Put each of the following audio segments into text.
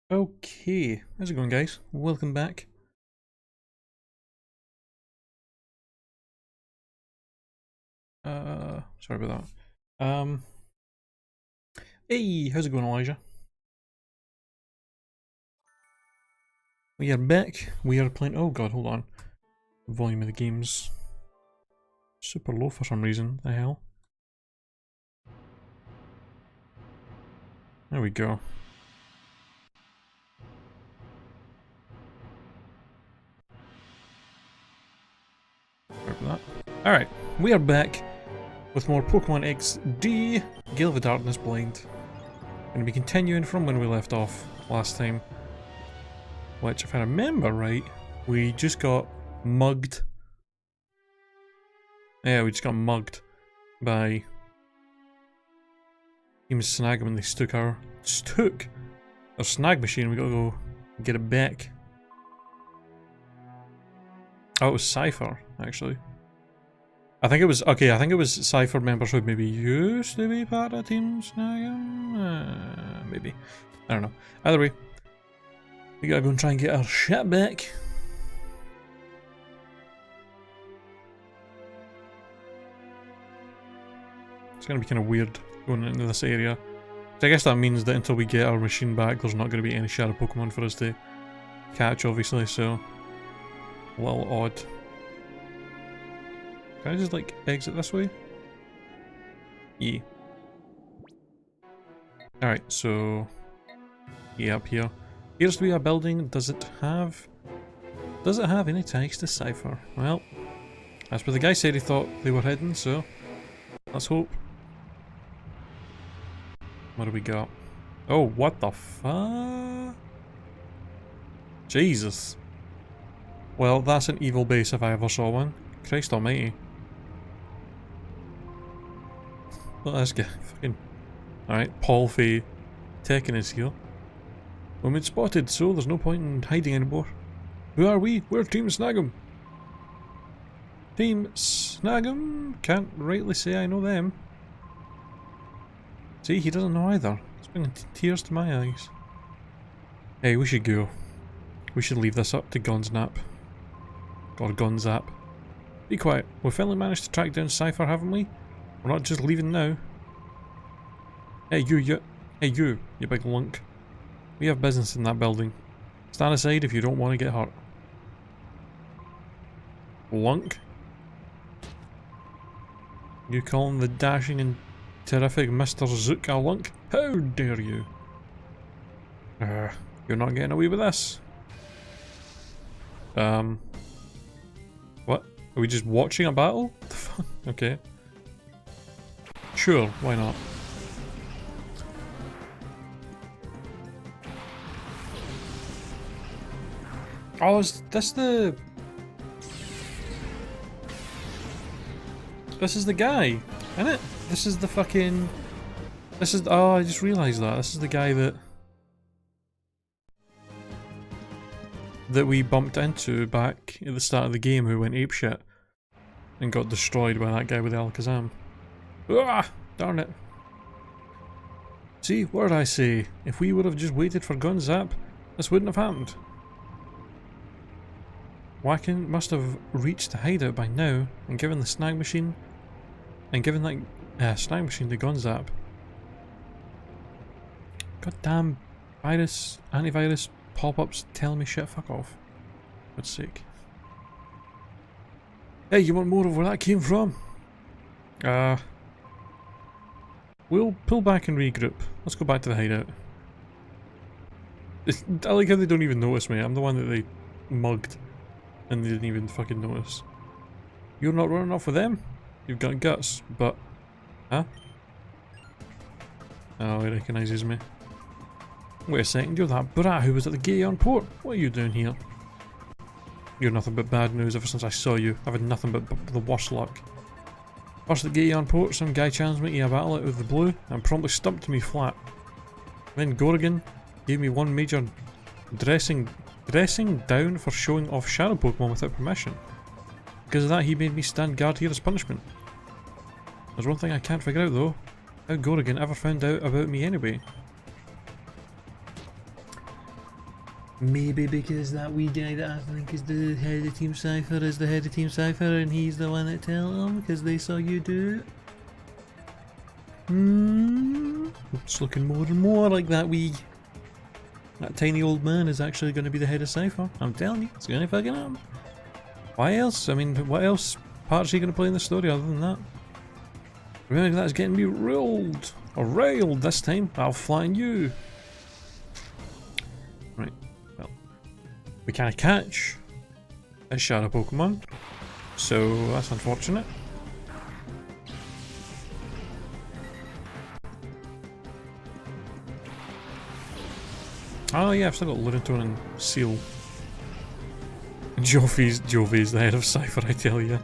Okay, how's it going, guys? Welcome back. Sorry about that. Hey, how's it going, Elijah? We are back. We are playing. Oh god, hold on. The volume of the game's super low for some reason. The hell? There we go. Sorry about that. Alright, we are back with more Pokemon XD Gale of the Darkness Blind. Going to be continuing from when we left off last time. Which, if I remember right, we just got mugged. Yeah, we just got mugged by Team Snag when they took our snag machine. We gotta go get it back. Oh, it was Cypher, actually. I think it was, okay, I think it was Cypher members who maybe used to be part of Team Snag. Maybe. I don't know. Either way, we gotta go and try and get our shit back. It's gonna be kind of weird going into this area. So I guess that means that until we get our machine back, there's not going to be any shadow Pokemon for us to catch, obviously, so a little odd. Can I just, like, exit this way? Yeah. Alright, so yeah, up here. Appears to be a building. Does it have any ties to Cypher? Well, that's where the guy said he thought they were hidden, so let's hope. What do we got? Oh, what the fuck? Jesus. Well, that's an evil base if I ever saw one. Christ almighty. Look at this guy. Fucking. Alright, Paul Fay Tekken is here. Women spotted, so there's no point in hiding anymore. Who are we? We're Team Snag'em. Team Snag'em? Can't rightly say I know them. See, he doesn't know either. It's bringing tears to my eyes. Hey, we should go. We should leave this up to Gonznap. Or Gonzap. Be quiet. We finally managed to track down Cypher, haven't we? We're not just leaving now. Hey you big lunk. We have business in that building. Stand aside if you don't want to get hurt. Lunk? You call him the dashing and terrific Mr. Zook a lunk? How dare you? You're not getting away with this. What? Are we just watching a battle? What the fuck? Okay. Sure, why not? Oh, is this the... This is the guy, isn't it? This is the fucking... This is... Oh, I just realised that. This is the guy that we bumped into back at the start of the game who went apeshit and got destroyed by that guy with the Alakazam. Ah! Darn it. See, what did I say? If we would have just waited for Gonzap, this wouldn't have happened. Wacken must have reached the hideout by now and given the snag machine and given that snag machine to Gonzap. Goddamn virus, antivirus pop-ups telling me shit, fuck off. For God's sake. Hey, you want more of where that came from? We'll pull back and regroup. Let's go back to the hideout. I like how they don't even notice me. I'm the one that they mugged and they didn't even fucking notice. You're not running off with them? You've got guts, but... Huh? Oh, he recognises me. Wait a second, you're that brat who was at the Gale port. What are you doing here? You're nothing but bad news ever since I saw you. I've had nothing but the worst luck. First at Gale port, some guy challenged me to a battle out of the blue and promptly stumped me flat. Then Gorgon gave me one major dressing down for showing off shadow Pokemon without permission. Because of that, he made me stand guard here as punishment. There's one thing I can't figure out though. How Gorgon ever found out about me anyway. Maybe because that wee guy that I think is the head of Team Cypher is the head of Team Cypher and he's the one that tell them because they saw you do it. It's looking more and more like that tiny old man is actually going to be the head of Cypher. I'm telling you, it's going to fucking happen. Why else? I mean, what else part is he going to play in the story other than that? Remember, that's getting me rolled. Or railed this time. I'll flatten you. Right. Well, we can't catch a shadow Pokemon. So that's unfortunate. Oh yeah, I've still got Lunatone and Seal. Jovi's the head of Cypher, I tell you.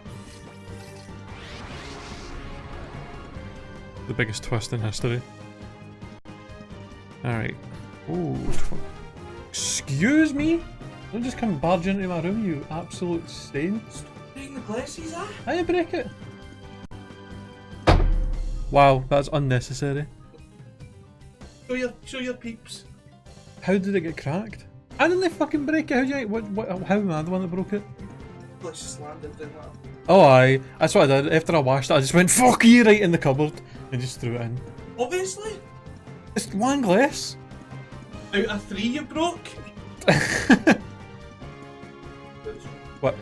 The biggest twist in history. Alright. Ooh. Excuse me? Don't just come barging into my room, you absolute stain. Breaking the glasses, ah? I didn't break it. Wow, that's unnecessary. Show your peeps. How did it get cracked? I didn't fucking break it. How am I the one that broke it? Let's just land it down that. Oh aye, that's what I did. After I washed it, I just went fuck you right in the cupboard and just threw it in. Obviously. It's one glass. Out of 3 you broke. What?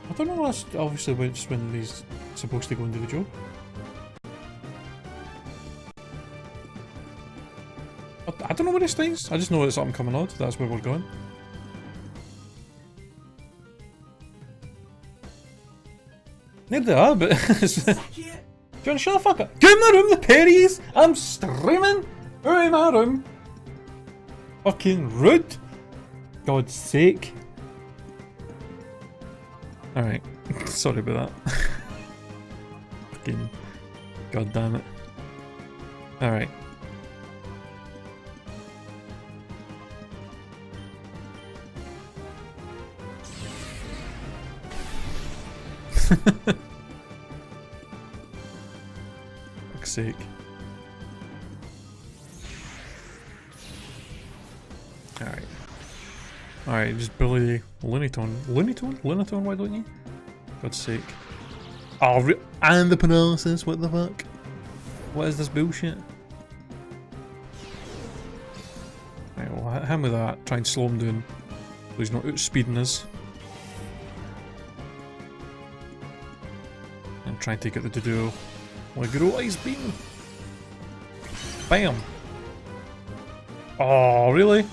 I don't know. That's obviously just when he's supposed to go and do the job. I don't know where it stays. I just know it's something coming out. That's where we're going. There they are, but... John, shut the fuck up. Get in my room, the Perrys! I'm streaming! Who in my room? Fucking rude! God's sake. Alright. Sorry about that. Fucking... God damn it. Alright. Fuck's sake. Alright. Alright, just bully Lunatone. Lunatone, why don't you? God's sake. Oh, and the paralysis, what the fuck? What is this bullshit? Right, well, hit him with that. Try and slow him down. So he's not outspeeding us. And try and take out the Doduo. Like good old ice beam. Bam! Oh, really?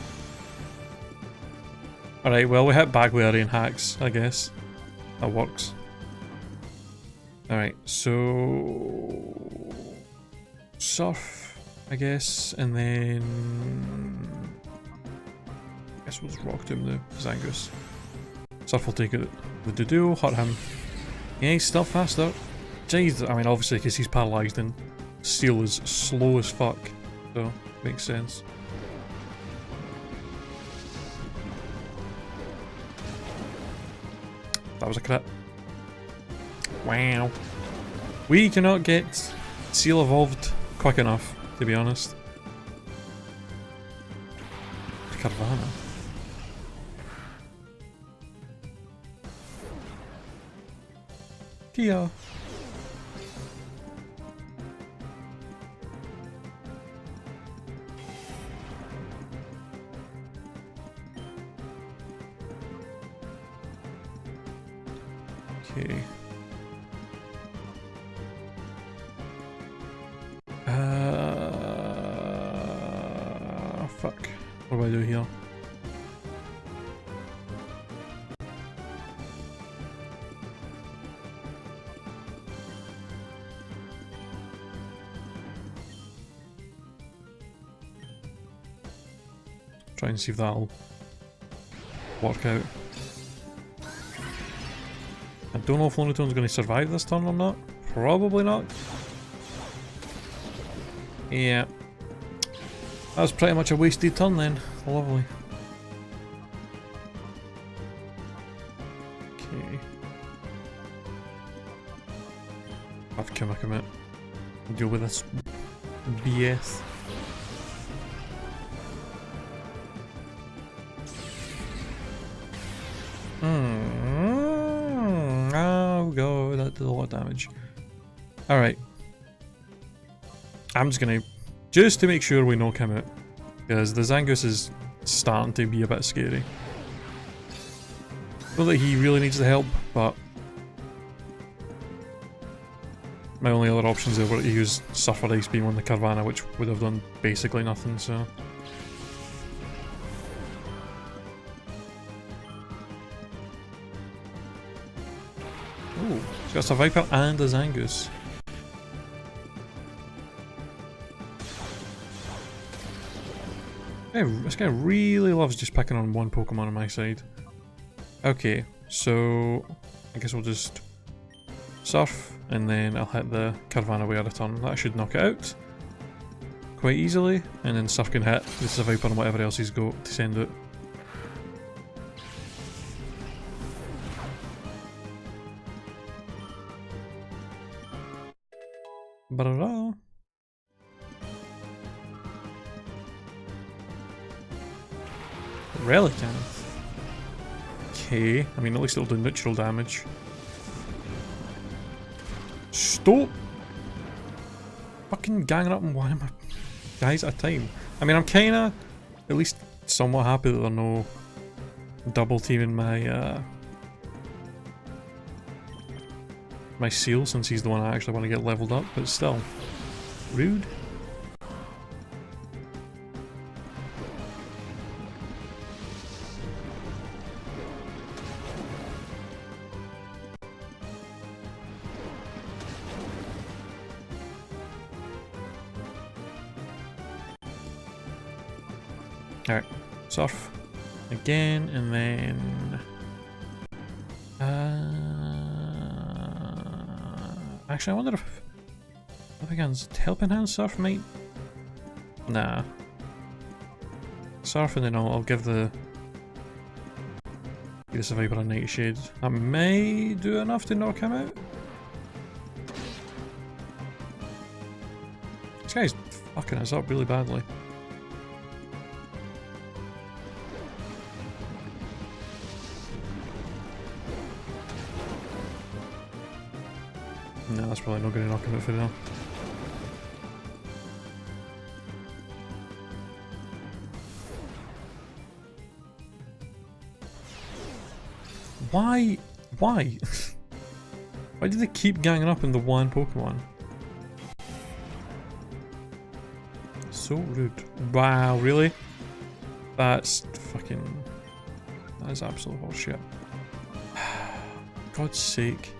Alright, well, we hit Bagwary and hacks, I guess. That works. Alright, so... Surf, I guess, and then... I guess we'll just Rock Tomb the Zangus. Surf will take out the Doduo, hurt him. Yeah, he's still faster. Jeez, I mean, obviously, because he's paralysed and Steel is slow as fuck. So, makes sense. That was a crit. Wow. We cannot get Seal evolved quick enough, to be honest. Carvana. Kia. Okay. Fuck. What do I do here? Try and see if that'll work out. I don't know if Lunatone's going to survive this turn or not. Probably not. Yeah. That was pretty much a wasted turn then. Lovely. Okay. I have to commit. Deal with this BS. Oh god, that did a lot of damage. Alright. I'm just gonna... Just to make sure we knock him out. Because the Zangoose is starting to be a bit scary. Not that he really needs the help, but... My only other options there were to use Surf or Ice Beam on the Carvana, which would have done basically nothing, so... Ooh, he's got a Viper and a Zangoose. This guy really loves just picking on one Pokemon on my side. Okay, so I guess we'll just Surf, and then I'll hit the Carvana way out of turn. That should knock it out quite easily, and then Surf can hit the Viper and whatever else he's got to send it. Ba-da-da. Relicanth. Okay, I mean at least it'll do neutral damage. Stop! Fucking ganging up on one of my guys at a time. I mean I'm kinda at least somewhat happy that they're no double teaming my my Seal, since he's the one I actually want to get leveled up, but still. Rude. Alright, Surf again, and then... Actually, I wonder if Helping Hand Surf might... Nah. Surf, and then I'll give the Viper a Nightshade. That may do enough to knock him out. This guy's fucking us up really badly. No, that's probably not going to knock him out for now. Why? Why? Why do they keep ganging up on the one Pokemon? So rude. Wow, really? That's fucking... That is absolute horseshit. God's sake.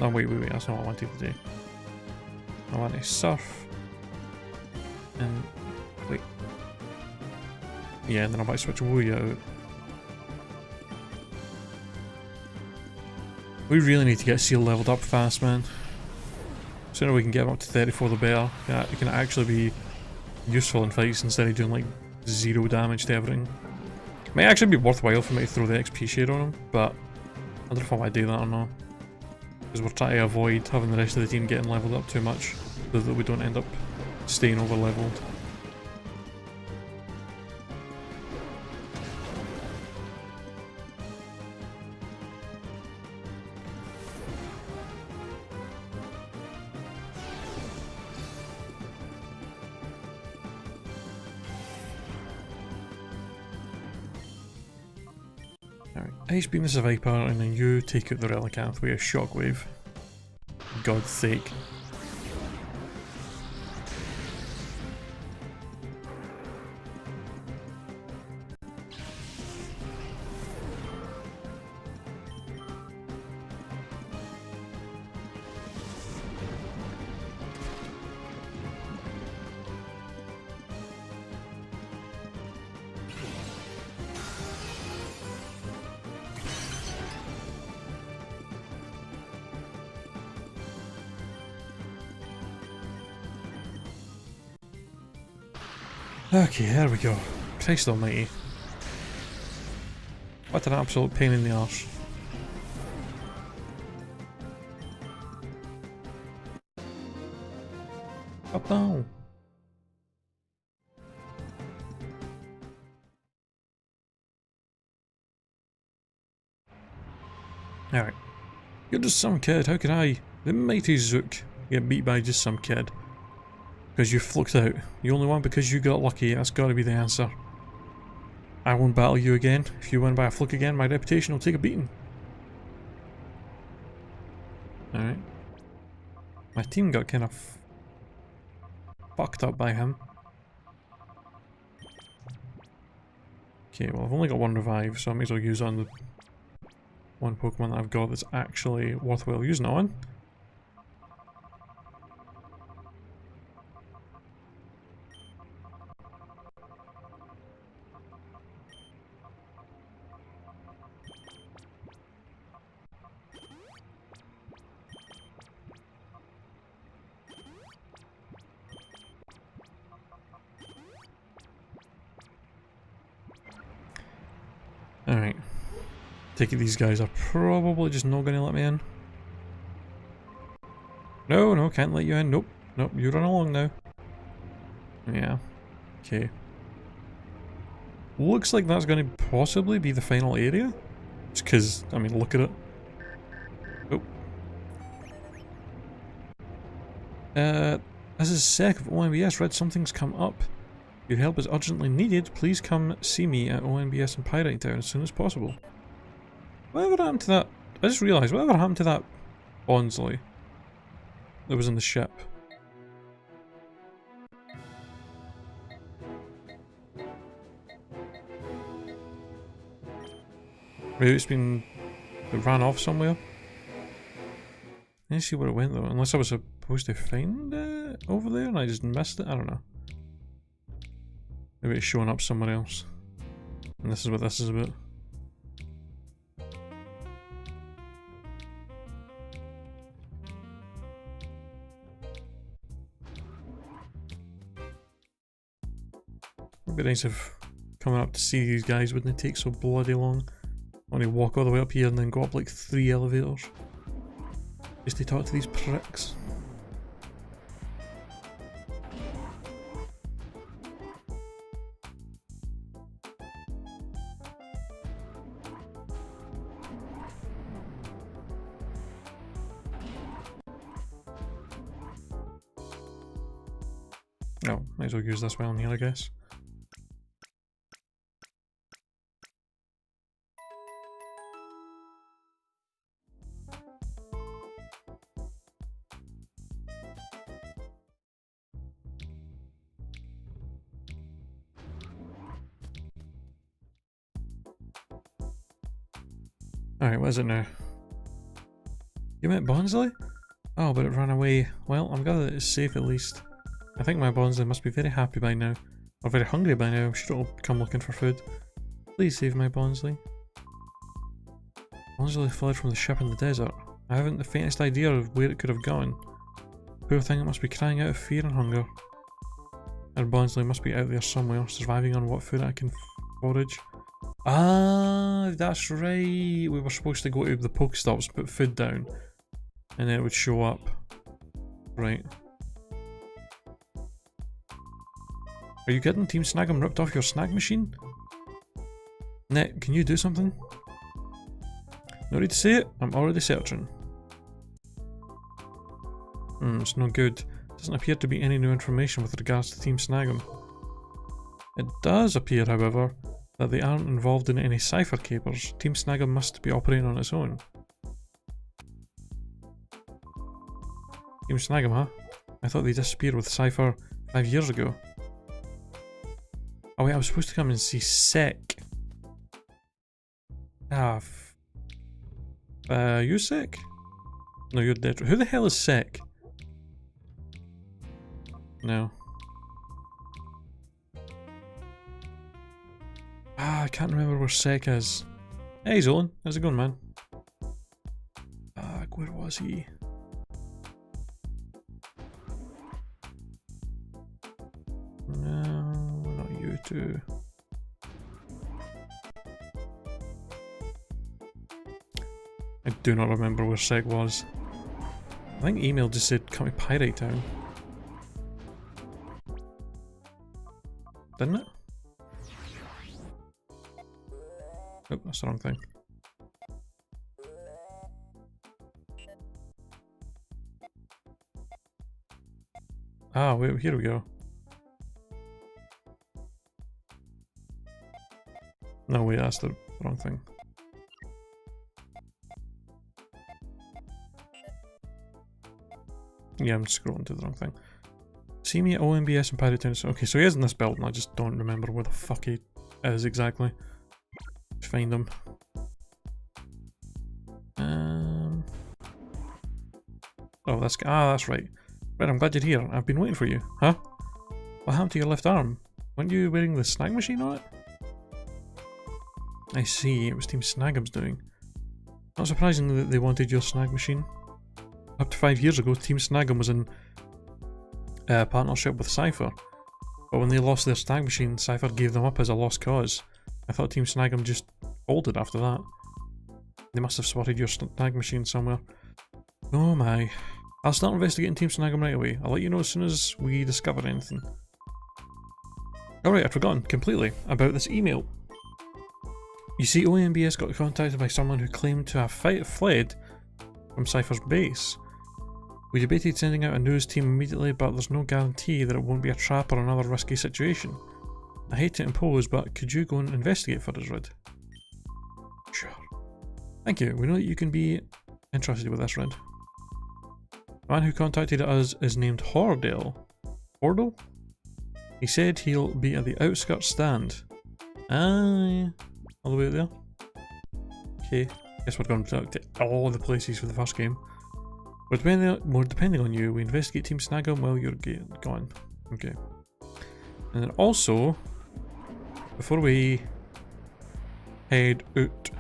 Oh wait, that's not what I wanted to do. I want to Surf. And... wait. Yeah, and then I might switch Wooey out. We really need to get Seal leveled up fast, man. The sooner we can get him up to 34 the better. Yeah, it can actually be useful in fights instead of doing like 0 damage to everything. It might actually be worthwhile for me to throw the XP share on him, but I don't know if I want to do that or not. Because we're trying to avoid having the rest of the team getting leveled up too much, so that we don't end up staying over leveled. Alright, Ice Beam is a Viper, and then you take out the Relicanth with a Shockwave. God's sake. Okay, there we go. Christ almighty. What an absolute pain in the arse. Up now. Alright. You're just some kid, how could I, the mighty Zook, get beat by just some kid? Because you fluked out. You only won because you got lucky, that's gotta be the answer. I won't battle you again. If you win by a fluke again, my reputation will take a beating. Alright. My team got kind of fucked up by him. Okay, well I've only got one revive, so I may as well use it on the one Pokemon that I've got that's actually worthwhile using it on. Alright. Take it these guys are probably just not gonna let me in. No, no, can't let you in. Nope. Nope, you run along now. Yeah. Okay. Looks like that's gonna possibly be the final area. Just cause, I mean, look at it. Oh. This is Sec of OMBS. Read something's come up. Your help is urgently needed. Please come see me at OMBS in Pyrite Town as soon as possible. Whatever happened to that? I just realised, whatever happened to that Bonsley that was in the ship? Maybe it's been... it ran off somewhere? Let's see where it went though, unless I was supposed to find it over there and I just missed it, I don't know. Maybe it's showing up somewhere else. And this is what this is about. It'd be nice if coming up to see these guys wouldn't take so bloody long. I want to walk all the way up here and then go up like 3 elevators. Just to talk to these pricks. Oh, might as well use this while I'm here, I guess. Alright, what is it now? You met Bonsley? Oh, but it ran away. Well, I'm glad that it's safe at least. I think my Bonsley must be very happy by now. Or very hungry by now. I'm sure it'll come looking for food. Please save my Bonsley. Bonsley fled from the ship in the desert. I haven't the faintest idea of where it could have gone. Poor thing, it must be crying out of fear and hunger. And Bonsley must be out there somewhere, surviving on what food I can forage. Ah, that's right. We were supposed to go to the Pokestops, put food down, and then it would show up. Right. Are you kidding? Team Snag'em ripped off your snag machine? Nick, can you do something? No need to say it, I'm already searching. It's no good. Doesn't appear to be any new information with regards to Team Snag'em. It does appear, however, that they aren't involved in any cipher capers. Team Snag'em must be operating on its own. Team Snag'em, huh? I thought they disappeared with Cypher 5 years ago. Oh wait, I was supposed to come and see Sec. Ah, you Sec? No, you're dead. Who the hell is Sec? No. Ah, I can't remember where Sec is. Hey Zolan, how's it going, man? Where was he? No, not you two. I do not remember where Sec was. I think email just said come to Pyrite Town. Didn't it? Oh, that's the wrong thing. Ah, wait, here we go. No, wait, that's the wrong thing. Yeah, I'm scrolling to the wrong thing. See me at OMBS and Pirate Town. Okay, so he is in this building, I just don't remember where the fuck he is exactly. Let's find him. Oh, that's right. Right, I'm glad you're here. I've been waiting for you. Huh? What happened to your left arm? Weren't you wearing the snag machine on it? I see, it was Team Snag'em's doing. Not surprising that they wanted your snag machine. Up to 5 years ago, Team Snag'em was in partnership with Cypher. But when they lost their snag machine, Cypher gave them up as a lost cause. I thought Team Snag'em just folded after that. They must have spotted your snag machine somewhere. Oh my. I'll start investigating Team Snag'em right away. I'll let you know as soon as we discover anything. Alright, I'd forgotten completely about this email. You see, OMBS got contacted by someone who claimed to have fled from Cypher's base. We debated sending out a news team immediately, but there's no guarantee that it won't be a trap or another risky situation. I hate to impose, but could you go and investigate for us, Red? Sure. Thank you. We know that you can be interested with this, Red. The man who contacted us is named Hordale. Hordle? He said he'll be at the outskirts stand. Ah, all the way there. Okay, guess we're going to all the places for the first game. We're depending on you. We investigate Team Snag'em while you're gone. Okay. And then also, before we head out,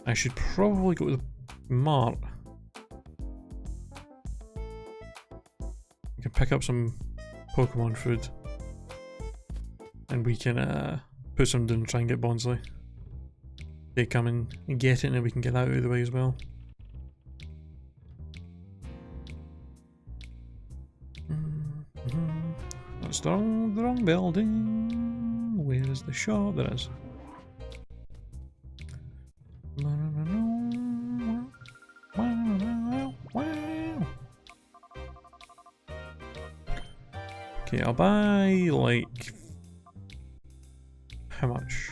I should probably go to the mart. We can pick up some Pokémon food. And we can put some down and try and get Bonsley. They come and get it and then we can get that out of the way as well. That's the wrong building. Where is the shop? There is. Okay, I'll buy like how much?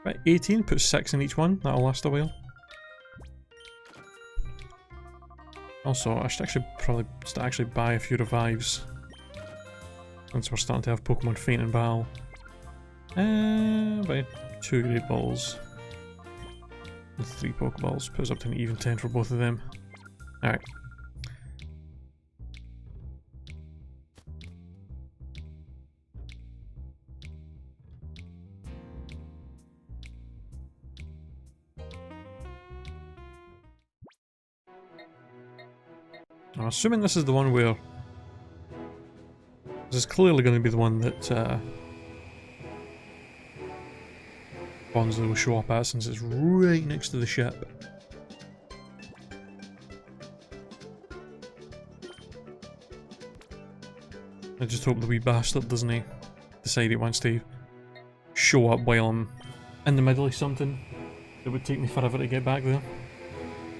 Right, 18, put 6 in each one, that'll last a while. Also, I should actually buy a few revives. Since we're starting to have Pokemon faint in battle. Buy 2 Great Balls. And 3 Pokeballs, puts up to an even 10 for both of them. Alright. I'm assuming this is the one where... This is clearly going to be the one that Bonsley will show up at since it's right next to the ship. I just hope the wee bastard doesn't decide he wants to show up while I'm in the middle of something. It would take me forever to get back there.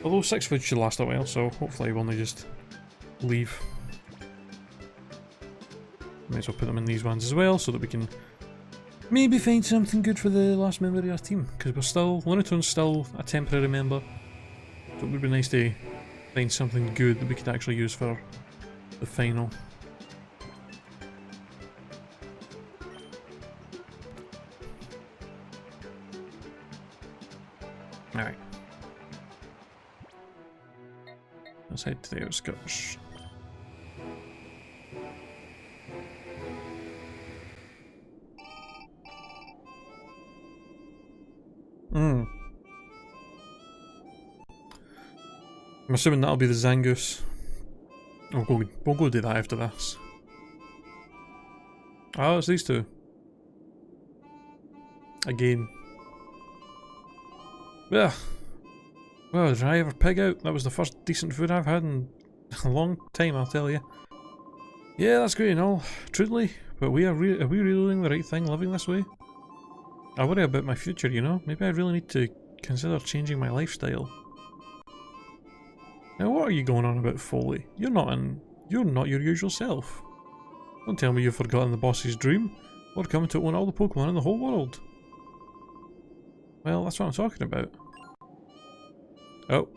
Although 6 food should last a while, so hopefully we'll only just leave. Might as well put them in these ones as well, so that we can maybe find something good for the last member of our team. Because we're still, Lunatone's still a temporary member. So it would be nice to find something good that we could actually use for the final. Alright. Let's head to the outskirts. I'm assuming that'll be the Zangoose. We'll go do that after this. Oh, it's these two. Again. Yeah. Well, did I ever pig out? That was the first decent food I've had in a long time, I'll tell you. Yeah, that's great and all, truly, but are we really doing the right thing living this way? I worry about my future, you know? Maybe I really need to consider changing my lifestyle. Now what are you going on about, Foley? You're not in You're not your usual self. Don't tell me you've forgotten the boss's dream. We're coming to own all the Pokemon in the whole world. Well, that's what I'm talking about. Oh.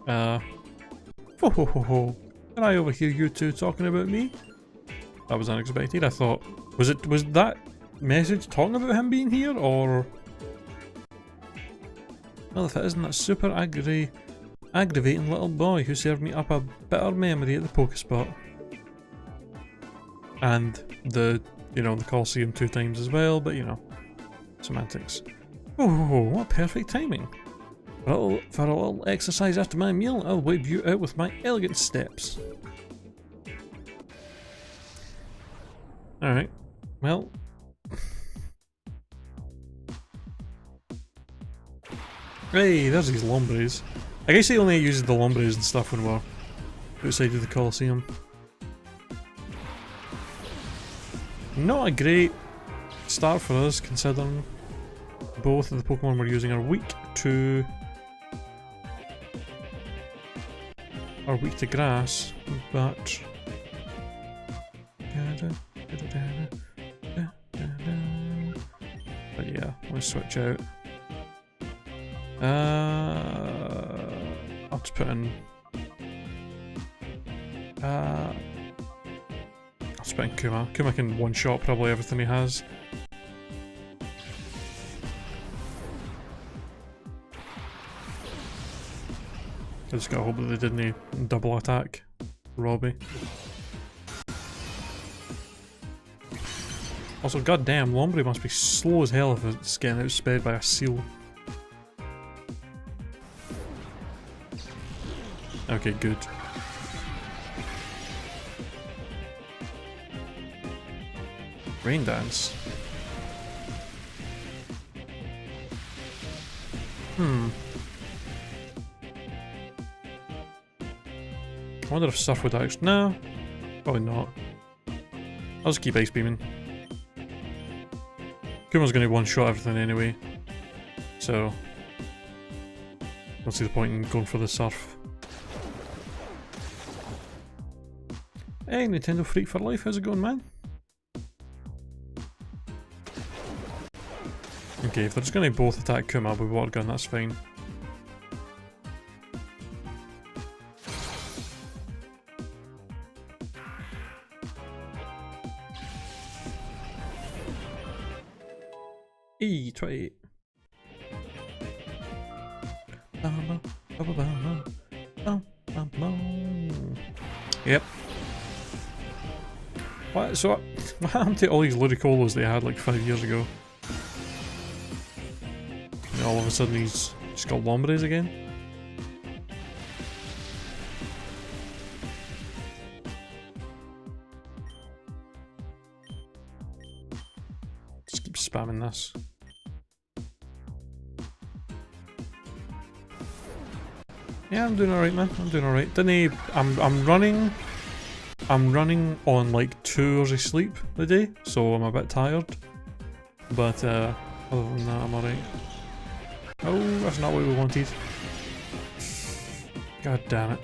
Ho ho ho ho. Can I overhear you two talking about me? That was unexpected. I thought, was that message talking about him being here, or? Well, if it isn't that super aggravating little boy who served me up a bitter memory at the Pokespot. And the Coliseum 2 times as well, but you know, semantics. Oh, what perfect timing. For a little exercise after my meal, I'll wave you out with my elegant steps. Alright, well. Hey, there's these Lombres. I guess he only uses the Lombres and stuff when we're outside of the Coliseum. Not a great start for us, considering both of the Pokemon we're using are weak to grass, but yeah, let's switch out. I'll just put in Kuma. Kuma can one-shot probably everything he has. I just gotta hope that they didn't double attack Robbie. Also, goddamn, Lombre must be slow as hell if it's getting outsped by a seal. Okay, good. Rain Dance. I wonder if Surf would actually... No, probably not. I'll just keep Ice Beaming. Kuma's going to one-shot everything anyway, so I don't see the point in going for the Surf. Hey, Nintendo Freak for life, how's it going, man? Okay, if they're just going to both attack Kuma with Water Gun, that's fine. E28. Yep. What? So, what happened to all these Ludicolos they had like 5 years ago? And all of a sudden he's just got Lombres again? Just keep spamming this. Yeah, I'm doing alright, man. I'm doing alright. I'm running on like 2 hours of sleep a day, so I'm a bit tired. But other than that, I'm alright. Oh, that's not what we wanted. God damn it.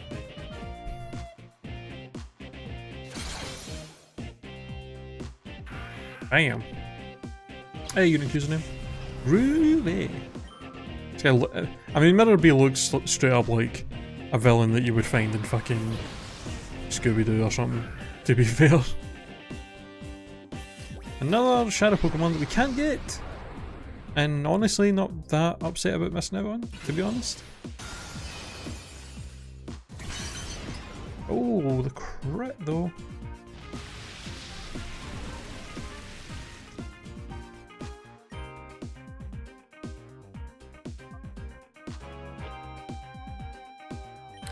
Bam. Hey, Unique username. Ruby. I mean, Mirror B looks straight up like a villain that you would find in fucking Scooby-Doo or something, to be fair. Another Shadow Pokemon that we can't get! And honestly, not that upset about missing out on, to be honest. Oh, the crit though.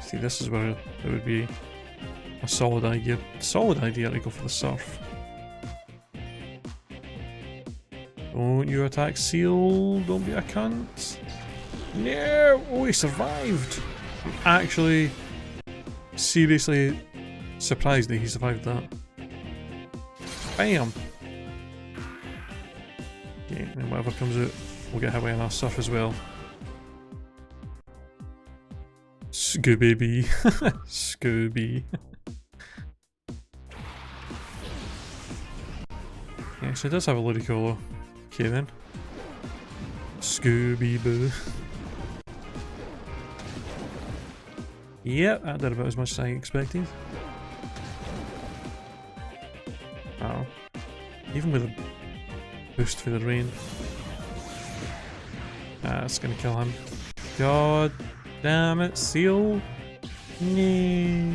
See, this is where it would be a solid idea to go for the Surf. Don't you attack Seal, don't be a cunt. No! Oh, he survived! I'm actually seriously surprised that he survived that. Bam! Okay, and whatever comes out, we'll get hit by another Surf as well. Scooby. Scooby. Yeah, so it does have a Ludicolo. Okay then. Scooby-Boo. Yeah, that did about as much as I expected. Wow. Even with a boost for the rain. That's gonna kill him. God damn it, Seal. No.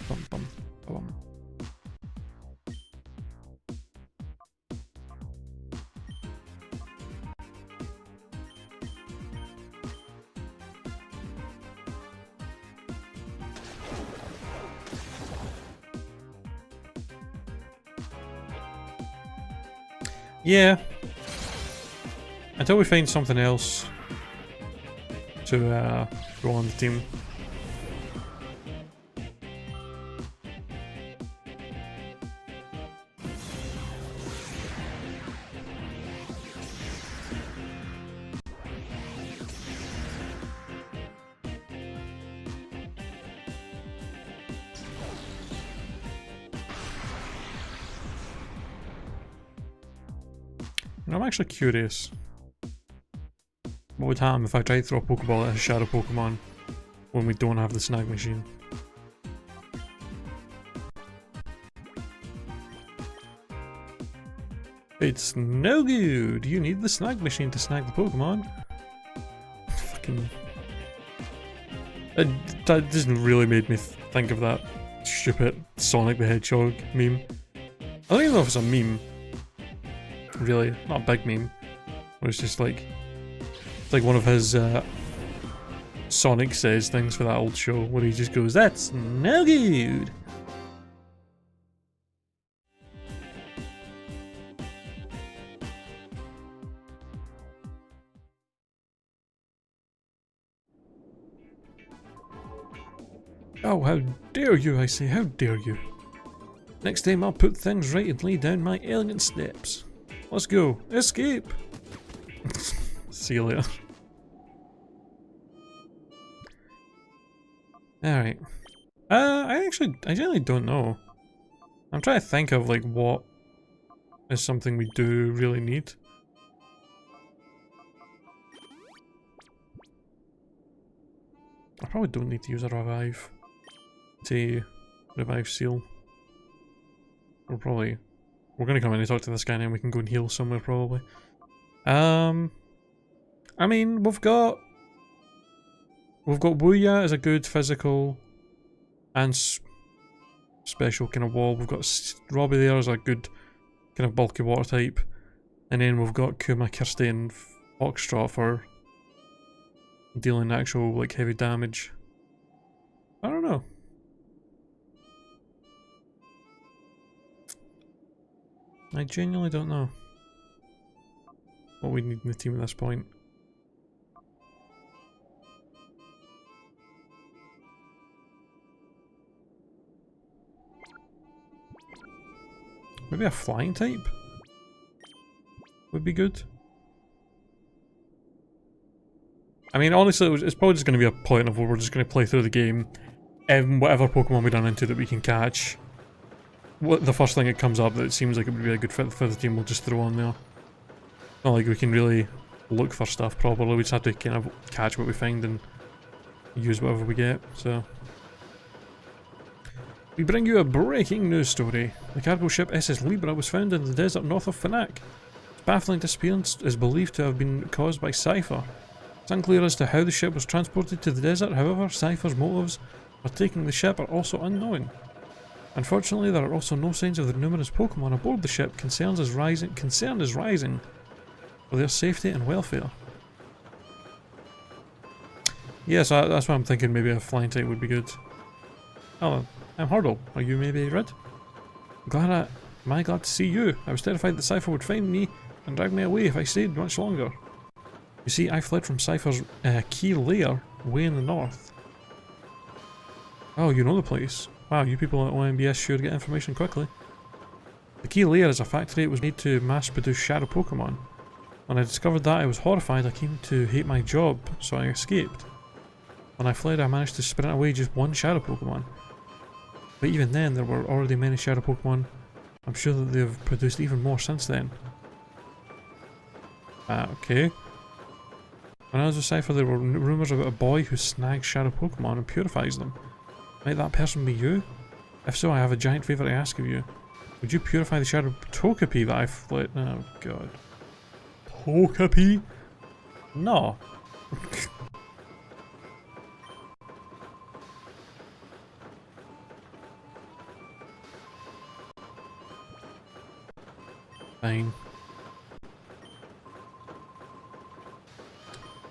Bum, bum, bum. Yeah. Until we find something else to go on the team. And I'm actually curious. What would happen if I tried to throw a Pokeball at a Shadow Pokemon when we don't have the snag machine? It's no good! You need the snag machine to snag the Pokemon. Fucking... That doesn't really made me think of that stupid Sonic the Hedgehog meme. I don't even know if it's a meme. Really, not a big meme. It was just like... It's like one of his Sonic Says things for that old show where he just goes, "That's no good!" Oh, how dare you, I say, how dare you. Next time I'll put things right and lay down my elegant steps. Let's go. Escape! See you later. Alright. I generally don't know. I'm trying to think of like what is something we do really need. I probably don't need to use a revive to revive Seal. We're gonna come in and talk to this guy and then we can go and heal somewhere probably. I mean, we've got Wuya as a good physical and special kind of wall. We've got Robbie there as a good kind of bulky water type. And then we've got Kuma, Kirsty and Foxtrot for dealing actual like heavy damage. I don't know. I genuinely don't know what we need in the team at this point. Maybe a flying type would be good. I mean, honestly, it's probably just going to be a point of where we're just going to play through the game, and whatever Pokemon we run into that we can catch, the first thing that comes up that seems like it would be a good fit for the team, we'll just throw on there. Not like we can really look for stuff properly. We just have to kind of catch what we find and use whatever we get. So. We bring you a breaking news story. The cargo ship SS Libra was found in the desert north of Fnac. Its baffling disappearance is believed to have been caused by Cypher. It's unclear as to how the ship was transported to the desert, however, Cypher's motives for taking the ship are also unknown. Unfortunately, there are also no signs of the numerous Pokemon aboard the ship. Concern is rising for their safety and welfare. Yeah, so that's why I'm thinking maybe a flying type would be good. Oh, I'm Hurdle. Are you maybe Red? Glad to see you. I was terrified that Cypher would find me and drag me away if I stayed much longer. You see, I fled from Cypher's key lair way in the north. Oh, you know the place. Wow, you people at OMBS sure get information quickly. The key layer is a factory. It was made to mass produce shadow Pokemon. When I discovered that, I was horrified. I came to hate my job, so I escaped. When I fled, I managed to sprint away just one shadow Pokemon. But even then, there were already many shadow Pokemon. I'm sure that they've produced even more since then. Okay. When I was with Cypher, there were rumours about a boy who snags shadow Pokemon and purifies them. Might that person be you? If so, I have a giant favour to ask of you. Would you purify the shadow Togepi that I fled? Oh god. Togepi? No. Fine.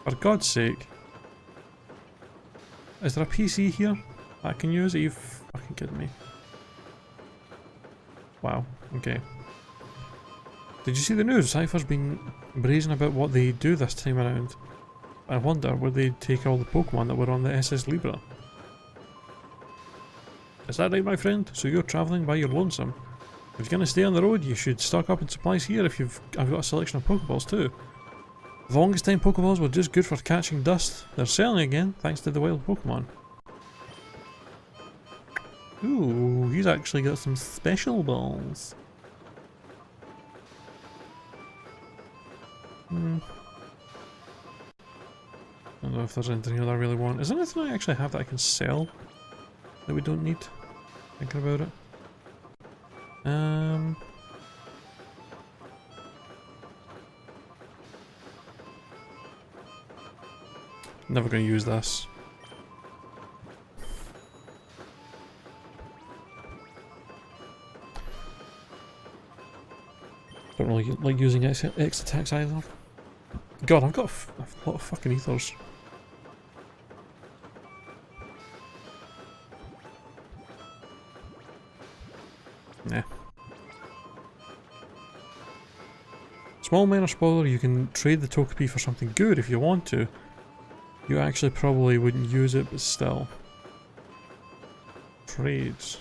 For God's sake. Is there a PC here that I can use? Are you fucking kidding me? Wow, okay. Did you see the news? Cypher's been brazen about what they do this time around. I wonder, will they take all the Pokemon that were on the SS Libra? Is that right, my friend? So you're travelling by your lonesome? If you're going to stay on the road, you should stock up on supplies here if I've got a selection of Pokeballs too. The longest time Pokeballs were just good for catching dust. They're selling again, thanks to the wild Pokemon. Ooh, he's actually got some special balls. I don't know if there's anything here that I really want. Is there anything I actually have that I can sell that we don't need? Thinking about it. Never going to use this. Don't really like using X attacks either. God, I've got a lot of fucking ethers. Nah. Small minor spoiler, you can trade the Togepi for something good if you want to. You actually probably wouldn't use it, but still. Trades.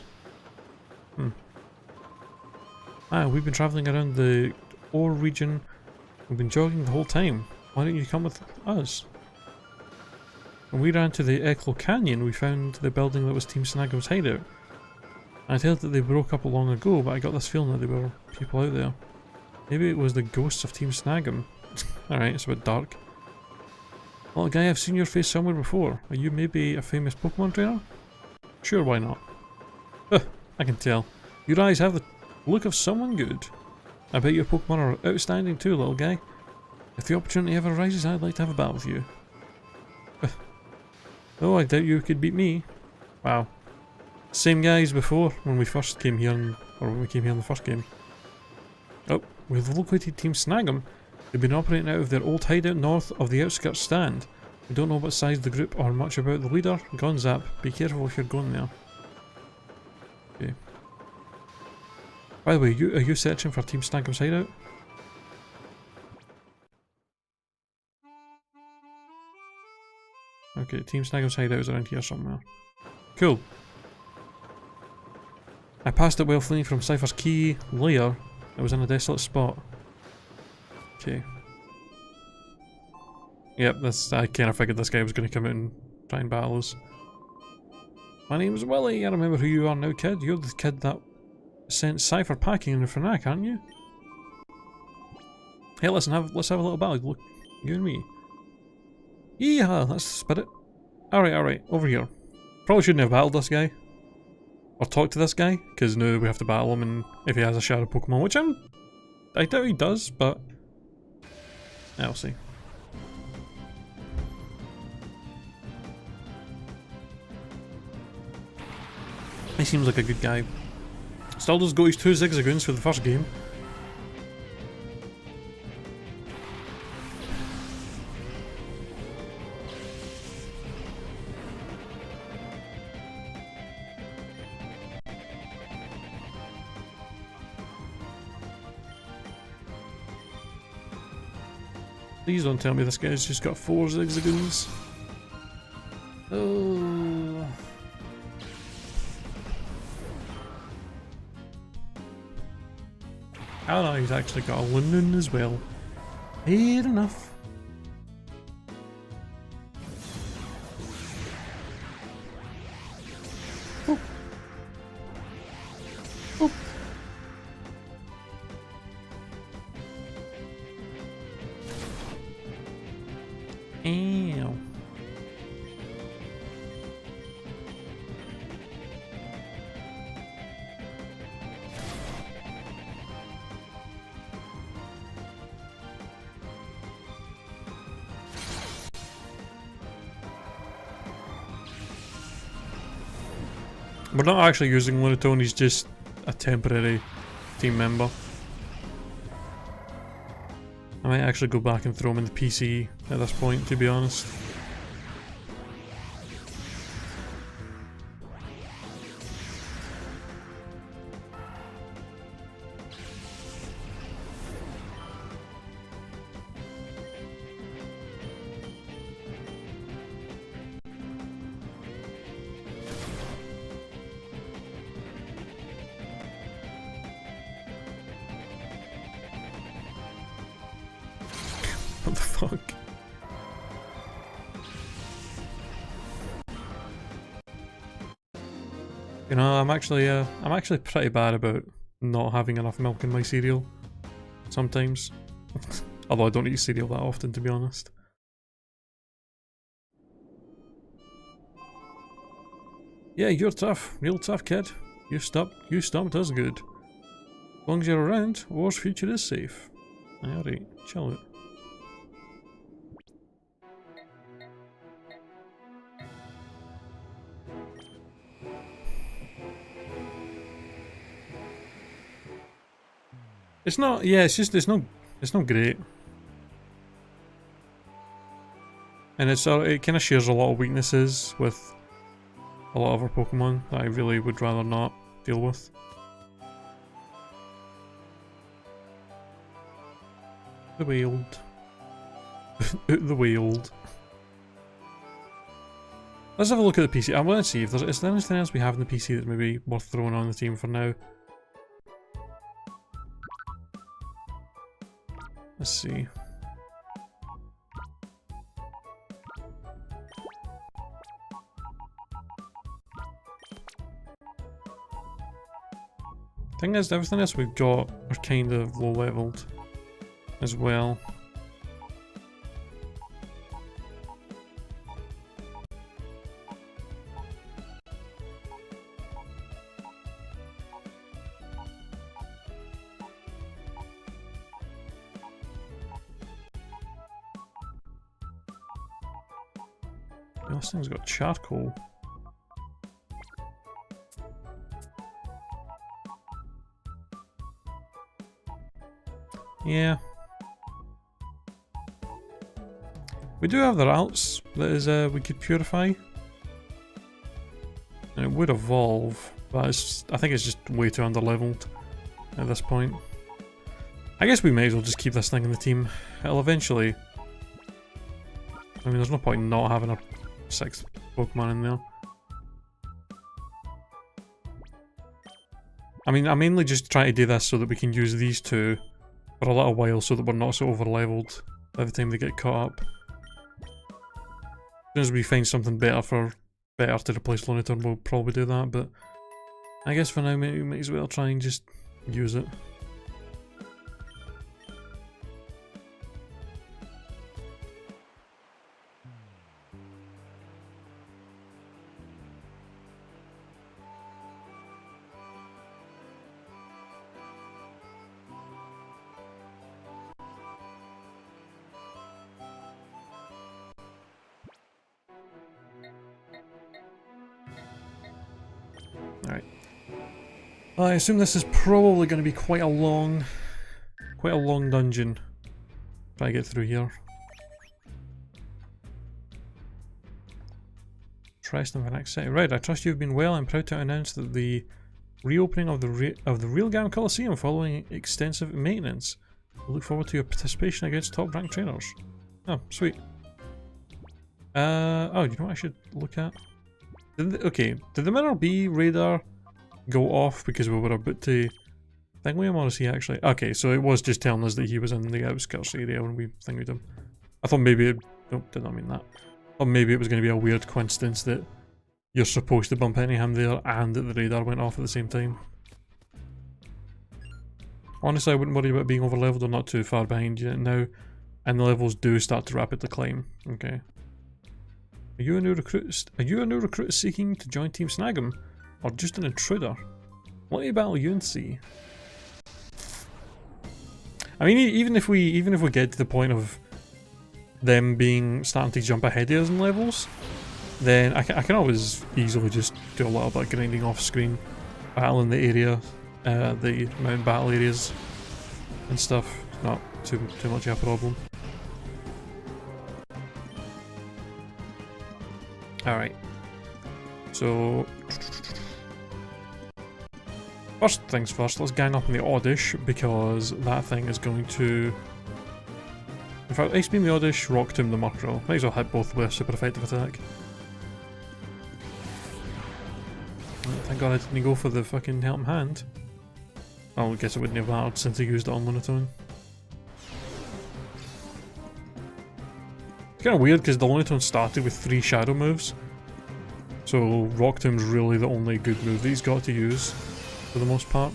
We've been travelling around the Ore region. We've been jogging the whole time. Why don't you come with us? When we ran to the Echo Canyon, we found the building that was Team Snagum's hideout. I'd heard that they broke up long ago, but I got this feeling that there were people out there. Maybe it was the ghosts of Team Snagum. Alright, it's a bit dark. Well, guy, I've seen your face somewhere before. Are you maybe a famous Pokemon trainer? Sure, why not? I can tell. Your eyes have the look of someone good. I bet your Pokemon are outstanding too, little guy. If the opportunity ever arises, I'd like to have a battle with you. Oh, I doubt you could beat me. Wow. Same guys before, when we first came here, or when we came here in the first game. Oh, we've located Team Snagum. They've been operating out of their old hideout north of the outskirts stand. We don't know what size the group or much about the leader. Gonzap, be careful if you're going there. Okay. By the way, are you searching for Team Snagum's hideout? Okay, Team Snagum's hideout is around here somewhere. Cool. I passed it while fleeing from Cypher's key lair. It was in a desolate spot. Okay. Yep, I kind of figured this guy was going to come out and try and battle us. My name's Willie. I remember who you are now, kid. You're the kid that sent Cypher packing in the Fernac, aren't you? Hey, listen, let's have a little battle. Look, you and me. Yeehaw, that's the spirit. Alright, over here. Probably shouldn't have battled this guy. Or talked to this guy, because now we have to battle him and if he has a shadow Pokemon, which I doubt he does, but yeah, we'll see. He seems like a good guy. Still does got his 2 Zigzagoons for the first game. Please don't tell me this guy's just got 4 Zigzagoons. Oh. Oh no, he's actually got a Lunoon as well. Fair enough. Oh. Oh. Ow. We're not actually using Lunatone, he's just a temporary team member. I might actually go back and throw him in the PC at this point, to be honest. What the fuck? You know, I'm actually pretty bad about not having enough milk in my cereal. Sometimes. Although I don't eat cereal that often, to be honest. Yeah, you're tough. Real tough, kid. You stumped us good. As long as you're around, War's future is safe. Alright, chill out. It's not, yeah, it's just, it's not great. And it kind of shares a lot of weaknesses with a lot of our Pokemon that I really would rather not deal with. The wild. The wild. Let's have a look at the PC. I want to see if is there anything else we have in the PC that's maybe worth throwing on the team for now. Let's see. Thing is, everything else we've got are kind of low leveled as well. This thing's got charcoal. Yeah. We do have the routes that is we could purify. And it would evolve, but I think it's just way too underleveled at this point. I guess we may as well just keep this thing in the team. It'll eventually... I mean, there's no point in not having a 6th Pokemon in there. I mean, I'm mainly just trying to do this so that we can use these two for a little while so that we're not so over-leveled by the time they get caught up. As soon as we find something better to replace Lunator, we'll probably do that, but I guess for now we might as well try and just use it. Alright. I assume this is probably going to be quite a long dungeon. Try to get through here. Trust in the next city. Right, I trust you've been well. I'm proud to announce that the reopening of the Realgam Coliseum following extensive maintenance. We look forward to your participation against top-ranked trainers. Oh, sweet. Oh, you know what I should look at? Okay, did the Mineral B radar go off because we were about to thingy him, or is he actually... Okay, so it was just telling us that he was in the outskirts area when we thingied him. I thought maybe it... Nope, did not mean that. Or maybe it was going to be a weird coincidence that you're supposed to bump into him there and that the radar went off at the same time. Honestly, I wouldn't worry about being overleveled or not too far behind you now, and the levels do start to rapidly climb. Okay. Are you a new recruit seeking to join Team Snag'em, or just an intruder? Let me battle you and see. I mean, even if we get to the point of them starting to jump ahead of us in levels, then I can always easily just do a little bit of grinding off screen, battling the area, the mountain battle areas and stuff. Not too much of a problem. Alright. So first things first, let's gang up on the Oddish, because that thing is going to... In fact, Ice Beam the Oddish, Rock Tomb the Murkrow. Might as well hit both with a super effective attack. Thank god I didn't go for the fucking Helping Hand. I guess it wouldn't have mattered since I used it on Lunatone. It's kind of weird because the Lunatone started with 3 shadow moves. So Rock Tomb's really the only good move that he's got to use, for the most part.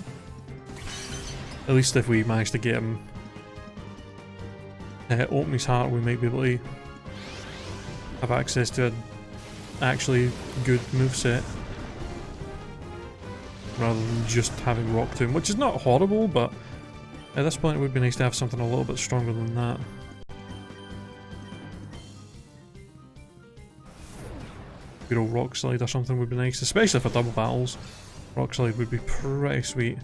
At least if we manage to get him open his heart, we might be able to have access to an actually good moveset, rather than just having Rock Tomb, which is not horrible, but at this point it would be nice to have something a little bit stronger than that. Good old Rock Slide or something would be nice, especially for double battles. Rock Slide would be pretty sweet.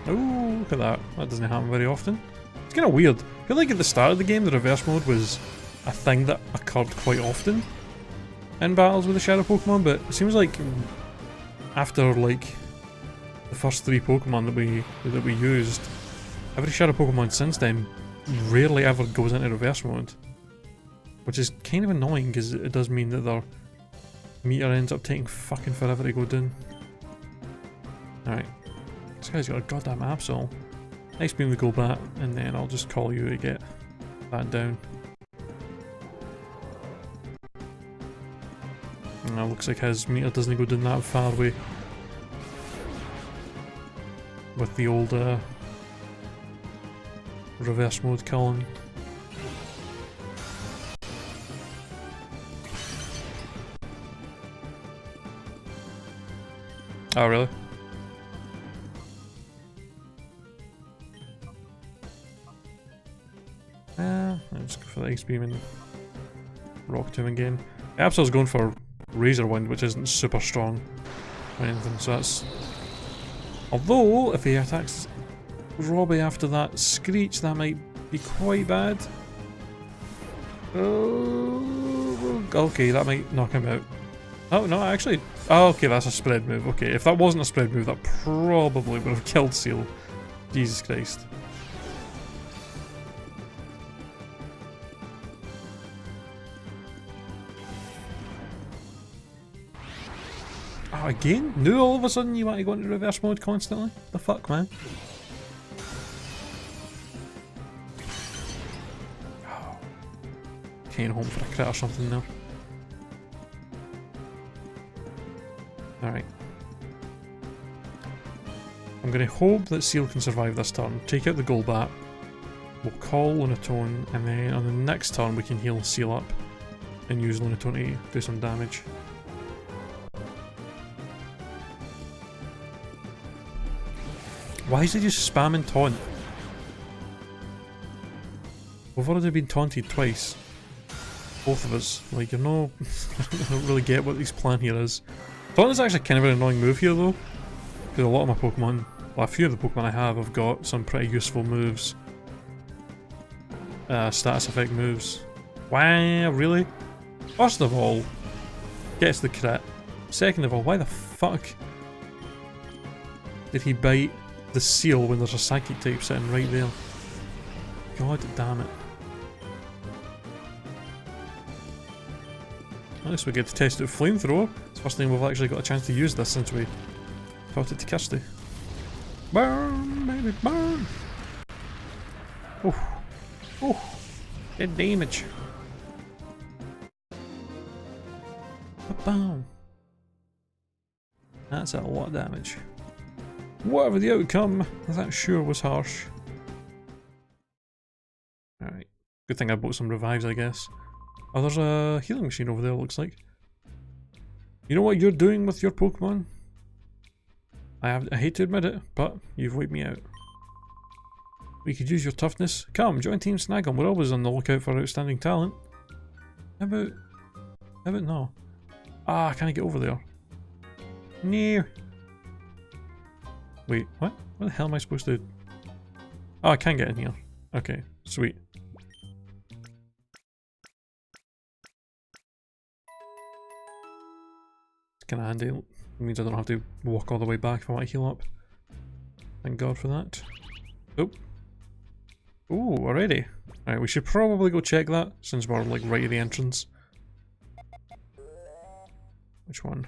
Oh, look at that. That doesn't happen very often. It's kind of weird. I feel like at the start of the game the reverse mode was a thing that occurred quite often in battles with the Shadow Pokemon, but it seems like after like the first 3 Pokemon that we used, every Shadow Pokemon since then rarely ever goes into reverse mode, which is kind of annoying because it does mean that their meter ends up taking fucking forever to go down. Alright, this guy's got a goddamn Absol. Ice Beam the Golbat, and then I'll just call you to get that down. And it looks like his meter doesn't go down that far away with the old reverse mode killing. Oh really? Let's go for the Ice Beam and Rock Tomb again. Absol's going for Razor Wind, which isn't super strong or anything, so that's... Although, if he attacks Robbie after that Screech, that might be quite bad. Oh, okay, that might knock him out. Oh, no, actually... Oh, okay, that's a spread move. Okay, if that wasn't a spread move, that probably would have killed Seal. Jesus Christ. Oh, again? Now all of a sudden you want to go into reverse mode constantly? The fuck, man? Oh. Can't home for a crit or something there. Alright. I'm going to hope that Seal can survive this turn. Take out the Golbat. We'll call Lunatone, and then on the next turn we can heal Seal up and use Lunatone to do some damage. Why is he just spamming taunt? We've already been taunted twice. Both of us. Like, you know, I don't really get what his plan here is. Taunt is actually kind of an annoying move here though, because a lot of my Pokemon, well, a few of the Pokemon I have got some pretty useful moves. Status effect moves. Wow, really? First of all, gets the crit. Second of all, why the fuck did he bite the seal when there's a psychic type sitting right there? God damn it. At least we get to test out flamethrower. It's the first time we've actually got a chance to use this since we taught it to Kirsty. Burn, baby, burn! Oh, oh, good damage. Ba-bam. That's a lot of damage. Whatever the outcome, that sure was harsh. Alright. Good thing I bought some revives, I guess. Oh, there's a healing machine over there, looks like. You know what you're doing with your Pokemon? I hate to admit it, but you've wiped me out. We could use your toughness. Come, join Team Snag'em. We're always on the lookout for outstanding talent. How about no? Ah, can I get over there? No. Wait, what? What the hell am I supposed to... Oh, I can get in here. Okay, sweet. It's kind of handy. It means I don't have to walk all the way back if I want to heal up. Thank God for that. Oh. Ooh, already. Alright, we should probably go check that since we're like right at the entrance. Which one?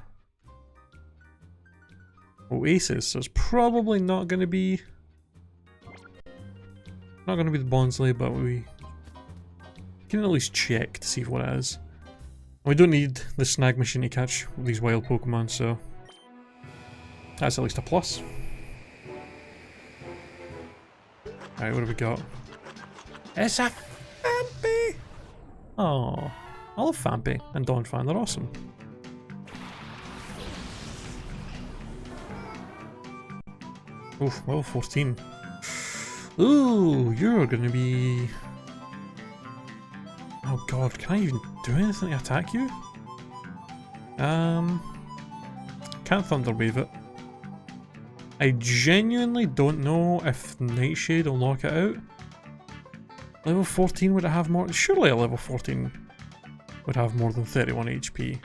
Oasis, so it's probably not going to be... Not going to be the Bonsly, but we can at least check to see what it is. We don't need the snag machine to catch these wild Pokemon, so that's at least a plus. Alright, what have we got? It's a Fampi! Oh, I love Fampi and Donphan, they're awesome. Oof, level 14. Ooh, you're gonna be... Oh god, can I even do anything to attack you? Can't Thunder Wave it. I genuinely don't know if Nightshade will knock it out. Level 14, would it have more? Surely a level 14 would have more than 31 HP.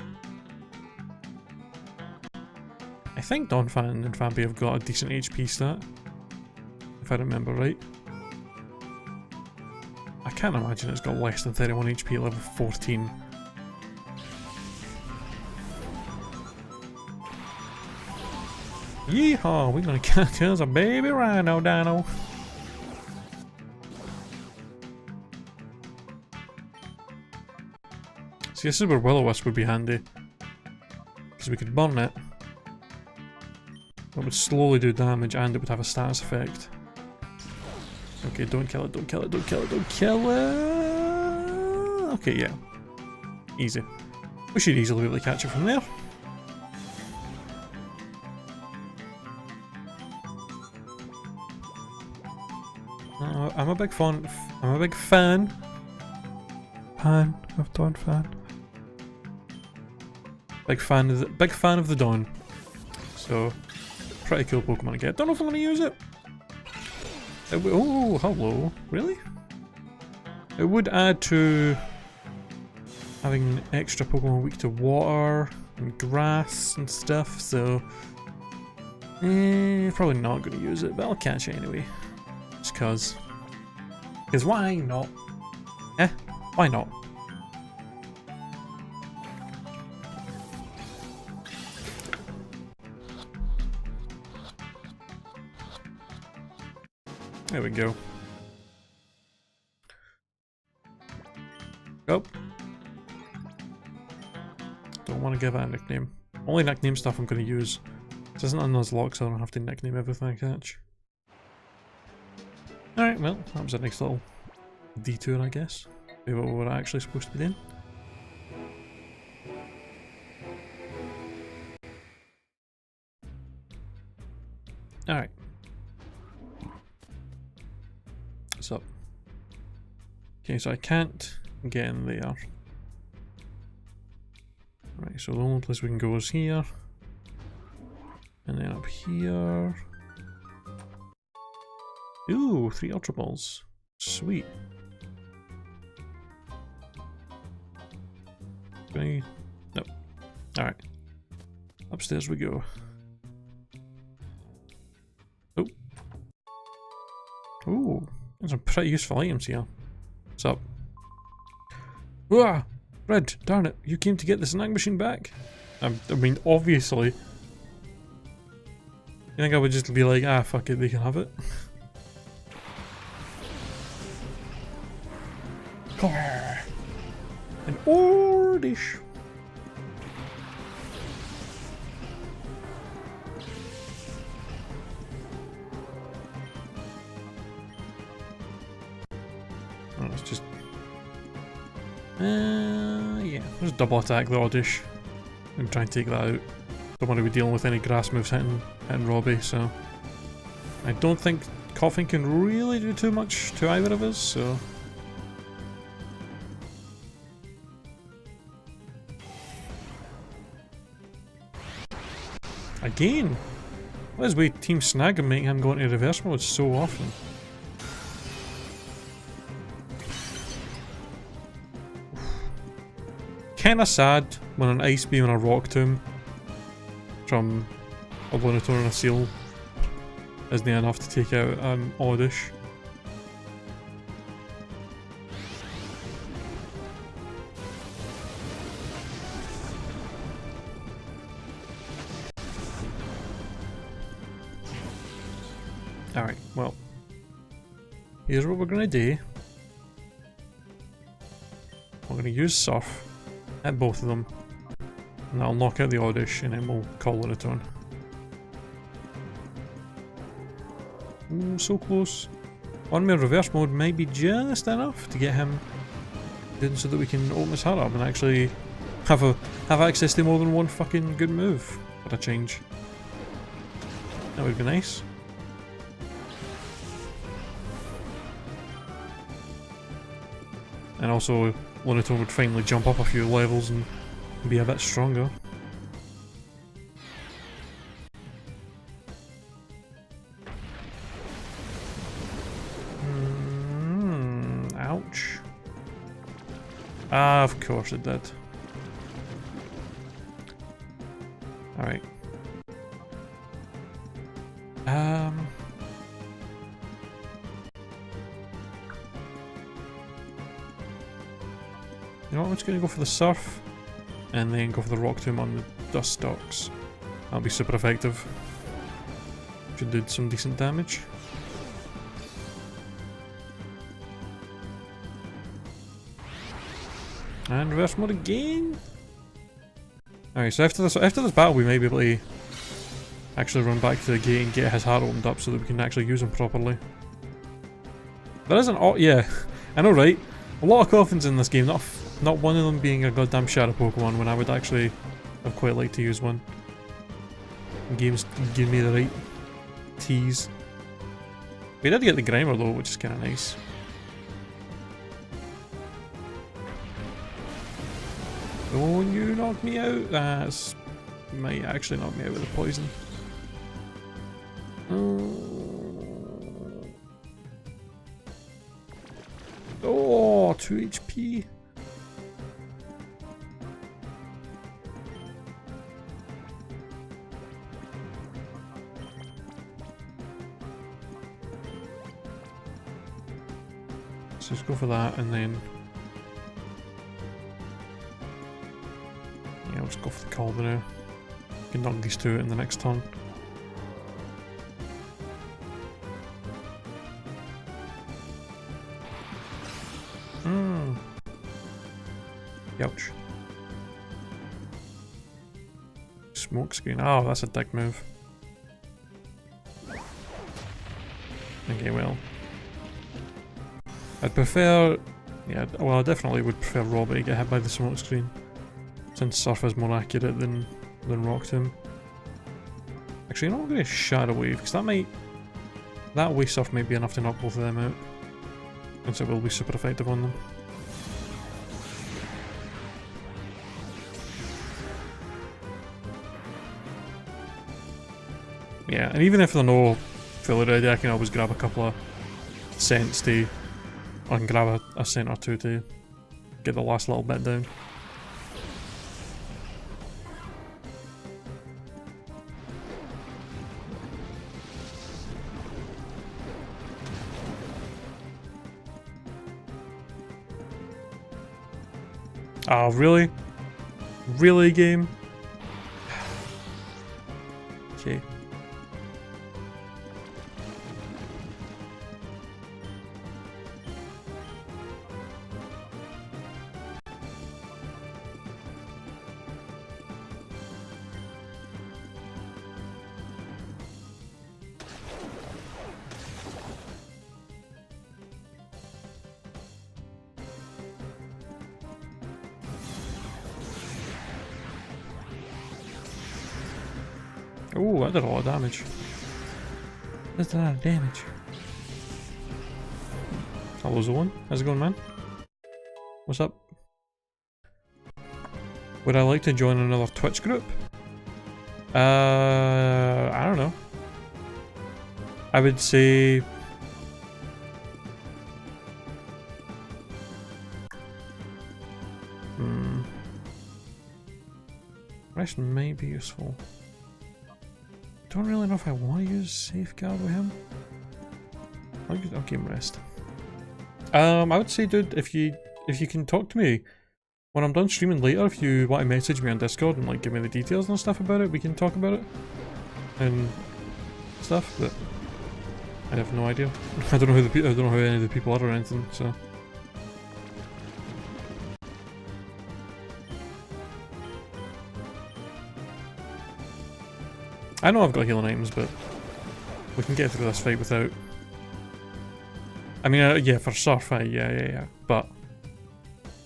I think Donphan and Fampi have got a decent HP stat, if I remember right. I can't imagine it's got less than 31 HP at level 14. Yeehaw, we're gonna catch us a baby rhino dino. See, this is where Will-O-Wisp would be handy. Because we could burn it. It would slowly do damage and it would have a status effect. Okay, don't kill it, don't kill it, don't kill it, don't kill it! Okay, yeah. Easy. We should easily be able to catch it from there. I'm a big fan of Donphan. Big fan of the Dawn. So, pretty cool Pokemon to get. Don't know if I'm gonna use it. Oh, hello. Really? It would add to having an extra Pokemon weak to water and grass and stuff, so probably not gonna use it, but I'll catch it anyway. Just cause. Because why not? Eh? Why not? There we go. Oh. Don't want to give it a nickname. Only nickname stuff I'm going to use. This isn't a Nuzlocke, so I don't have to nickname everything I catch. Alright, well, that was a nice little detour, I guess. Maybe what we're actually supposed to be doing. Alright. What's up? Okay, so I can't get in there. Right, so the only place we can go is here. And then up here. Ooh, 3 Ultra Balls. Sweet. Nope. Alright. Upstairs we go. Oh. Ooh, there's some pretty useful items here. What's up? Ah! Red, darn it, you came to get the snack machine back? I mean, obviously. You think I would just be like, ah, fuck it, they can have it? An Ordish. Oh, it's just... yeah, just double attack the Oddish and try and take that out. Don't want to be dealing with any grass moves hitting Robbie, so... I don't think coughing can really do too much to either of us, so... Again! What is we Team Snag and making him go into reverse mode so often? Kinda sad when an Ice Beam and a Rock Tomb from a Lunator and a Seal isn't enough to take out an Oddish. Alright, well, here's what we're gonna do. We're gonna use Surf at both of them, and that'll knock out the Oddish, and then we'll call it a turn. So close. On my reverse mode might be just enough to get him in so that we can open his heart up and actually have access to more than one fucking good move for a change. That would be nice. And also, Lunator would finally jump up a few levels and be a bit stronger. Ouch. Ah, of course it did. Alright. You know what, I'm just gonna go for the Surf and then go for the Rock Tomb on the Dust Stalks. That'll be super effective. Should do some decent damage. And reverse mode again. Alright, so after this battle we may be able to actually run back to the gate and get his heart opened up so that we can actually use him properly. There isn't yeah, I know, right? A lot of coffins in this game, not one of them being a goddamn shadow Pokemon when I would actually have quite liked to use one. The game's giving me the right tease. We did get the Grimer though, which is kinda nice. Don't you knock me out? That might actually knock me out with the poison. Oh, 2 HP. Let's just go for that and then... yeah, let's go for the Calder now. Can knock these two out in the next turn. Ouch. Smoke screen. Oh, that's a dick move. Okay, well. I'd prefer... yeah, well, I definitely would prefer Robbie to get hit by the smoke screen. Since Surf is more accurate than Rock Tomb. Actually, you know what, I'm going to Shadow Wave, because that way Surf might be enough to knock both of them out. Since it will be super effective on them. Yeah, and even if they're no fully ready, I can always grab a couple of cents to... I can grab a cent or two to get the last little bit down. Oh, really? Really, game? Okay. Oh, that did a lot of damage. That's a lot of damage. Hello, Zolan. How's it going, man? What's up? Would I like to join another Twitch group? I don't know. I would say... Rest might be useful. Don't really know if I want to use Safeguard with him. I'll give him Rest. I would say, dude, if you can talk to me when I'm done streaming later, if you want to message me on Discord and like give me the details and stuff about it, we can talk about it and stuff. But I have no idea. I don't know who any of the people are or anything. So. I know I've got healing items, but we can get through this fight without. I mean, yeah, for Surf, yeah. But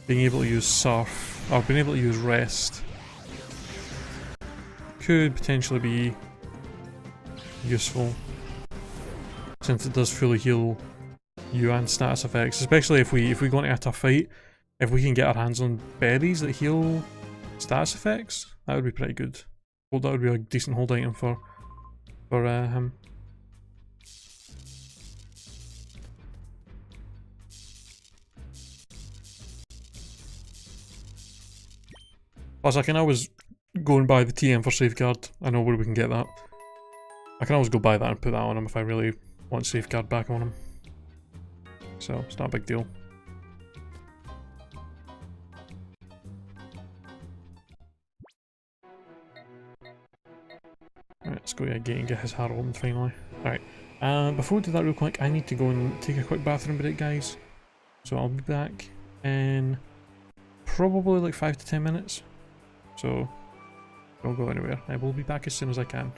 being able to use Surf, or being able to use Rest, could potentially be useful, since it does fully heal you and status effects. Especially if we go into a tough fight, if we can get our hands on berries that heal status effects, that would be pretty good. Well, that would be a decent hold item for him. Plus, I can always go and buy the TM for Safeguard. I know where we can get that. I can always go buy that and put that on him if I really want Safeguard back on him. So, it's not a big deal. Alright, let's go to Gate and get his heart opened finally. Alright, before we do that real quick, I need to go and take a quick bathroom break, guys. So I'll be back in probably like 5 to 10 minutes. So, don't go anywhere. I will be back as soon as I can.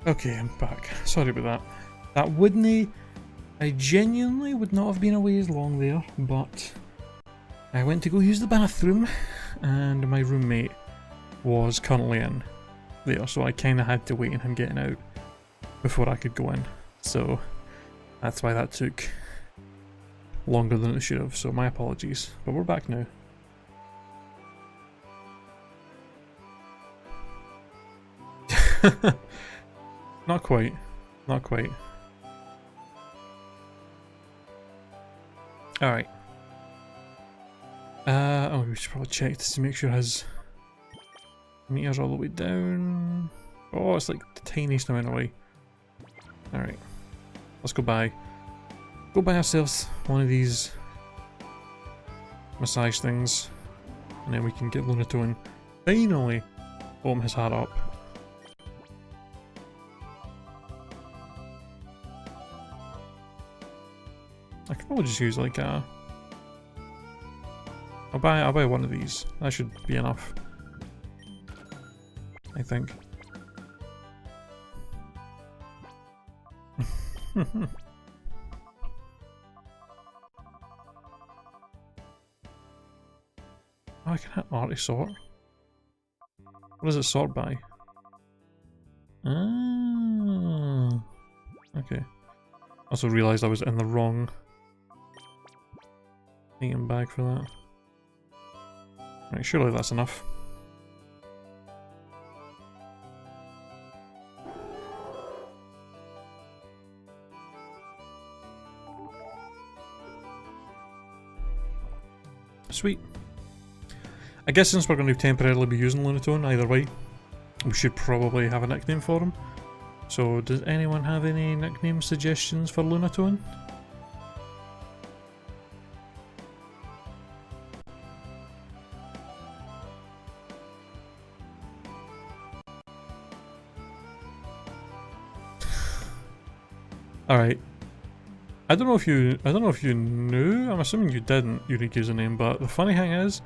Okay, I'm back. Sorry about that. That wouldn't... I genuinely would not have been away as long there, but I went to go use the bathroom and my roommate was currently in there, so I kind of had to wait on him getting out before I could go in. So that's why that took longer than it should have, so my apologies. But we're back now. Not quite. Not quite. Alright. Oh, we should probably check this to make sure his meter's all the way down. Oh, it's like the tiniest amount away. Alright. Let's go buy. Go buy ourselves one of these massage things. And then we can get Lunatone finally open his heart up. I could probably just use like a... I'll buy one of these. That should be enough. I think. Oh, I can hit Arty sort. What does it sort by? Ah, okay. Also realised I was in the wrong item bag for that. Right, surely that's enough. Sweet. I guess since we're going to temporarily be using Lunatone either way, we should probably have a nickname for him. So does anyone have any nickname suggestions for Lunatone? Alright. I don't know if you knew, I'm assuming you didn't, unique username, but the funny thing is,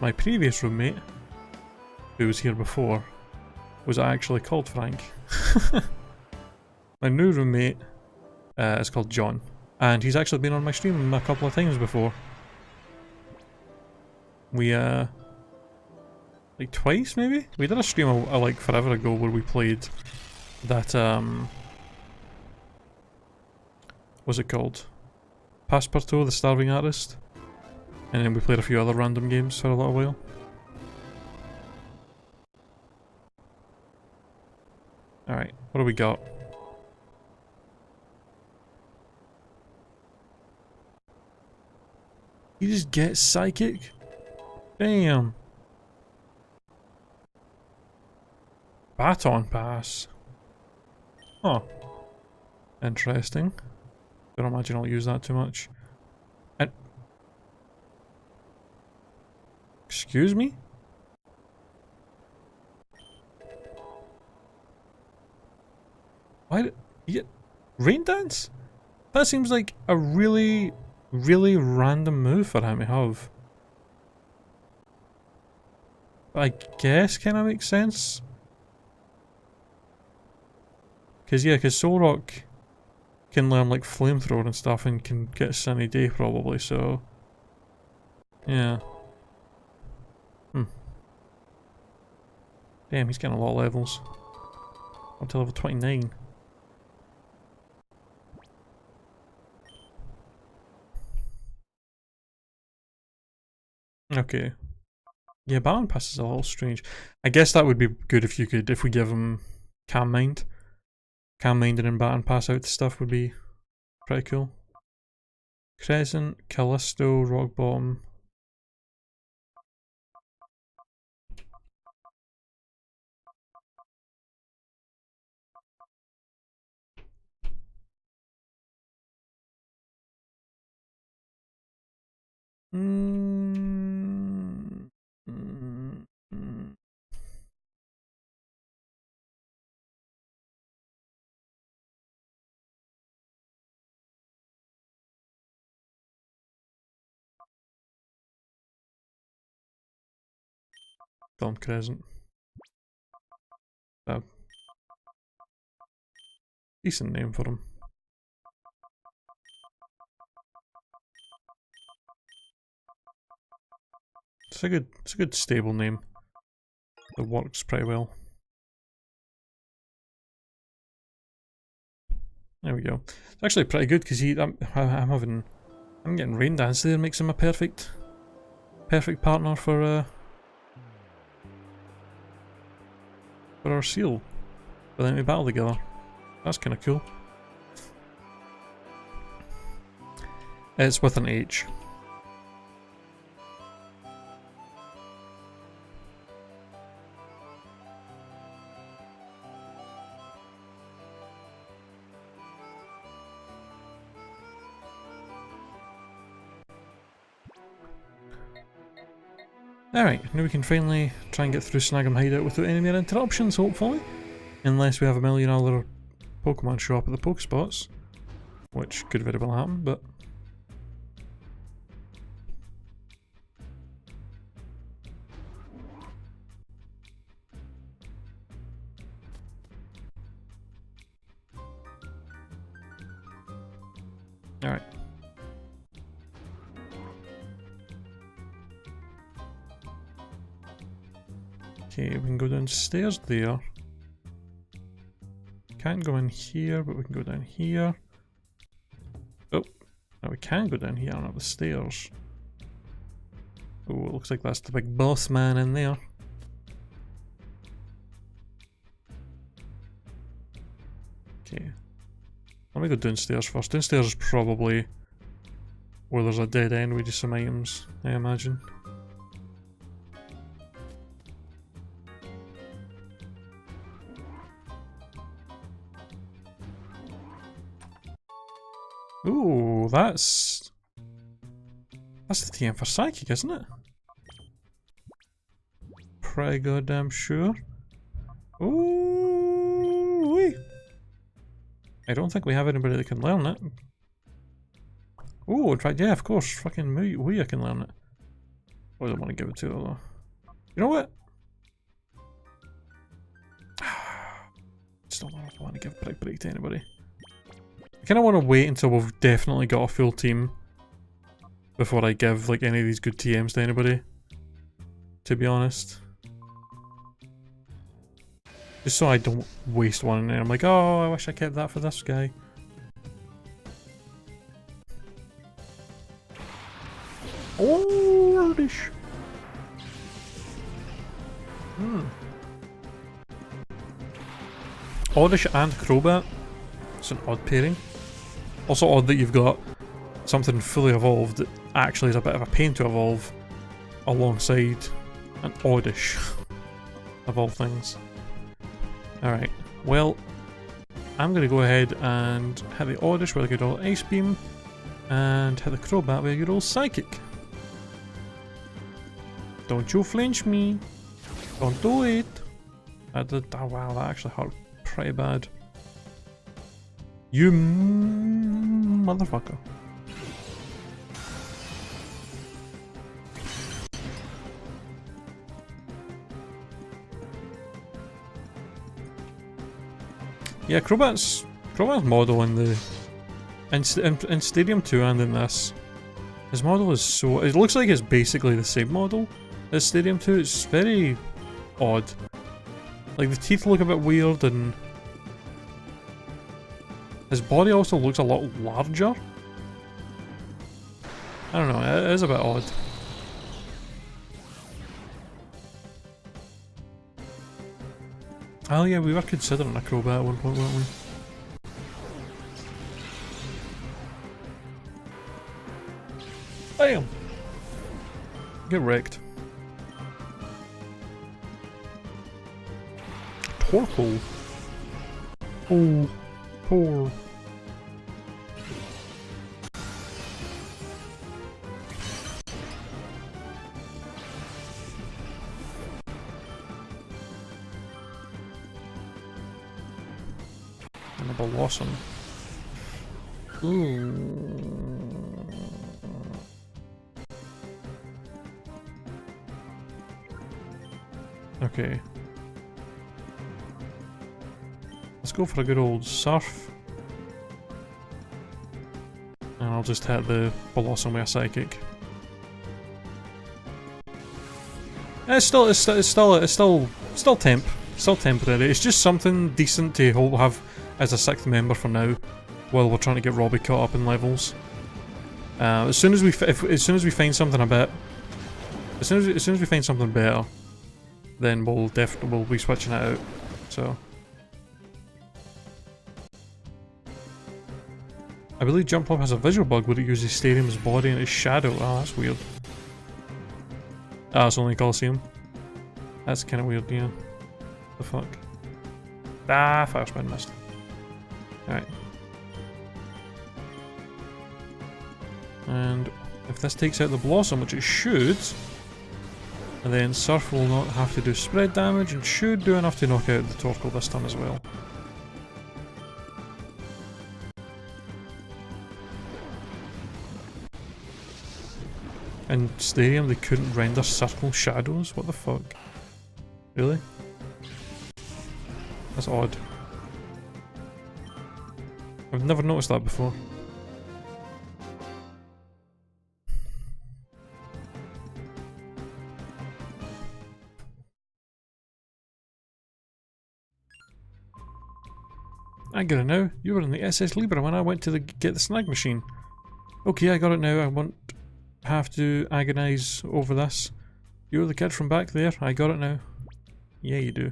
my previous roommate, who was here before, was actually called Frank. My new roommate is called John, and he's actually been on my stream a couple of times before. We like twice maybe? We did a stream like forever ago where we played that what's it called? Passepartout, the Starving Artist. And then we played a few other random games for a little while. Alright, what do we got? You just get psychic? Damn. Baton pass. Huh. Interesting. Don't imagine I'll use that too much. And excuse me? Why did you get rain dance? That seems like a really random move for him to have. But I guess kinda makes sense. Cause yeah, cause Solrock can learn like flamethrower and stuff and can get a sunny day probably, so yeah. Damn, he's getting a lot of levels. Up to level 29. Okay. Yeah, Baton Pass is a little strange. I guess that would be good if you could, if we give him Calm Mind. Calm Mind and then Baton Pass out stuff would be pretty cool. Crescent, Callisto, Rock Bottom. Mm, mm, mm. Film Crescent. Decent name for him. It's a good stable name. That works pretty well. There we go. It's actually pretty good because I'm getting Rain Dance there, makes him a perfect partner for our seal. But then we battle together. That's kind of cool. It's with an H. Alright, now we can finally try and get through Snag'em Hideout without any more interruptions, hopefully. Unless we have a million other Pokemon show up at the Pokespots. Which could very well happen, but... Alright. Okay, we can go downstairs there. Can't go in here, but we can go down here. Oh, now we can go down here and up the stairs. Oh, it looks like that's the big boss man in there. Okay. Let me go downstairs first. Downstairs is probably where there's a dead end with just some items, I imagine. Ooh, that's the TM for Psychic, isn't it? Pretty goddamn sure. Ooh, wee. I don't think we have anybody that can learn it. Oh, in fact, yeah, of course, fucking we can learn it. I don't want to give it to her though. You know what? Still don't want to give Brick Break to anybody. I kind of want to wait until we've definitely got a full team before I give like any of these good TMs to anybody, to be honest. Just so I don't waste one and then I'm like, oh, I wish I kept that for this guy. Oh, dish. Oddish and Crobat. It's an odd pairing. Also odd that you've got something fully evolved that actually is a bit of a pain to evolve alongside an Oddish, of all things. Alright, well, I'm going to go ahead and hit the Oddish with a good old Ice Beam and hit the Crobat with a good old Psychic. Don't you flinch me. Don't do it. Oh wow, that actually hurt pretty bad. You motherfucker. Yeah, Crobat's model in the in Stadium 2 and in this, his model is so, it looks like it's basically the same model as Stadium 2. It's very odd. Like the teeth look a bit weird and his body also looks a lot larger. I don't know, it is a bit odd. Oh yeah, we were considering a Crobat at one point, weren't we? Bam! Get wrecked. Torkoal. Oh, poor. And a Blossom. Ooh. go for a good old surf. And I'll just hit the Blossom with a Psychic. It's still temp. Still temporary. It's just something decent to have as a 6th member for now, while we're trying to get Robbie caught up in levels. As soon as we find something a bit, as soon as we find something better, then we'll be switching it out. So I believe Jump Up has a visual bug where it uses Stadium's body and its shadow. Oh, that's weird. Ah, it's only Coliseum. That's kind of weird, yeah. The fuck? Ah, Fire Spin missed. Alright. And if this takes out the Blossom, which it should, and then Surf will not have to do spread damage and should do enough to knock out the Torkoal this time as well. In Stadium they couldn't render circle shadows? What the fuck? Really? That's odd. I've never noticed that before. I get it now. You were in the SS Libra when I went to get the snag machine. Okay, I got it now. I won't have to agonise over this. You're the kid from back there. I got it now. Yeah, you do.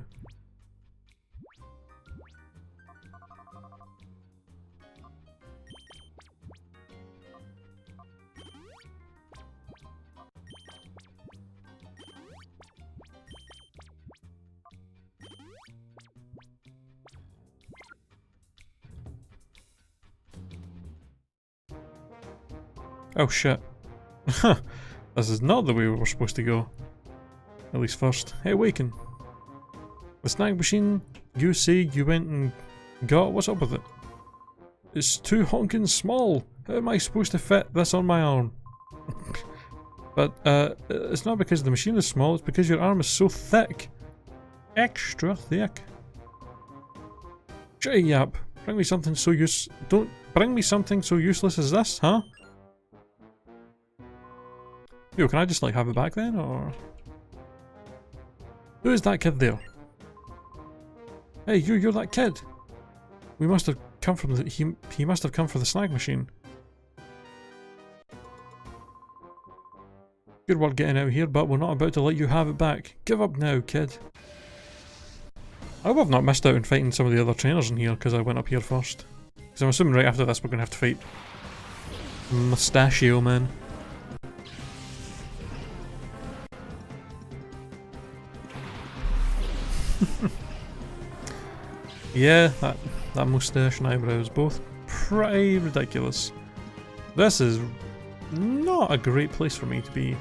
Oh shit. This is not the way we were supposed to go. At least first. Hey, Waken. The snag machine you say you went and got, what's up with it? It's too honking small. How am I supposed to fit this on my arm? But, it's not because the machine is small, it's because your arm is so thick. Extra thick. Shut yap. Bring me something so don't bring me something so useless as this, huh? Yo, can I just like have it back then, or? Who is that kid there? Hey, you're that kid. We must have come from the he must have come for the snag machine. Good work getting out here, but we're not about to let you have it back. Give up now, kid. I hope I've not missed out on fighting some of the other trainers in here because I went up here first. Because I'm assuming right after this we're gonna have to fight Mustachio Man. Yeah, that moustache and eyebrows, both pretty ridiculous. This is not a great place for me to be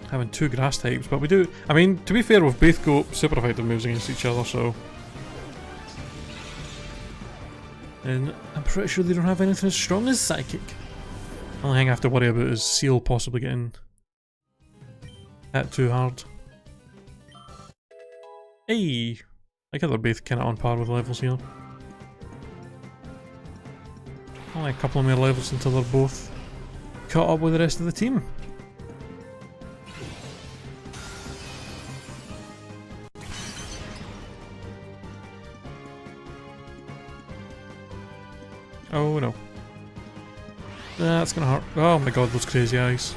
having two grass types, but we do. I mean, to be fair, we've both got super effective moves against each other, so. And I'm pretty sure they don't have anything as strong as Psychic. The only thing I have to worry about is Seal possibly getting hit too hard. Hey! I think they're both kinda on par with levels here. Only a couple of more levels until they're both caught up with the rest of the team. Oh no. That's gonna hurt. Oh my god, those crazy eyes.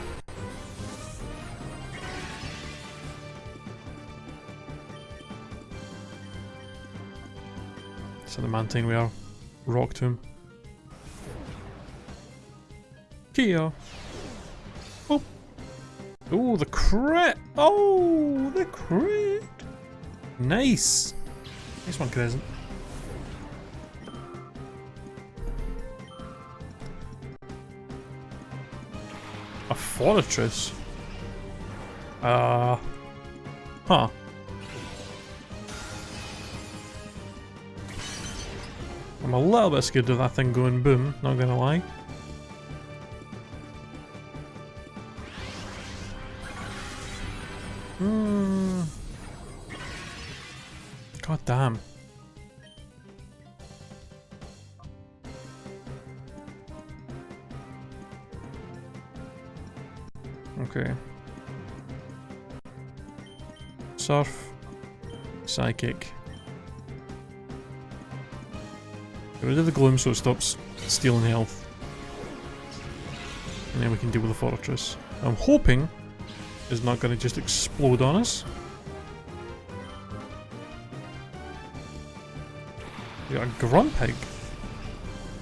So the Mantine we are. Rock to him. Kia! Oh! Oh, the crit! Oh, the crit! Nice! Nice one, Crescent. A fortress? Huh. I'm a little bit scared of that thing going boom, not gonna lie. God damn. Okay. Surf. Psychic. Get rid of the gloom so it stops stealing health. And then we can deal with the fortress. I'm hoping it's not going to just explode on us. We got a Grumpig.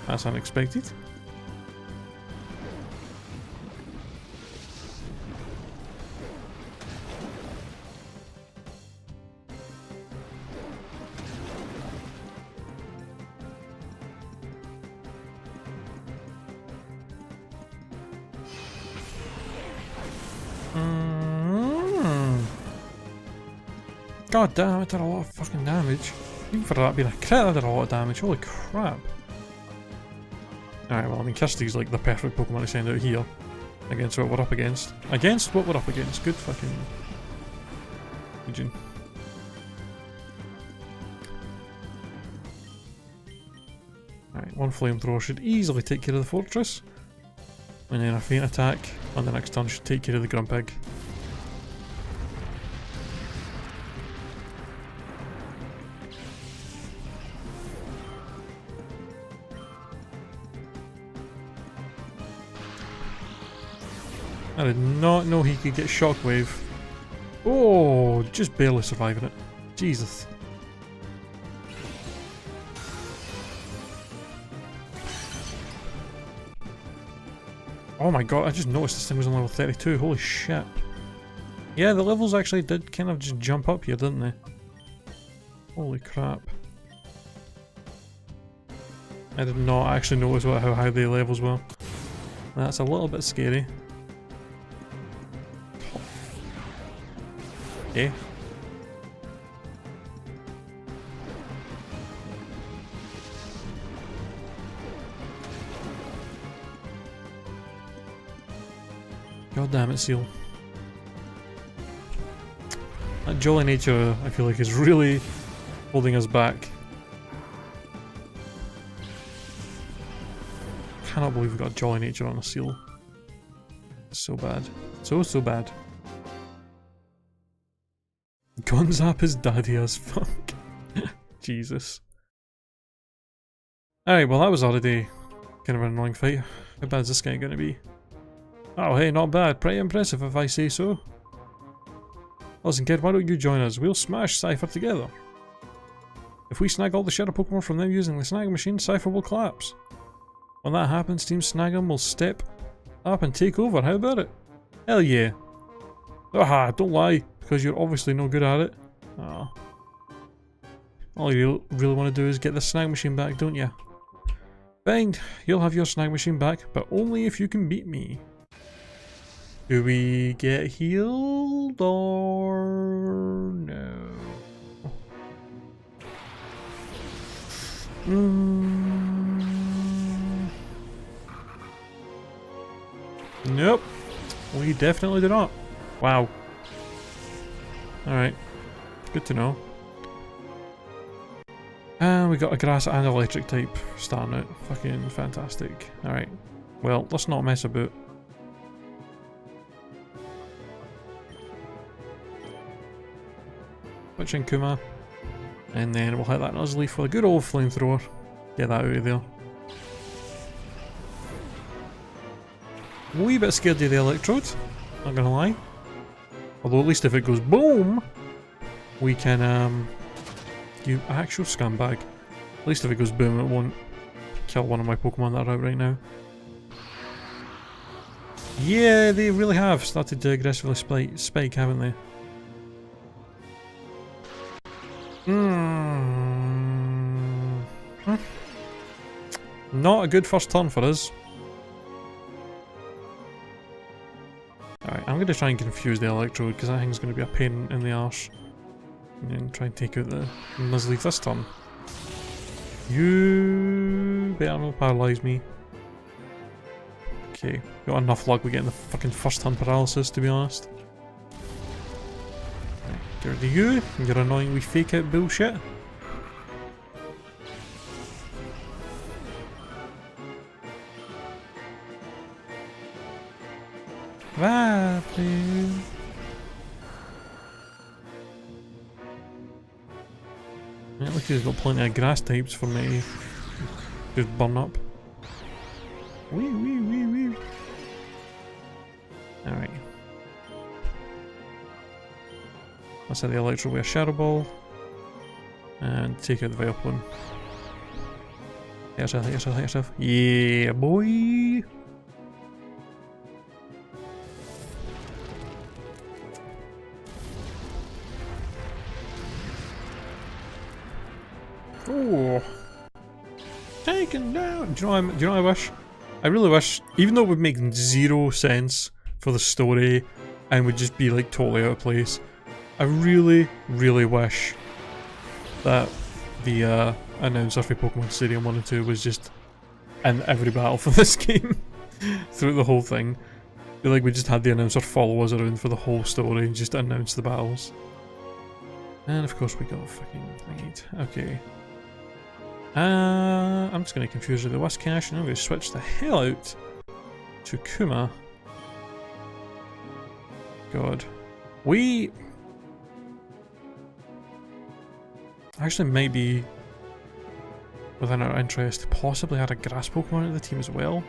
That's unexpected. God damn, it did a lot of fucking damage. Even for that being a crit, that did a lot of damage. Holy crap. Alright, well, I mean, Kirsty's like the perfect Pokemon to send out here. Against what we're up against. Against what we're up against. Good fucking region. Alright, one flamethrower should easily take care of the fortress. And then a feint attack on the next turn should take care of the Grumpig. I did not know he could get Shockwave. Oh, just barely surviving it. Jesus. Oh my god, I just noticed this thing was on level 32. Holy shit. Yeah, the levels actually did kind of just jump up here, didn't they? Holy crap. I did not actually notice how high the levels were. That's a little bit scary. Okay. God damn it, Seal. That jolly nature, I feel like, is really holding us back. Cannot believe we've got jolly nature on a Seal. So bad. So bad. Gonzap is daddy as fuck. Jesus. Alright, well that was already kind of an annoying fight. How bad is this guy gonna be? Oh hey, not bad. Pretty impressive if I say so. Listen kid, why don't you join us? We'll smash Cypher together. If we snag all the Shadow Pokemon from them using the snag machine, Cypher will collapse. When that happens, Team Snag'em will step up and take over. How about it? Hell yeah. Aha, don't lie, because you're obviously no good at it. Ah. All you really want to do is get the snag machine back, don't you? Fine, you'll have your snag machine back, but only if you can beat me. Do we get healed or no? Nope. We definitely do not. Wow. Alright. Good to know. And we got a grass and electric type starting out. Fucking fantastic. Alright. Well, let's not mess about. Switch in Kuma. And then we'll hit that Nuzleaf with a good old flamethrower. Get that out of there. A wee bit scared of the electrode. Not gonna lie. Although at least if it goes boom, we can, you actual scumbag. At least if it goes boom, it won't kill one of my Pokemon that are out right now. Yeah, they really have started to aggressively spike, haven't they? Not a good first turn for us. Alright, I'm going to try and confuse the Electrode because that thing's going to be a pain in the arse. And then try and take out the Nuzleaf this turn. You better not paralyse me. Okay, got enough luck with getting the fucking first turn paralysis, to be honest. Right. Dirty you, your annoying wee fake out bullshit. Vaplin. Yeah, look, he's got plenty of grass types for me to just burn up. Wee wee wee wee. Alright. Let's hit the Electro with a Shadow Ball. And take out the Vileplume. Hit yourself, hit yourself, hit yourself. Yeah, boy! Oh! Taken down! Do you know what I wish? I really wish, even though it would make zero sense for the story and would just be like totally out of place, I really, really wish that the announcer for Pokemon Stadium 1 and 2 was just in every battle for this game throughout the whole thing. I feel like we just had the announcer follow us around for the whole story and just announce the battles. And of course we got fucking thingied. Okay. I'm just going to confuse with the Whiscash and I'm going to switch the hell out to Kuma. God. We actually might be within our interest to possibly add a grass Pokemon to the team as well.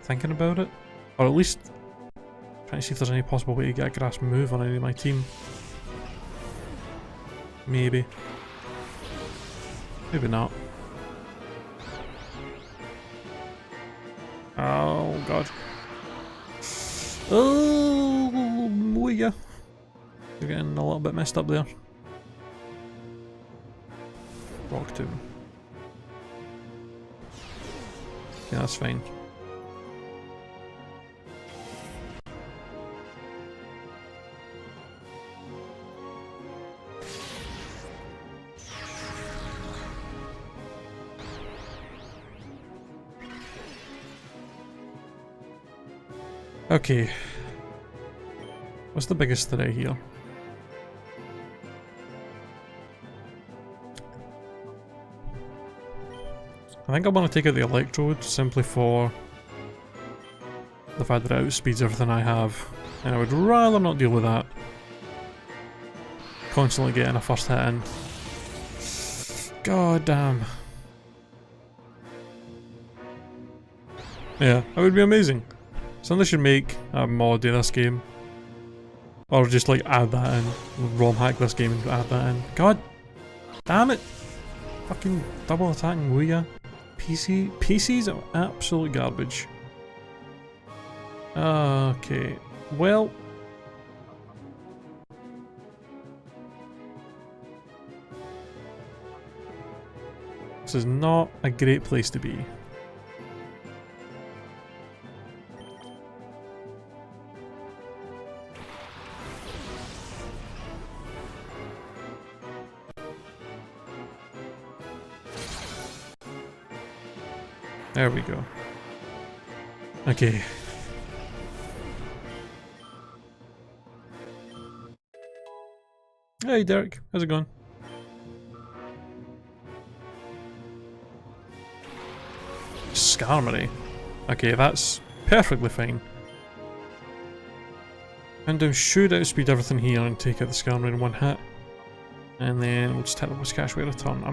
Thinking about it. Or at least trying to see if there's any possible way to get a grass move on any of my team. Maybe. Maybe not. Oh god. Oh yeah. You're getting a little bit messed up there. Rock Tomb. Yeah, that's fine. Okay. What's the biggest threat here? I think I want to take out the Electrode simply for the fact that it outspeeds everything I have, and I would rather not deal with that. Constantly getting a first hit in. God damn. Yeah, that would be amazing. Somebody should make a mod of this game. Or just like add that in. ROM hack this game and add that in. God damn it! Fucking double attacking Ouya. PCs are absolute garbage. Okay, well. This is not a great place to be. There we go. Okay. Hey Derek, how's it going? Skarmory. Okay, that's perfectly fine. And I should outspeed everything here and take out the Skarmory in one hit. And then we'll just hit the Whiscash with a return.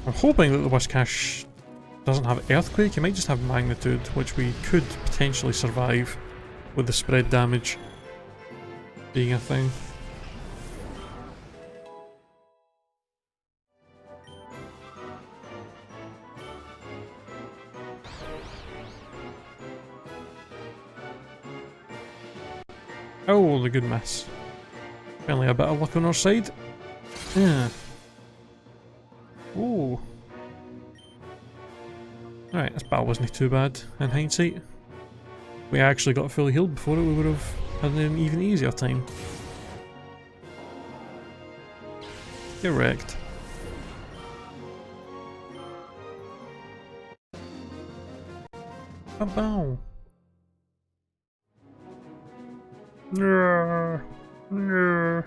I'm hoping that the Whiscash doesn't have Earthquake, it might just have Magnitude, which we could potentially survive with the spread damage being a thing. Oh, the good miss. Finally a bit of luck on our side. Yeah. Ooh. Alright, this battle wasn't too bad in hindsight. We actually got fully healed before it, we would have had an even easier time. Get wrecked. Ba-bow. No.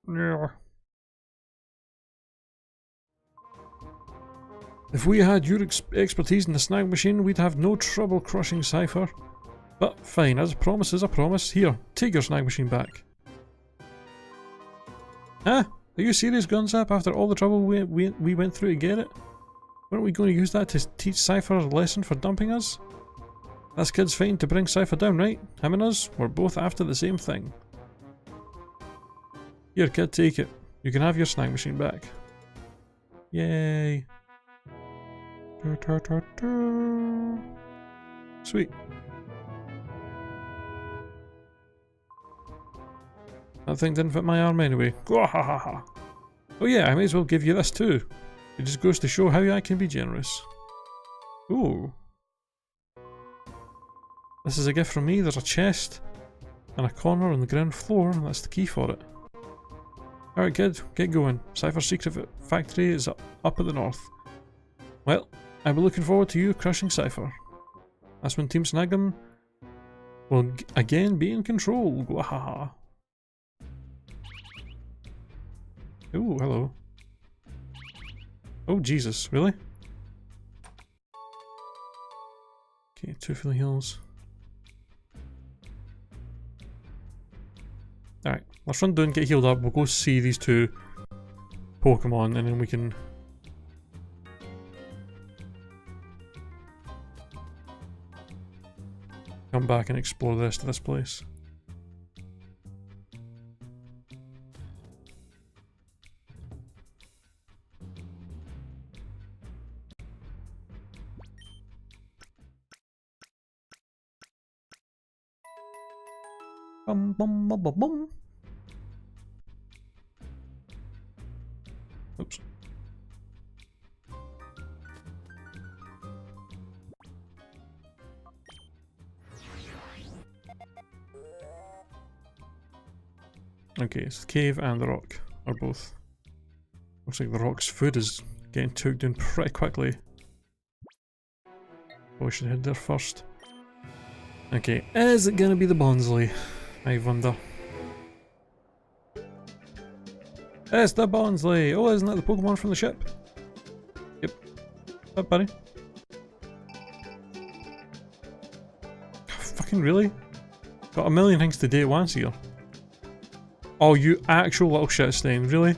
No. If we had your expertise in the snag machine, we'd have no trouble crushing Cypher. But fine, as a promise is a promise. Here, take your snag machine back. Huh? Are you serious, Gunzap, after all the trouble we went through to get it? Weren't we going to use that to teach Cypher a lesson for dumping us? This kid's fighting to bring Cypher down, right? Him and us, we're both after the same thing. Here, kid, take it. You can have your snag machine back. Yay. Sweet. That thing didn't fit my arm anyway. Oh yeah, I may as well give you this too. It just goes to show how I can be generous. Ooh. This is a gift from me. There's a chest and a corner on the ground floor, and that's the key for it. Alright kid, get going. Cypher's secret factory is up at the north. Well, I'll be looking forward to you crushing Cypher. That's when Team Snag'em will again be in control. Gwahaha. Ooh, hello. Oh Jesus, really? Okay, 2 filling heals. Alright, let's run down, get healed up, we'll go see these 2 Pokémon and then we can come back and explore the rest of this place. Bum bum bum bum bum. Oops. Okay, so the cave and the rock are both. Looks like the rock's food is getting took down pretty quickly. Oh, we should head there first. Okay, is it gonna be the Bonsley? I wonder. It's the Bonsley! Oh, isn't that the Pokemon from the ship? Yep. Up, buddy. Fucking really? Got a million things to do at once here. Oh, you actual little shit stain, really?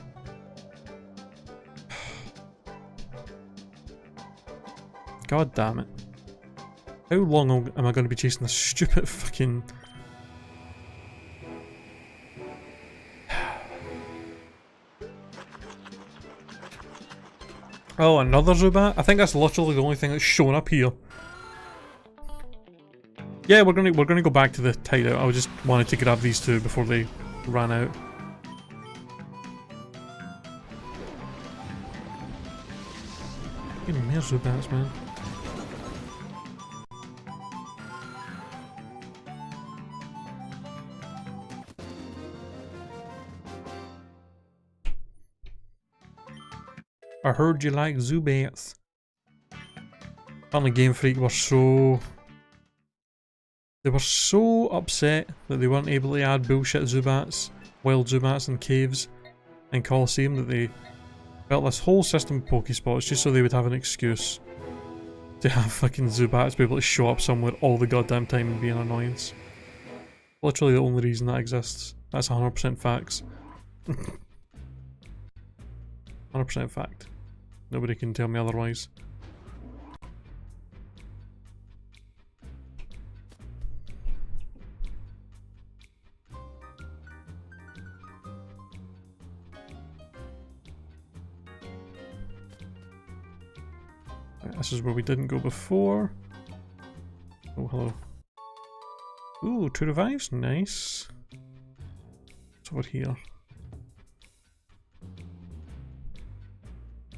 God damn it. How long am I going to be chasing this stupid fucking... Oh, another Zubat? I think that's literally the only thing that's shown up here. Yeah, we're gonna go back to the hideout. I just wanted to grab these 2 before they ran out. Give me more Zubats, man. I heard you like Zubats. Apparently Game Freak were so... They were so upset that they weren't able to add bullshit Zubats, wild Zubats in caves and Colosseum, that they built this whole system of Pokespots just so they would have an excuse to have fucking Zubats be able to show up somewhere all the goddamn time and be an annoyance. Literally the only reason that exists. That's 100% facts. 100% fact. Nobody can tell me otherwise. Right, this is where we didn't go before. Oh, hello. Ooh, 2 revives, nice. What's over here?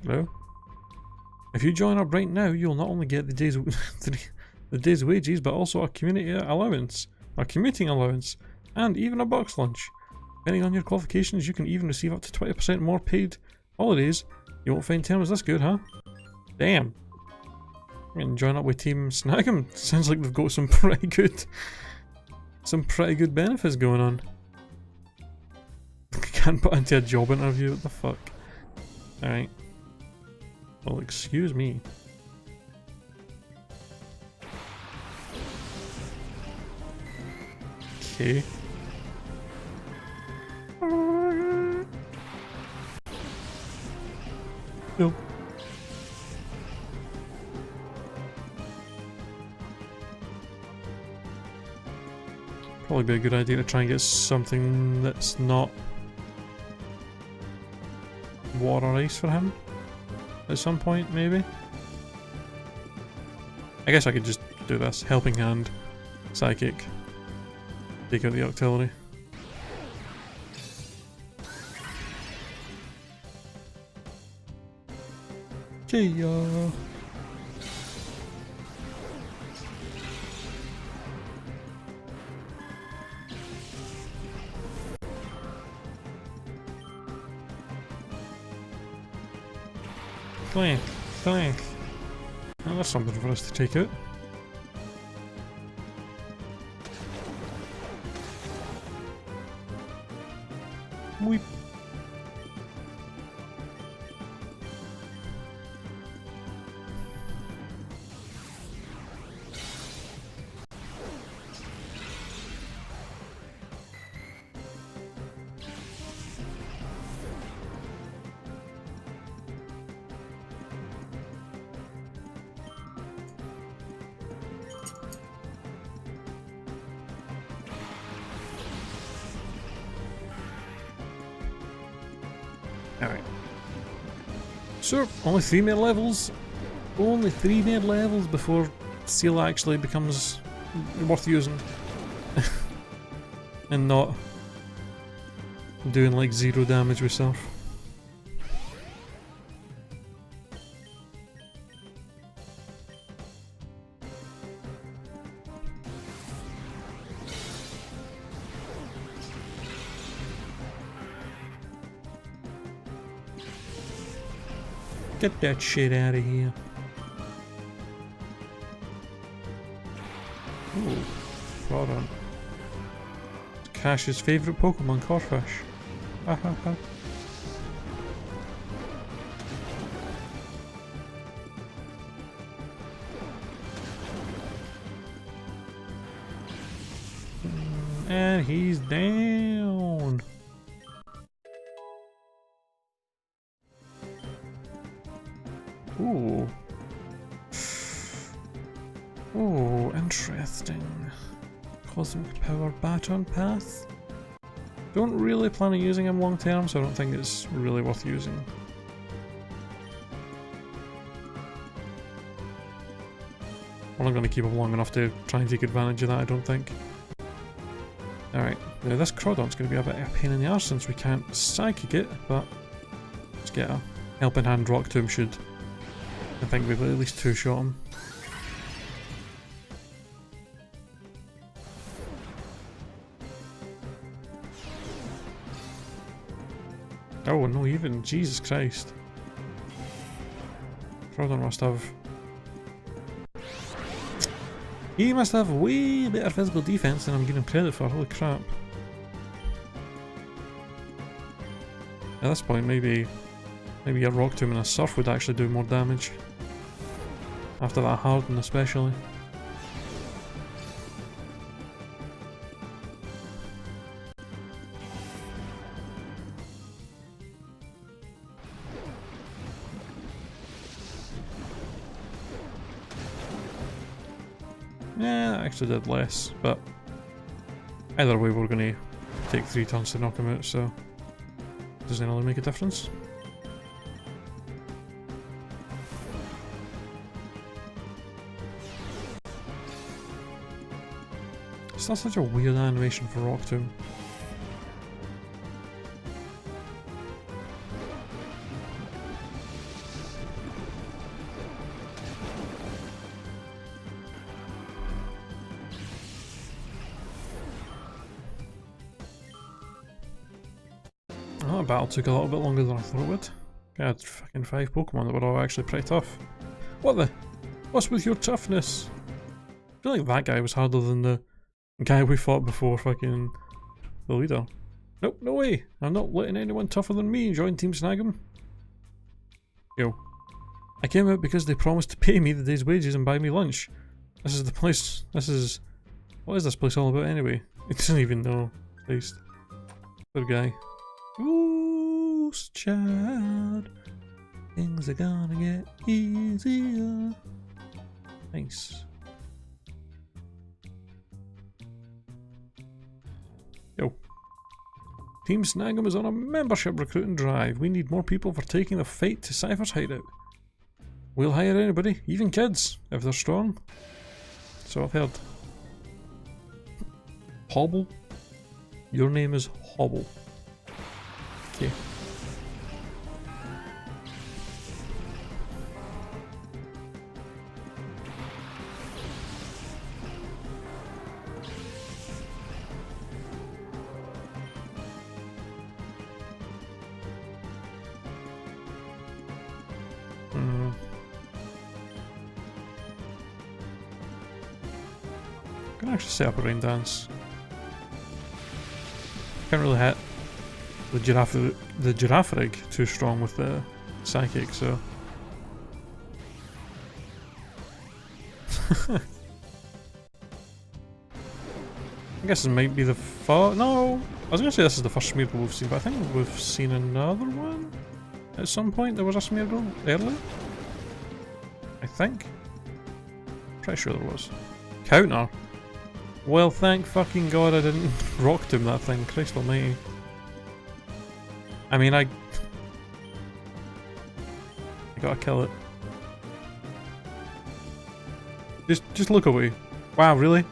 Hello? If you join up right now, you'll not only get the day's wages, but also a community allowance, a commuting allowance, and even a box lunch. Depending on your qualifications, you can even receive up to 20% more paid holidays. You won't find terms this good, huh? Damn. I mean, join up with Team Snag'em. Sounds like they've got some pretty good benefits going on. can't put into a job interview, what the fuck? Alright. Well, excuse me. Okay. No. Probably be a good idea to try and get something that's not water or ice for him at some point, maybe. I guess I could just do this. Helping Hand, Psychic, take out the Octillery. Gale. Clank, clank. Oh, that's something for us to take out. Weep. Alright. So, only 3 more levels. Only 3 more levels before Seal actually becomes worth using. And not doing like 0 damage with stuff. Get that shit out of here. Ooh, Crawdon. Cash's favourite Pokemon, Corfish. Ha ha ha. And he's down. Ooh. Oh, interesting. Cosmic Power Baton Path. Don't really plan on using him long term, so I don't think it's really worth using. I'm not going to keep him long enough to try and take advantage of that, I don't think. Alright, now this Crawdon's going to be a bit of a pain in the arse since we can't Psychic it, but let's get a Helping Hand Rock Tomb should, I think, we've at least 2-shot him. Oh no, even Jesus Christ. Crawdon must have... He must have way better physical defense than I'm giving him credit for, holy crap. At this point, maybe a Rock Tomb and a Surf would actually do more damage. After that Harden especially. Yeah, that actually did less, but either way we're going to take 3 turns to knock him out, so doesn't really make a difference. It's not such a weird animation for Rock Tomb. Oh, that battle took a little bit longer than I thought it would. I had fucking 5 Pokemon that were all actually pretty tough. What the? What's with your toughness? I feel like that guy was harder than the guy we fought before fucking the leader. Nope, no way. I'm not letting anyone tougher than me join Team Snag'em. Yo. I came out because they promised to pay me the day's wages and buy me lunch. This is the place. This is... What is this place all about anyway? He doesn't even know. At least. Poor guy. Ooh, Chad. Things are gonna get easier. Nice. Yo. Team Snag'em is on a membership recruiting drive. We need more people for taking the fight to Cypher's hideout. We'll hire anybody, even kids, if they're strong. So I've heard. Hobble? Your name is Hobble. Okay. I can actually set up a rain dance. Can't really hit the giraffe rig too strong with the psychic, so. I guess it might be the no! I was gonna say this is the first Smeargle we've seen, but I think we've seen another one at some point. There was a Smeargle earlier. I think. Pretty sure there was. Counter? Well, thank fucking god I didn't rock tomb that thing, Christ almighty. I mean, I gotta kill it. Just look away. Wow, really?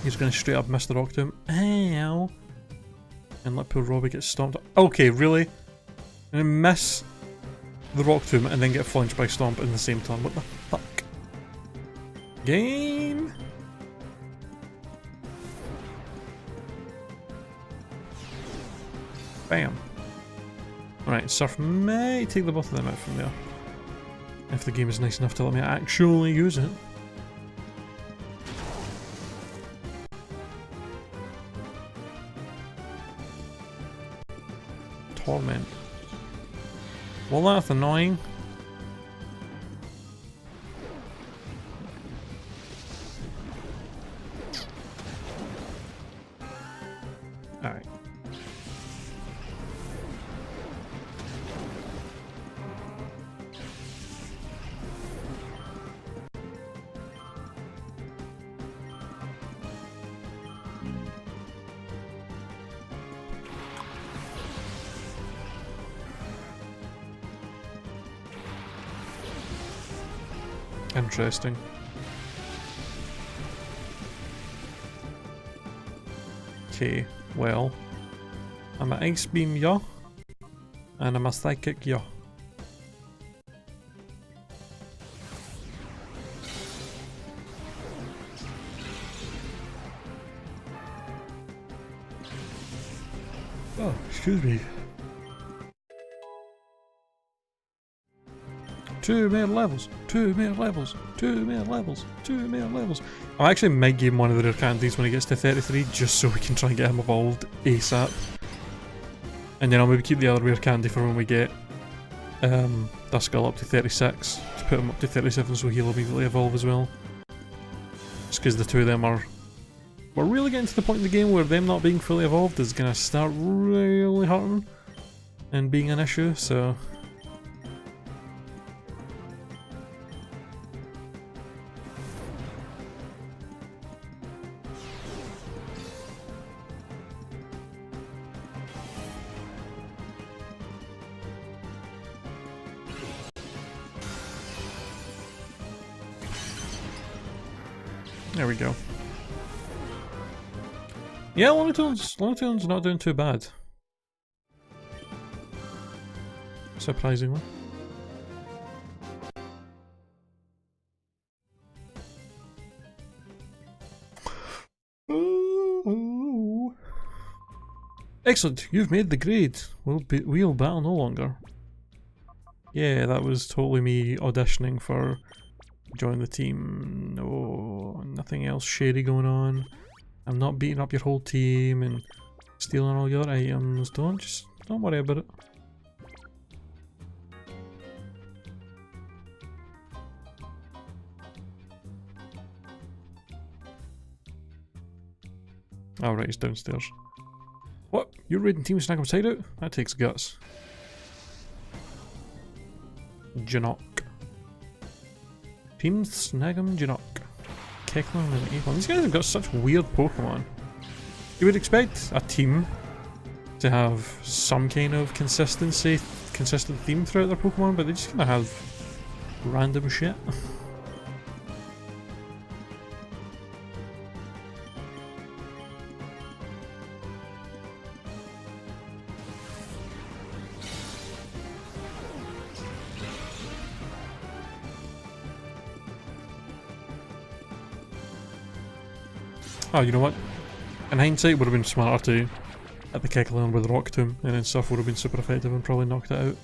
He's gonna straight up miss the rock tomb. Ow! And let poor Robbie get stomped. Okay, really? And then miss the rock tomb and then get flinched by Stomp in the same turn. What the fuck? Game! Bam. Alright, Surf may take the both of them out from there. If the game is nice enough to let me actually use it. Torment. Well, that's annoying. Alright. Interesting. Okay, well, I'm a Ice Beam ya, and I'm a Psychic ya. Oh, excuse me. 2 more levels, 2 more levels, 2 more levels, 2 more levels. I actually might give him one of the rare candies when he gets to 33, just so we can try and get him evolved ASAP. And then I'll maybe keep the other rare candy for when we get Duskull up to 36, to put him up to 37 so he'll immediately evolve as well. Just because the two of them we're really getting to the point in the game where them not being fully evolved is going to start really hurting and being an issue, so... There we go. Yeah, Looney Tunes not doing too bad. Surprisingly. Ooh. Excellent, you've made the grade. We'll battle no longer. Yeah, that was totally me auditioning for join the team. No, nothing else shady going on. I'm not beating up your whole team and stealing all your items. Don't worry about it. Alright, he's downstairs. What? You're raiding Team Snag'em's hideout? That takes guts. Janock. Team Snag'em Janock. Kecklin and Aegon. These guys have got such weird Pokemon. You would expect a team to have some kind of consistent theme throughout their Pokemon, but they just kind of have random shit. Oh, you know what? In hindsight, it would have been smarter to hit the Kecleon with the Rock Tomb, and then stuff would have been super effective and probably knocked it out.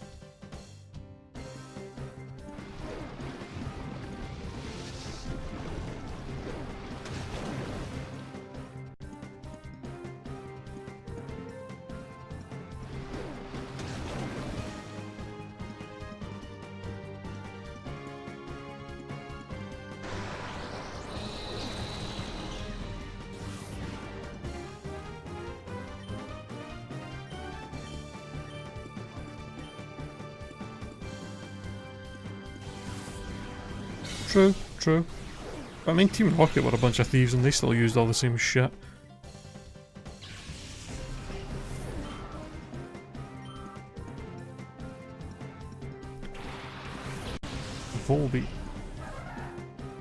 True, true. But I mean, Team Rocket were a bunch of thieves and they still used all the same shit. Volbeat.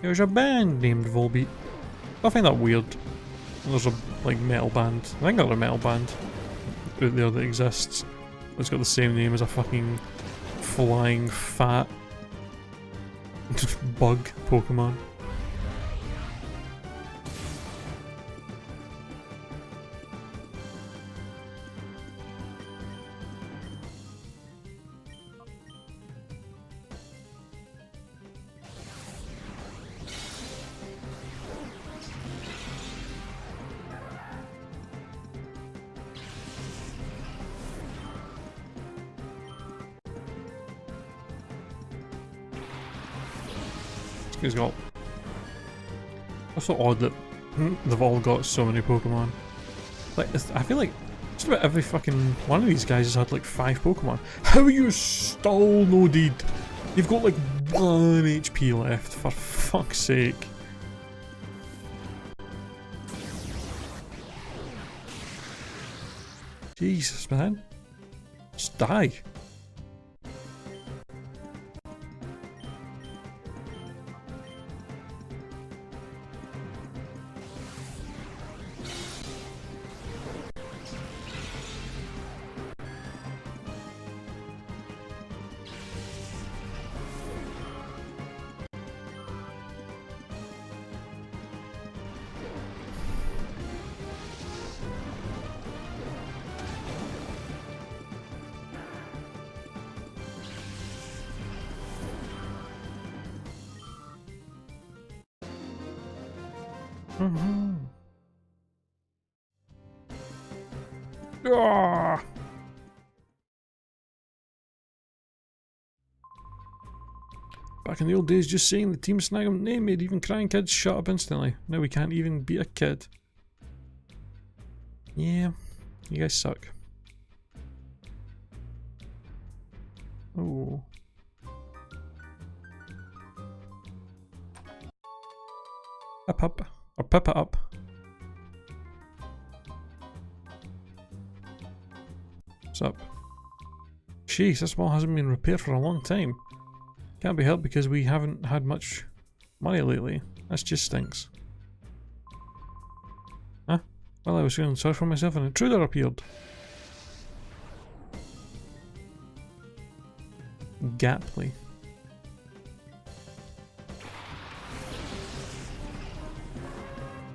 There's a band named Volbeat. I find that weird. There's a, like, metal band. I think there's a metal band out there that exists. It's got the same name as a fucking flying fat bug Pokemon. He's got... It's so odd that they've all got so many Pokemon. Like, I feel like just about every fucking one of these guys has had like 5 Pokemon. How are you still no deed? You've got like 1 HP left, for fuck's sake. Jesus, man. Just die. Ah! Back in the old days, just saying the Team Snag'em name made even crying kids shut up instantly. Now we can't even beat a kid. Yeah, you guys suck. Oh. Up. Or Peppa up. What's up? Jeez, this wall hasn't been repaired for a long time. Can't be helped because we haven't had much money lately. That just stinks. Huh? Well, I was feeling sorry for myself and an intruder appeared. Gapley.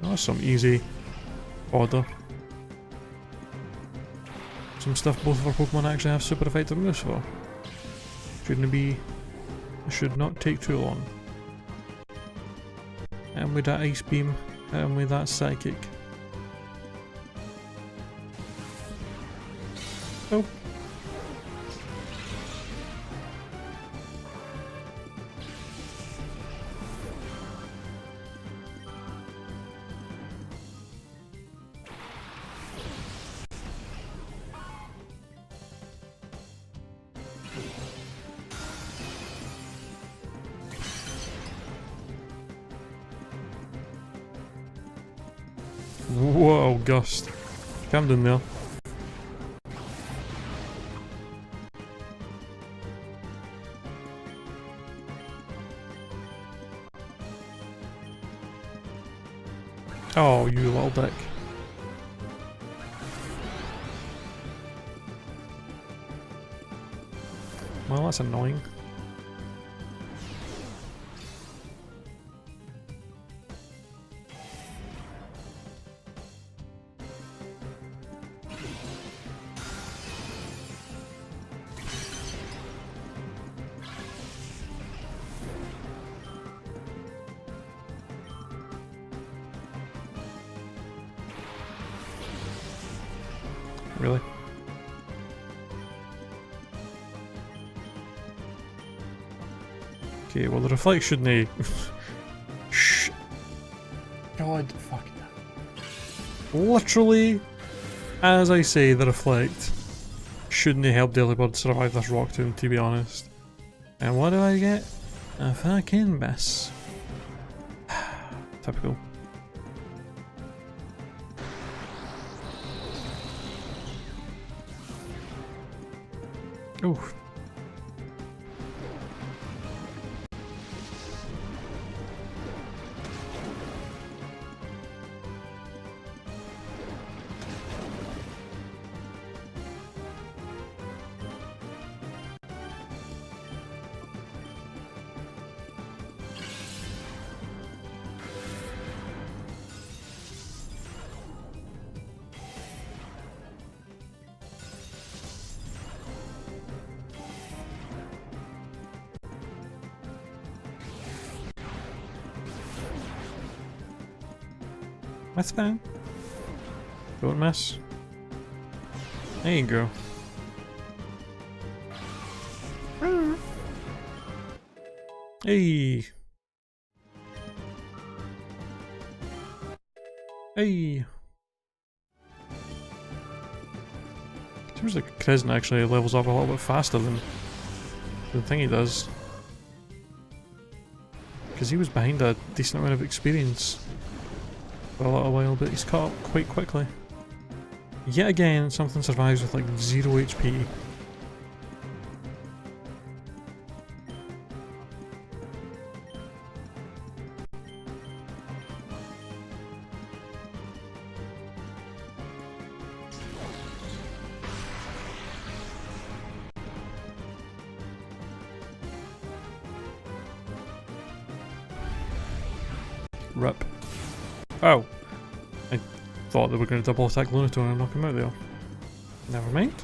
Oh, that's some easy order. Some stuff both of our Pokemon actually have super effective moves for. Should not take too long. And with that Ice Beam, and with that Psychic. Oh. Whoa, gust. Calm down there. Oh, you little dick. Well, that's annoying. Really? Okay, well the reflect shouldn't Shh. God fucking literally, as I say, the reflect shouldn't help Delibird survive this rock tomb, to be honest. And what do I get? A fucking miss. Typical. Oof. That's fine. Don't miss. There you go. Hey. Hey. Seems like Kresen actually levels up a little bit faster than the thing he does. Because he was behind a decent amount of experience for a little while, but he's caught up quite quickly. Yet again, something survives with like 0 HP. Rip. Oh. I thought they were going to double attack Lunatone and knock him out there. Never mind.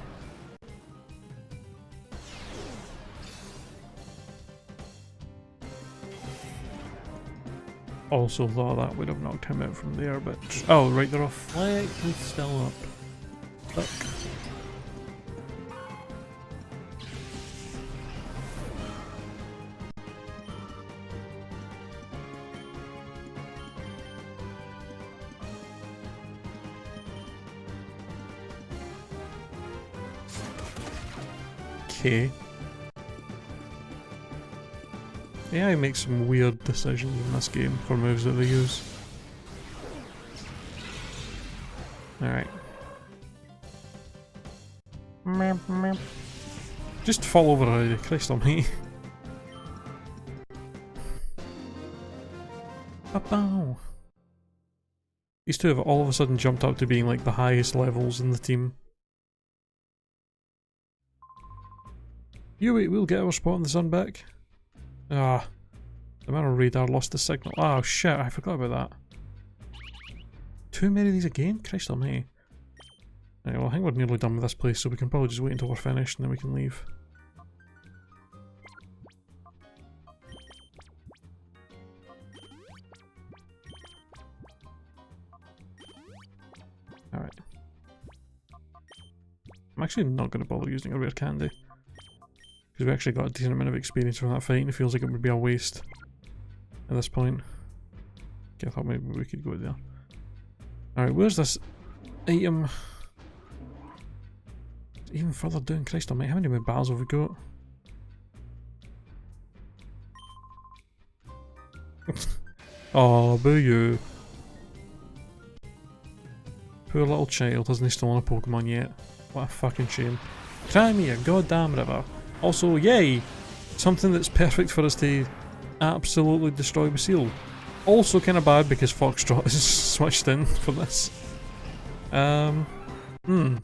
Also thought that would have knocked him out from there, but... Oh, right, the reflect is still up. Fuck. Okay. AI makes some weird decisions in this game for moves that they use. Alright. Just fall over already, Christ almighty. Ba-bow. These two have all of a sudden jumped up to being like the highest levels in the team. You wait, we'll get our spot on the sun back. Ah, the man on radar lost the signal. Oh shit, I forgot about that. Too many of these again? Christ almighty. Right, well I think we're nearly done with this place, so we can probably just wait until we're finished and then we can leave. Alright. I'm actually not going to bother using a rare candy. Because we actually got a decent amount of experience from that fight and it feels like it would be a waste at this point. Okay, I thought maybe we could go there. Alright, where's this item? Even further down, Christ almighty, how many more battles have we got? Oh, boo you. Poor little child hasn't stolen a Pokemon yet. What a fucking shame. Cry me a goddamn river. Also, yay! Something that's perfect for us to absolutely destroy with Seal. Also kind of bad because Foxtrot is switched in for this. Well, I'm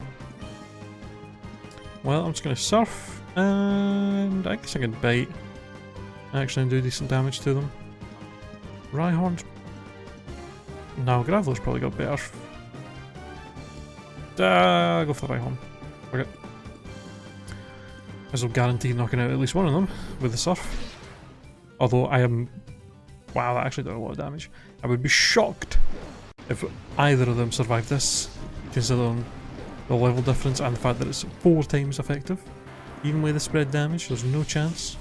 just going to surf, and I guess I can bite. Actually do decent damage to them. Rhyhorns. No, Graveler's probably got better. Go for the Rhyhorn. Okay. This will guarantee knocking out at least one of them with the surf. Although I am... Wow, that actually did a lot of damage. I would be shocked if either of them survived this, considering the level difference and the fact that it's 4 times effective. Even with the spread damage, there's no chance.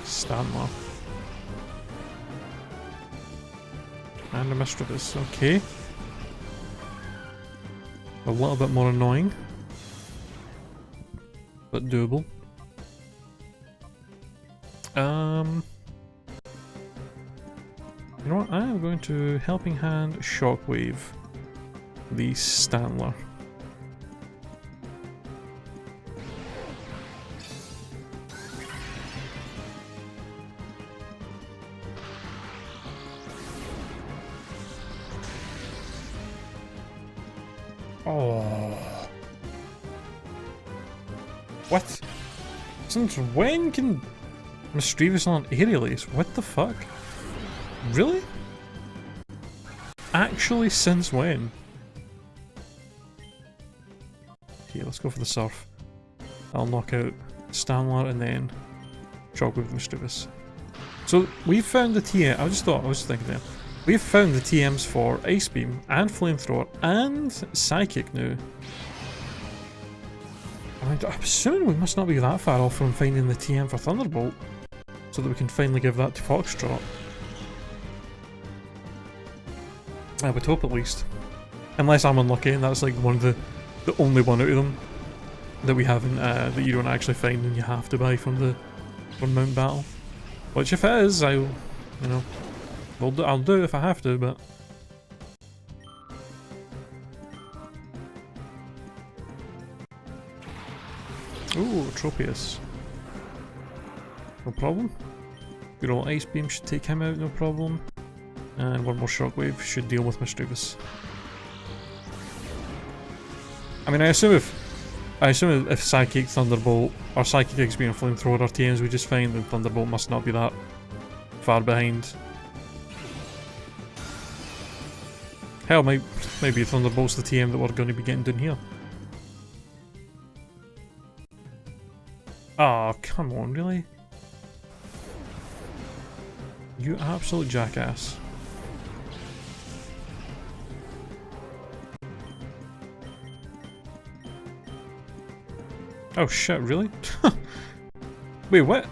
Stanmore. And a Mischievous, okay. A little bit more annoying. But doable. You know what? I am going to Helping Hand Shockwave the Stanler. Oh. What? Since when can Mischievous on Aerial Ace? What the fuck? Really? Actually, since when? Okay, let's go for the Surf. I'll knock out Stanler and then Shockwave Mischievous. So, we've found the TM. I was thinking there. We've found the TMs for Ice Beam and Flamethrower and Psychic now. I'm assuming we must not be that far off from finding the TM for Thunderbolt, so that we can finally give that to Foxtrot. I would hope at least. Unless I'm unlucky and that's like one of the only one out of them that we haven't, that you don't actually find and you have to buy from Mount Battle. Which if it is, I'll do it if I have to, but... Ooh, Tropius. No problem. Good old Ice Beam should take him out, no problem. And one more Shockwave should deal with Mischievous. I mean, I assume if Psychic, Thunderbolt, or Psychic Ice Beam and Flamethrower are TMs we just find, then Thunderbolt must not be that far behind. Hell, maybe Thunderbolt's the TM that we're going to be getting down here. Oh, come on, really? You absolute jackass. Oh shit, really? Wait, what?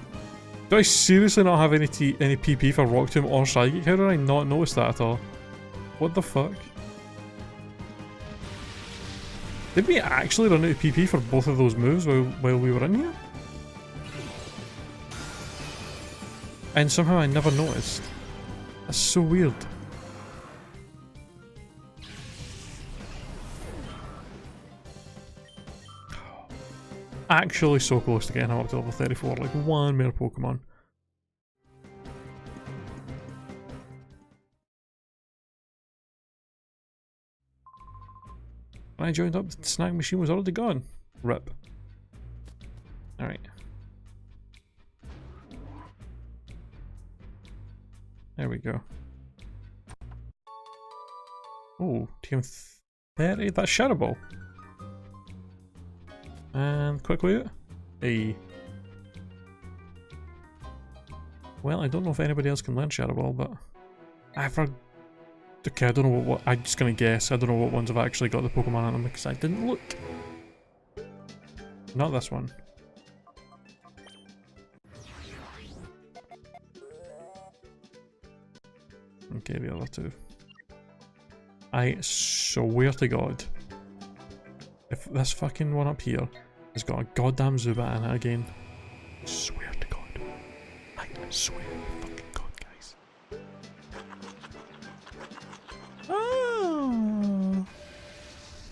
Do I seriously not have any PP for Rock Tomb or Psychic? How did I not notice that at all? What the fuck? Did we actually run out of PP for both of those moves while we were in here? And somehow I never noticed. That's so weird. Actually so close to getting him up to level 34, like one more Pokemon. When I joined up, the snack machine was already gone. RIP. Alright. There we go. Oh, TM 30? That's shareable. And quickly out. Hey. Well, I don't know if anybody else can learn Shadow Ball, but okay, I don't know what I'm just gonna guess. I don't know what ones have actually got the Pokemon on them because I didn't look. Not this one. Okay, the other two. I swear to God, if this fucking one up here has got a goddamn Zubat in it again, I swear to God. I swear to fucking God, guys. Oh,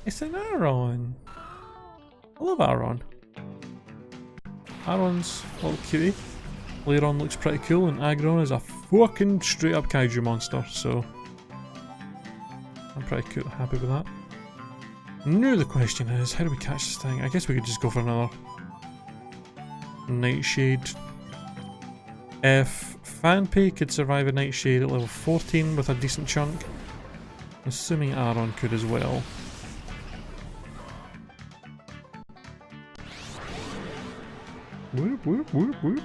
it's an Aron. I love Aron. Aron's a little cutie. Leron looks pretty cool, and Aggron is a fucking straight up kaiju monster, so I'm pretty cool, happy with that. Now the question is, how do we catch this thing? I guess we could just go for another Nightshade. If Fanpei could survive a Nightshade at level 14 with a decent chunk, assuming Aron could as well. Whoop, whoop, whoop, whoop.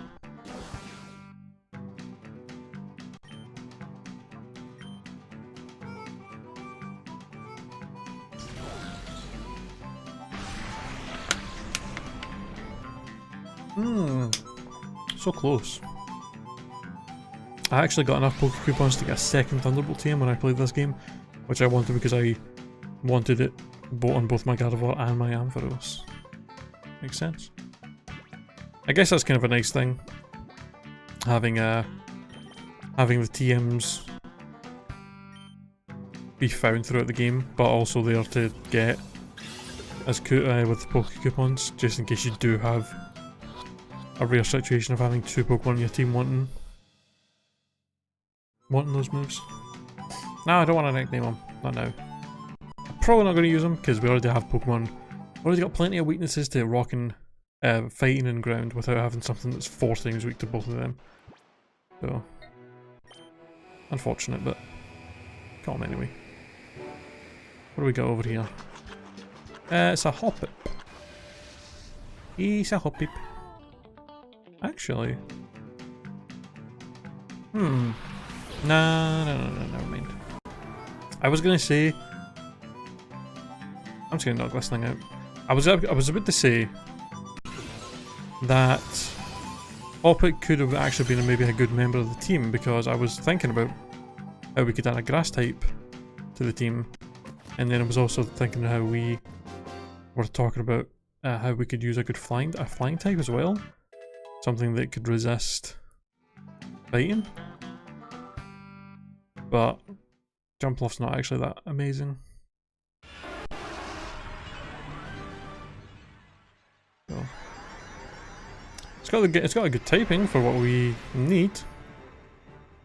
So close. I actually got enough Poke Coupons to get a second Thunderbolt team when I played this game, which I wanted because I wanted it on both my Gardevoir and my Ampharos. Makes sense. I guess that's kind of a nice thing, having the TMs be found throughout the game, but also there to get as with Poke Coupons, just in case you do have a rare situation of having two Pokemon in your team wanting those moves. No, I don't want to nickname them. Not now. I'm probably not going to use them because we already have Pokemon. We've already got plenty of weaknesses to rock and fighting and ground without having something that's 4 times weak to both of them. So, unfortunate, but got them anyway. What do we got over here? It's a Hoppip. It's a Hoppip. Actually. No, never mind. I was gonna say. I'm just gonna knock this thing out. I was about to say that Hoppip could have actually been maybe a good member of the team because I was thinking about how we could add a grass type to the team, and then I was also thinking how we were talking about how we could use a good flying type as well. Something that could resist fighting. But Jumpluff's not actually that amazing. So it's got a good typing for what we need.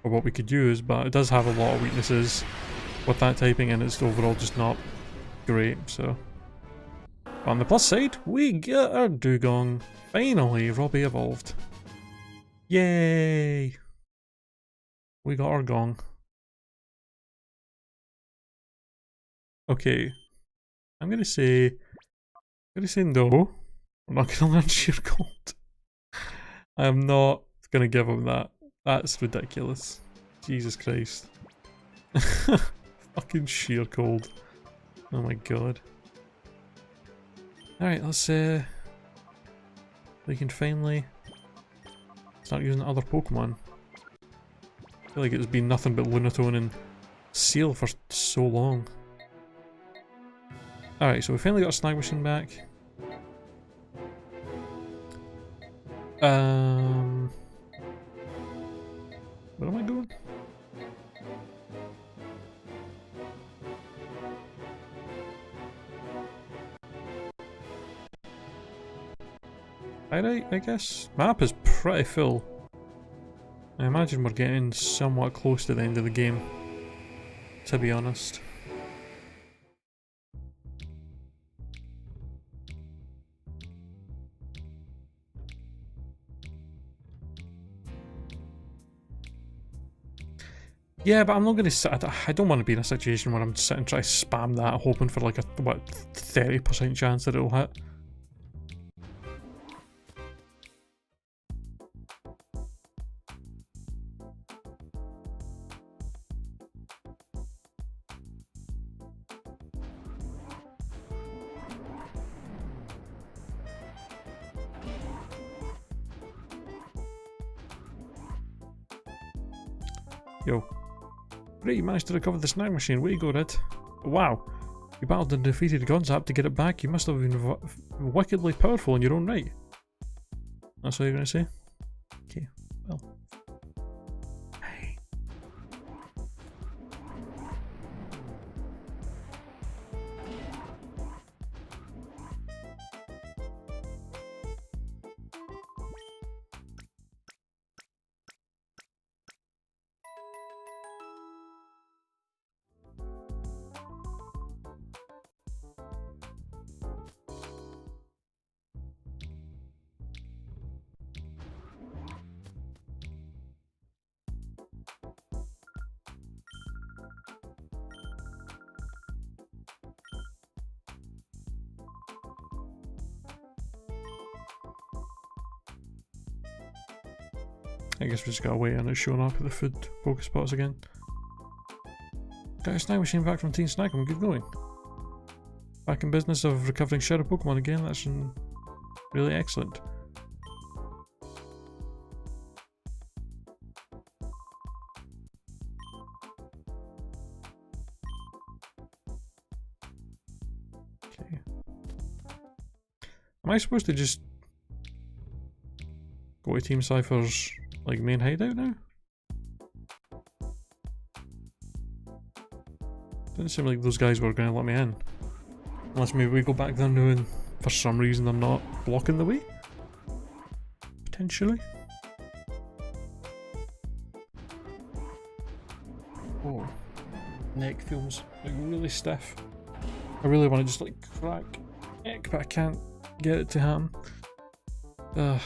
Or what we could use, but it does have a lot of weaknesses with that typing and it's overall just not great, so. On the plus side, we get our Dugong. Finally, Robbie evolved. Yay! We got our Gong. Okay. I'm gonna say no. I'm not gonna learn Sheer Cold. I am not gonna give him that. That's ridiculous. Jesus Christ. Fucking Sheer Cold. Oh my god. Alright, let's we can finally start using other Pokemon. I feel like it's been nothing but Lunatone and Seal for so long. Alright, so we finally got a Snag Machine back. Where am I going? Alright, I guess. Map is pretty full. I imagine we're getting somewhat close to the end of the game, to be honest. Yeah, but I'm not going to sit. I don't want to be in a situation where I'm sitting trying to spam that, hoping for like a 30% chance that it'll hit. Yo. Great, you managed to recover the snack machine. Way to go, Red. Wow. You battled and defeated Gonzap to get it back. You must have been wickedly powerful in your own right. That's what you're going to say? Okay, well. Hey. I guess we just gotta wait on it showing up at the food Pokespots again. Got a snack machine back from Teen Snack, I'm good going. Back in business of recovering shadow Pokemon again, that's really excellent. Okay. Am I supposed to just go to Team Cypher's like main hideout now? Didn't seem like those guys were going to let me in. Unless maybe we go back there now and for some reason they're not blocking the way? Potentially. Oh, neck feels like really stiff. I really want to just like crack neck, but I can't get it to happen. Ugh.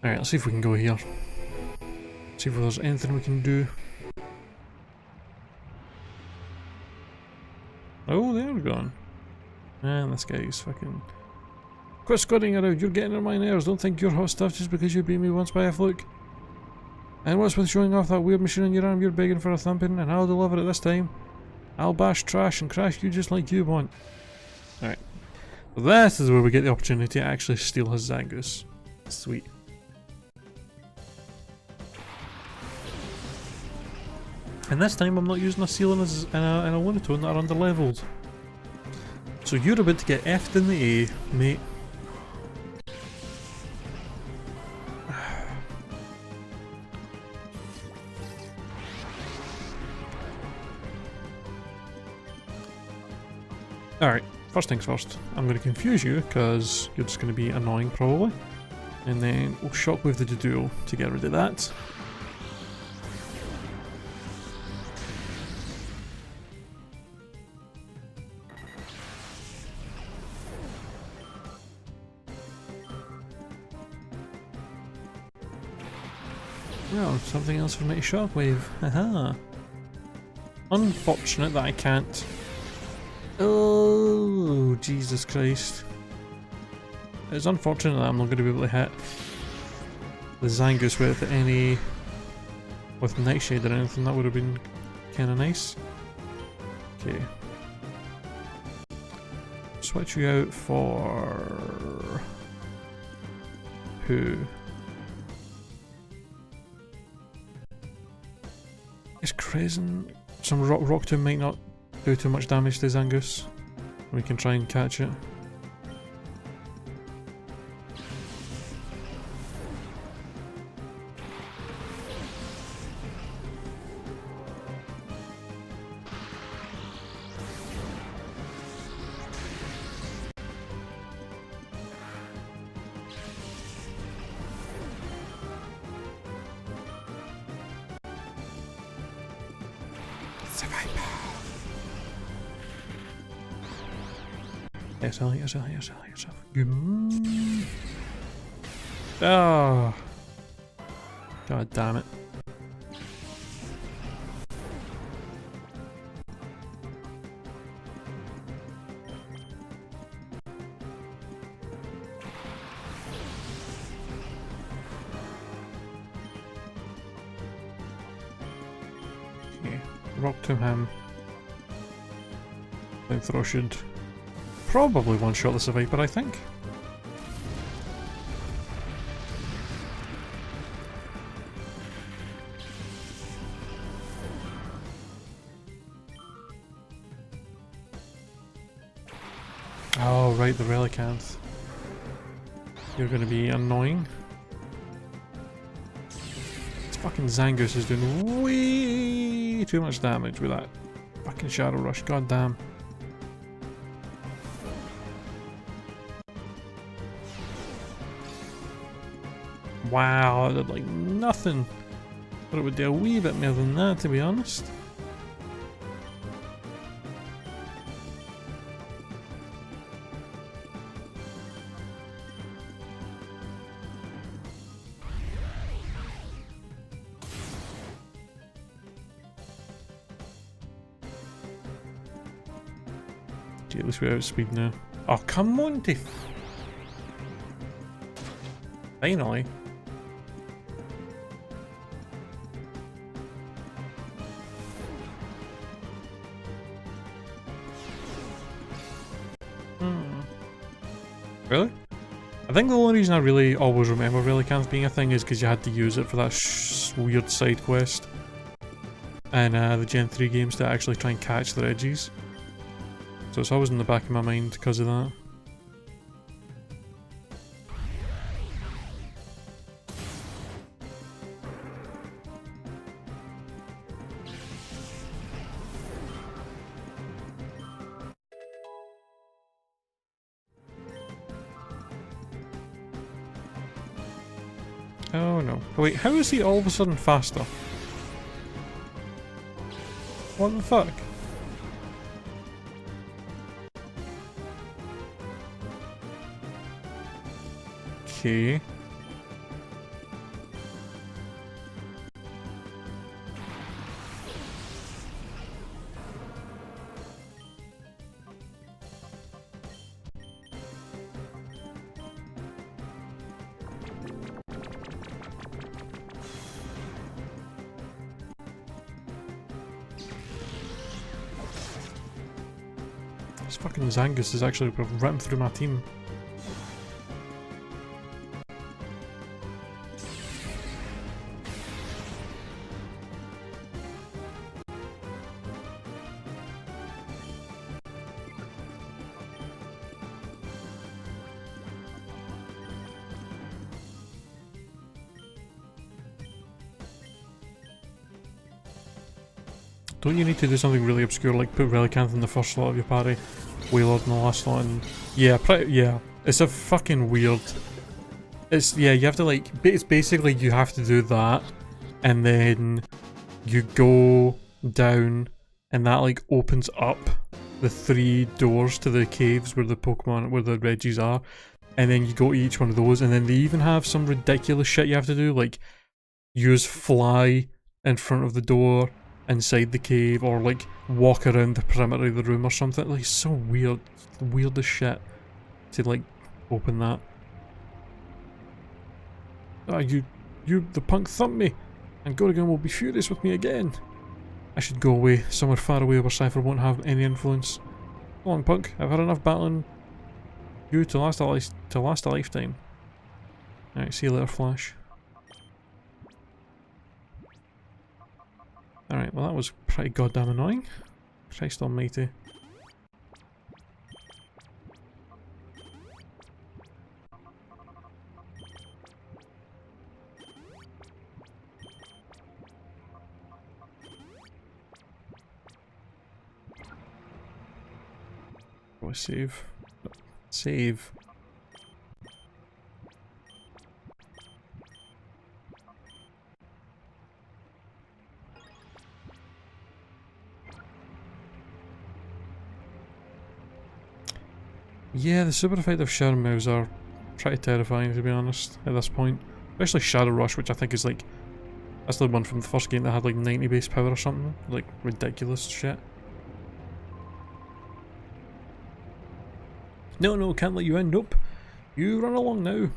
Alright, let's see if we can go here. See if there's anything we can do. Oh, they're gone. Man, this guy's fucking... Quit squatting around, you're getting on my nerves. Don't think you're hot stuff just because you beat me once by a fluke. And what's with showing off that weird machine on your arm? You're begging for a thumping, and I'll deliver it this time. I'll bash trash and crash you just like you want. Alright. This is where we get the opportunity to actually steal his Zangus. Sweet. And this time I'm not using a seal and a Lunatone that are under-leveled. So you're about to get F'd in the A, mate. Alright, first things first. I'm going to confuse you because you're just going to be annoying probably. And then we'll shockwave the Doduo to get rid of that. Well, something else for me to shockwave. Haha. Unfortunate that I can't. Oh, Jesus Christ. It's unfortunate that I'm not going to be able to hit the Zangus with Nightshade or anything. That would have been kind of nice. Okay. Switch you out for... who? Is Crescent... some Rock Tomb might not do too much damage to Zangus. We can try and catch it. Yes, oh. God damn it. Rock to him. Flamethrower should probably one-shot this Viper, I think. Oh, right, the Relicanth. You're gonna be annoying. This fucking Zangoose is doing way too much damage with that fucking Shadow Rush, god damn. Wow, that did like nothing. But it would do a wee bit more than that, to be honest. Gee, at least we're outspeed now. Oh, come on, Tiff. Finally. Really? I think the only reason I really always remember Relicanth being a thing is because you had to use it for that weird side quest and the Gen 3 games to actually try and catch the Regis. So it's always in the back of my mind because of that. Oh no. Wait, how is he all of a sudden faster? What the fuck? Okay. This fucking Zangoose is actually ripping through my team. Don't you need to do something really obscure like put Relicanth in the first slot of your party, Wailord in the last slot, and yeah, yeah, it's a fucking weird. It's yeah, you have to like. It's basically you have to do that, and then you go down, and that like opens up the 3 doors to the caves where the Pokemon, where the Regis are, and then you go to each one of those, and then they even have some ridiculous shit you have to do, like use fly in front of the door inside the cave, or like walk around the perimeter of the room or something. Like, it's so weird, the weirdest shit to like open that. Ah, you the punk thumped me, and Gorgon will be furious with me again. I should go away, somewhere far away where Cypher won't have any influence. Come on, punk, I've had enough battling you to last a lifetime. Alright, see you later, Flash. Alright, well that was pretty goddamn annoying. Christ almighty. Go save. No, save. Yeah, the super effective shower moves are pretty terrifying, to be honest, at this point. Especially Shadow Rush, which I think is like... That's the one from the first game that had like 90 base power or something. Like, ridiculous shit. No, can't let you in, nope. You run along now.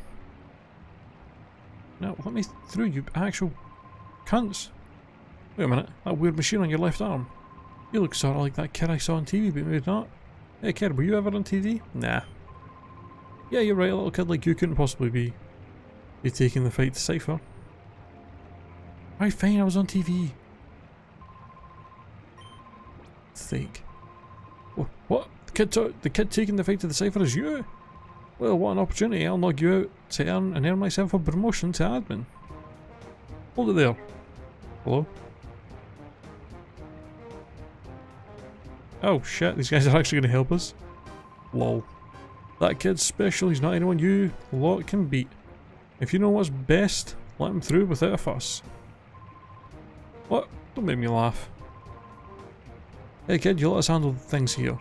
No, let me through, you actual cunts. Wait a minute, that weird machine on your left arm. You look sort of like that kid I saw on TV, but maybe not. Hey kid, were you ever on TV? Nah. Yeah, you're right, a little kid like you couldn't possibly be taking the fight to Cypher. Right, fine, I was on TV. Fake. What? The kid taking the fight to the Cypher is you? Well, what an opportunity, I'll knock you out to earn myself a promotion to admin. Hold it there. Hello? Oh shit, these guys are actually going to help us? Lol. That kid's special, he's not anyone you lot can beat. If you know what's best, let him through without a fuss. What? Don't make me laugh. Hey kid, you let us handle things here.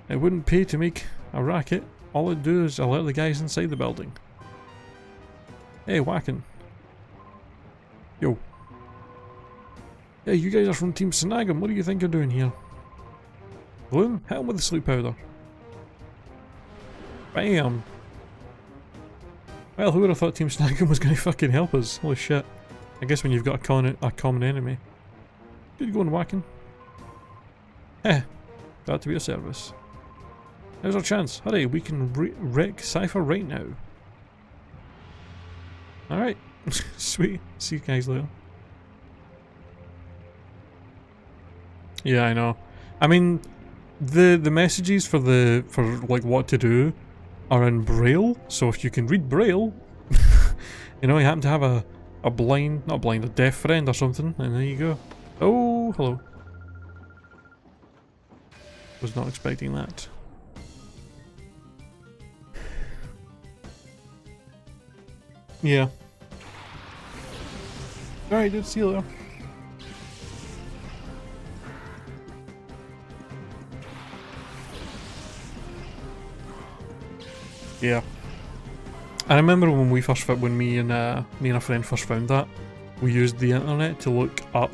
It wouldn't pay to make a racket. All it'd do is alert the guys inside the building. Hey, whacking. Yo. Hey, you guys are from Team Snag'em. What do you think you're doing here? Bloom, hit him with the sleep powder. Bam! Well, who would have thought Team Snag'em was going to fucking help us? Holy shit. I guess when you've got a common enemy. Good going, whacking. Eh, glad to be of service. Now's our chance. Hurry, we can wreck Cypher right now. Alright. Sweet. See you guys later. Yeah, I know. I mean, the messages for like what to do are in Braille, so if you can read Braille, you know, you happen to have a deaf friend or something, and there you go. Oh, hello. Was not expecting that. Yeah. Alright, dude, see you later. Yeah. I remember when we first when me and a friend first found that, we used the internet to look up.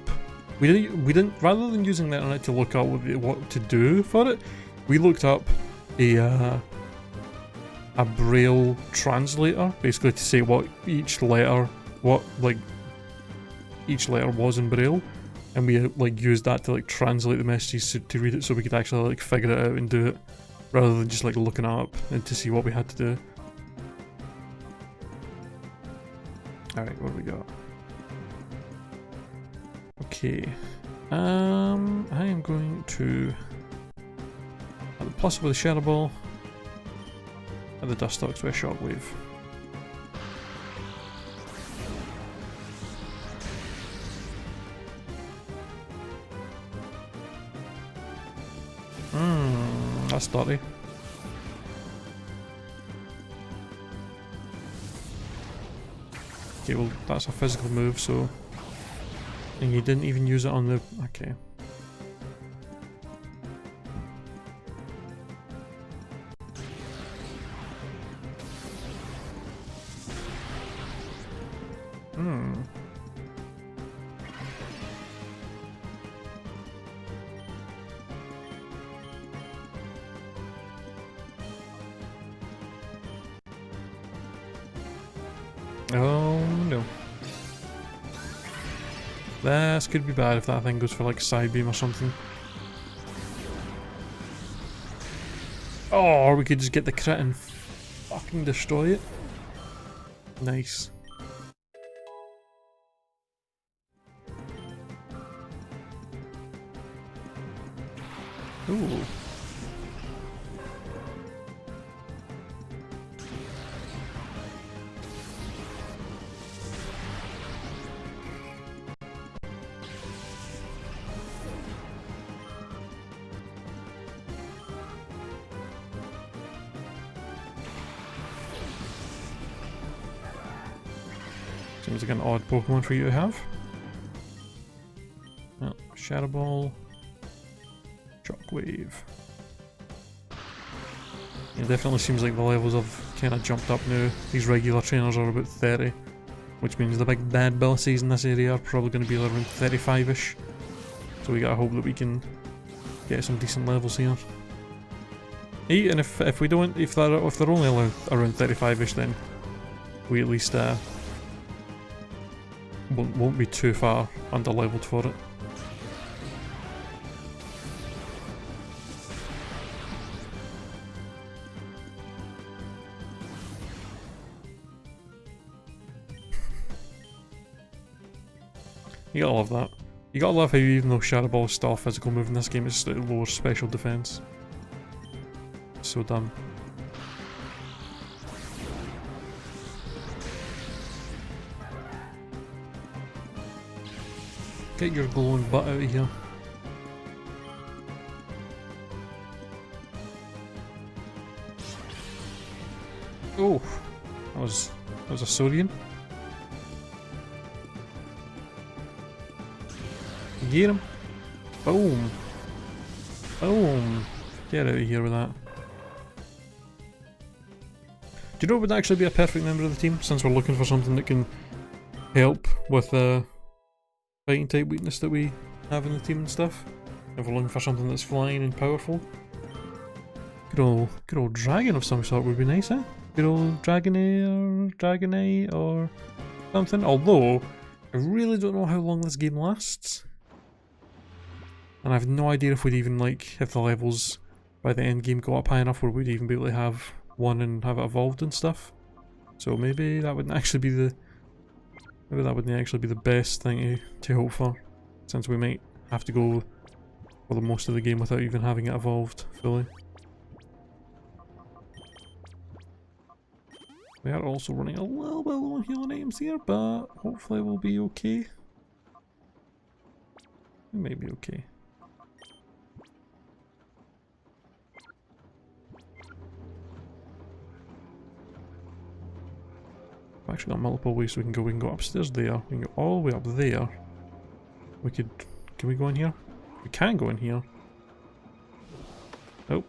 We didn't rather than using the internet to look up what to do for it, we looked up a Braille translator, basically to say what each letter was in Braille, and we like used that to like translate the messages to read it, so we could actually like figure it out and do it, rather than just like looking it up and to see what we had to do. Alright, what do we got? Okay. I am going to have the plus with a shadow ball and the dust stocks with a shockwave. That's dirty. Okay, well that's a physical move, so... And you didn't even use it on the... okay. Oh no. This could be bad if that thing goes for like side beam or something. Oh, or we could just get the crit and fucking destroy it. Nice. Ooh. Seems like an odd Pokemon for you to have. Oh, Shadow Ball. Shockwave. It definitely seems like the levels have kind of jumped up now. These regular trainers are about 30, which means the big bad bosses in this area are probably going to be around 35ish. So we gotta hope that we can get some decent levels here. Hey, and if we don't, if they're only around 35ish, then we at least won't be too far under leveled for it. You gotta love that. You gotta love how even though Shadow Ball is still a physical move in this game, it's still lower special defense. So dumb. Get your glowing butt out of here. Oh, that was a Saurian. Get him. Boom. Boom. Get out of here with that. Do you know what would actually be a perfect member of the team, since we're looking for something that can help with the fighting type weakness that we have in the team and stuff? If we're looking for something that's flying and powerful. Good old dragon of some sort would be nice, eh? Good old Dragonite or something. Although, I really don't know how long this game lasts. And I have no idea if we'd even if the levels by the end game go up high enough where we'd even be able to have one and have it evolved and stuff. So maybe that wouldn't actually be the best thing to hope for, since we might have to go for the most of the game without even having it evolved fully. We are also running a little bit low on healing items here, but hopefully we'll be okay. We may be okay. I've actually got multiple ways we can go. We can go upstairs there, we can go all the way up there. Can we go in here? We can go in here. Oh.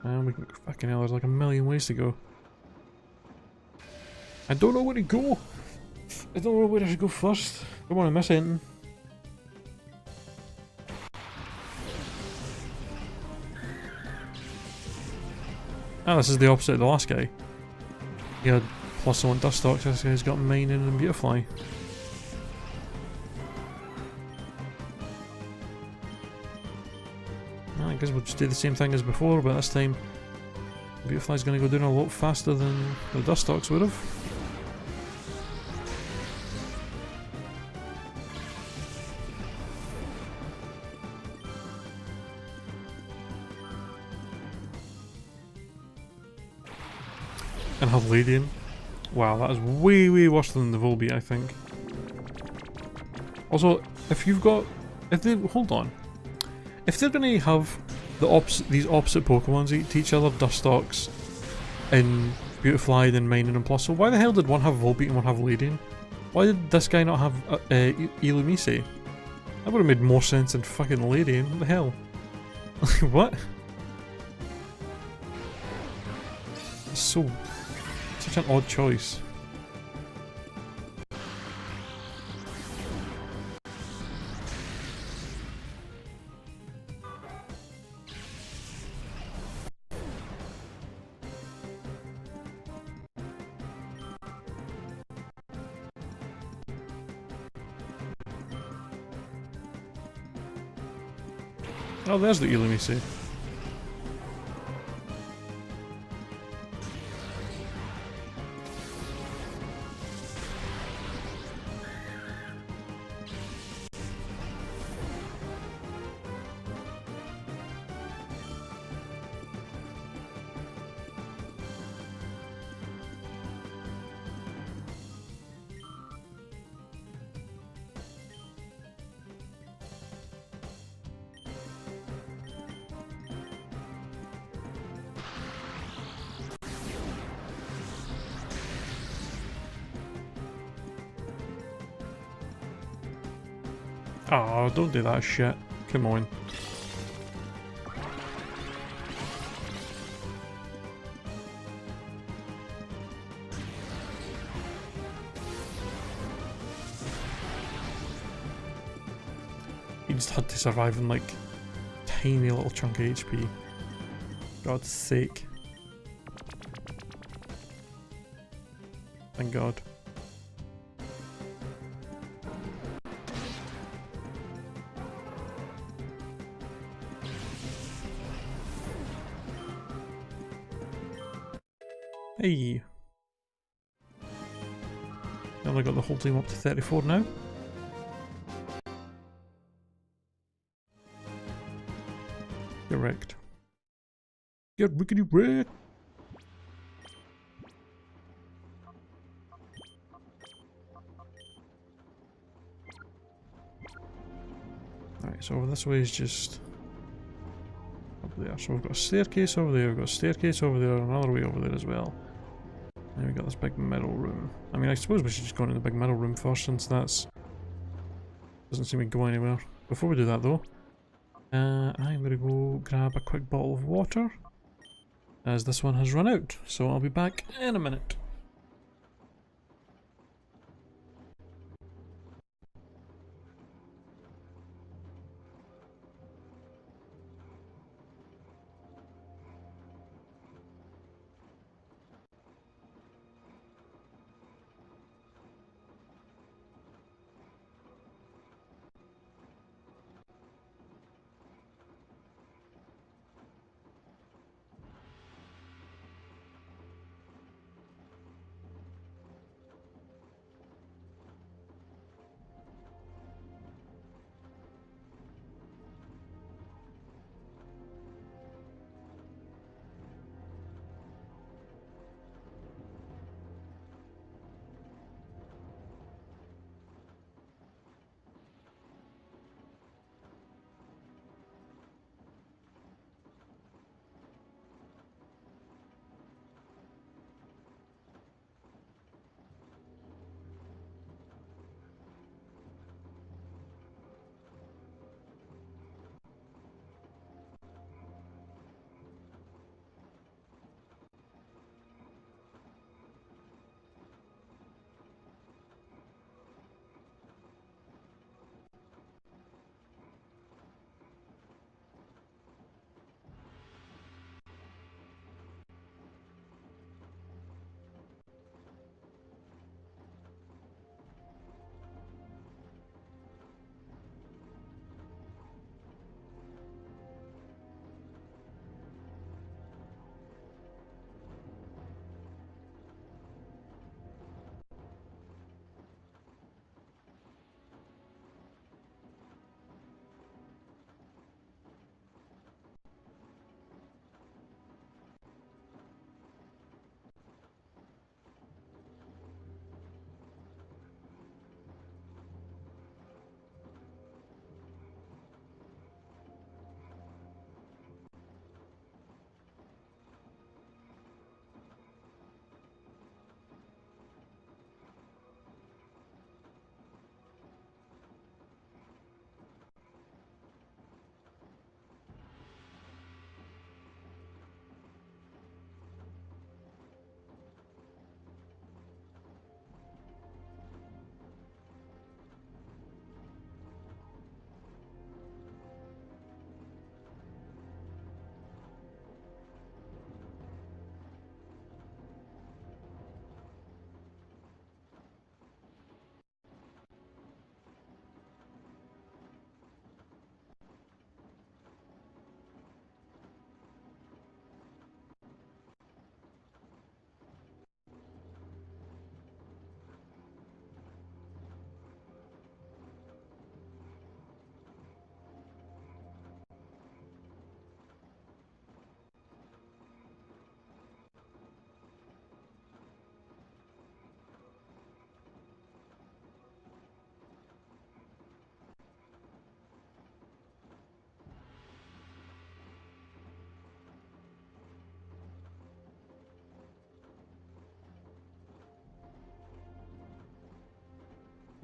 And we can, fucking hell, there's like a million ways to go. I don't know where to go. I don't know where I should go first. I don't want to miss anything. Ah, this is the opposite of the last guy. He had +1 Dustox, this guy's got Mining and Beautifly. I guess we'll just do the same thing as before, but this time Beautifly's going to go down a lot faster than the Dustox would have. And have Ladian. Wow, that is way, way worse than the Volbeat, I think. Also, hold on. If they're going to have these opposite Pokemons eat each other, Dustox and Beautifly, then Mining and Plus, so why the hell did one have Volbeat and one have Ladian? Why did this guy not have Illumise? That would have made more sense than fucking Ladian. What the hell? What? It's such an odd choice. Oh, there's the Illumise. Oh, don't do that shit. Come on. He just had to survive on like tiny little chunk of HP. God's sake. Thank God. Hey! Only got the whole team up to 34 now. Get wrecked. Get rickety wrecked! Alright, so over this way is just up there. So we've got a staircase over there, we've got a staircase over there, and another way over there as well. And we've got this big middle room. I mean, I suppose we should just go into the big middle room first, since that's... doesn't seem to go anywhere. Before we do that though, I'm gonna go grab a quick bottle of water, as this one has run out. So I'll be back in a minute.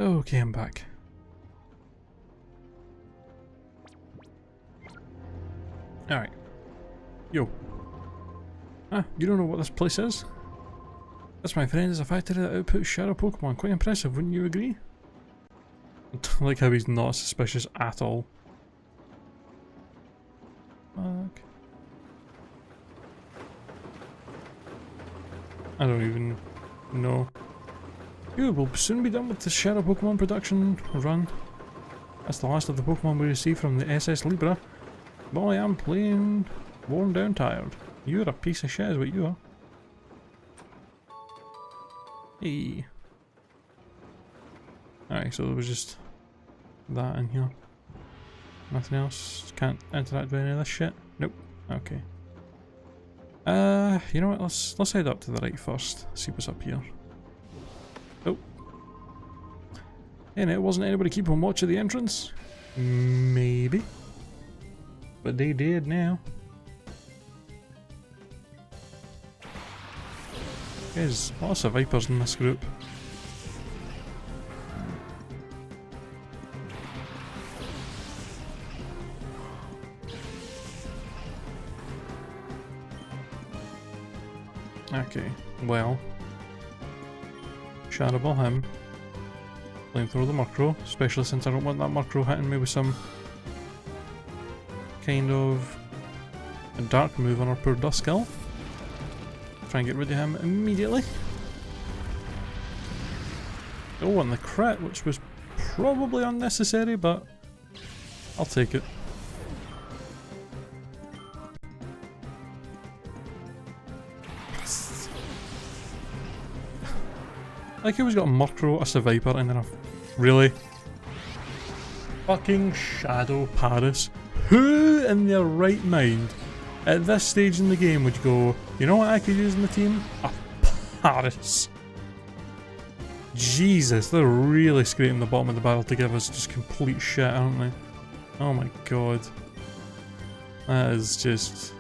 Okay, I'm back. Alright. Yo. Ah, you don't know what this place is? This, my friend, is a factory that outputs shadow Pokémon. Quite impressive, wouldn't you agree? I like how he's not suspicious at all. Fuck. I don't even know. You will soon be done with the shadow Pokemon production run. That's the last of the Pokemon we received from the SS Libra. Boy, I'm plain worn down tired. You're a piece of shit is what you are. Hey. Alright, so there was just that in here. Nothing else? Can't interact with any of this shit? Nope. Okay. You know what? Let's head up to the right first. See what's up here. Oh. And it wasn't anybody keeping watch of the entrance? Maybe. But they did now. There's lots of vipers in this group. Okay, well. Shadow Ball him. Flamethrower the Murkrow, especially since I don't want that Murkrow hitting me with some kind of a dark move on our poor Duskull. Try and get rid of him immediately. Oh, and the crit, which was probably unnecessary, but I'll take it. Like he always got a Murkrow, a Seviper, and then a... Really? Fucking Shadow Paris. Who in their right mind at this stage in the game would go, you know what I could use in the team? A Paris. Jesus, they're really scraping the bottom of the barrel to give us just complete shit, aren't they? Oh my god. That is just...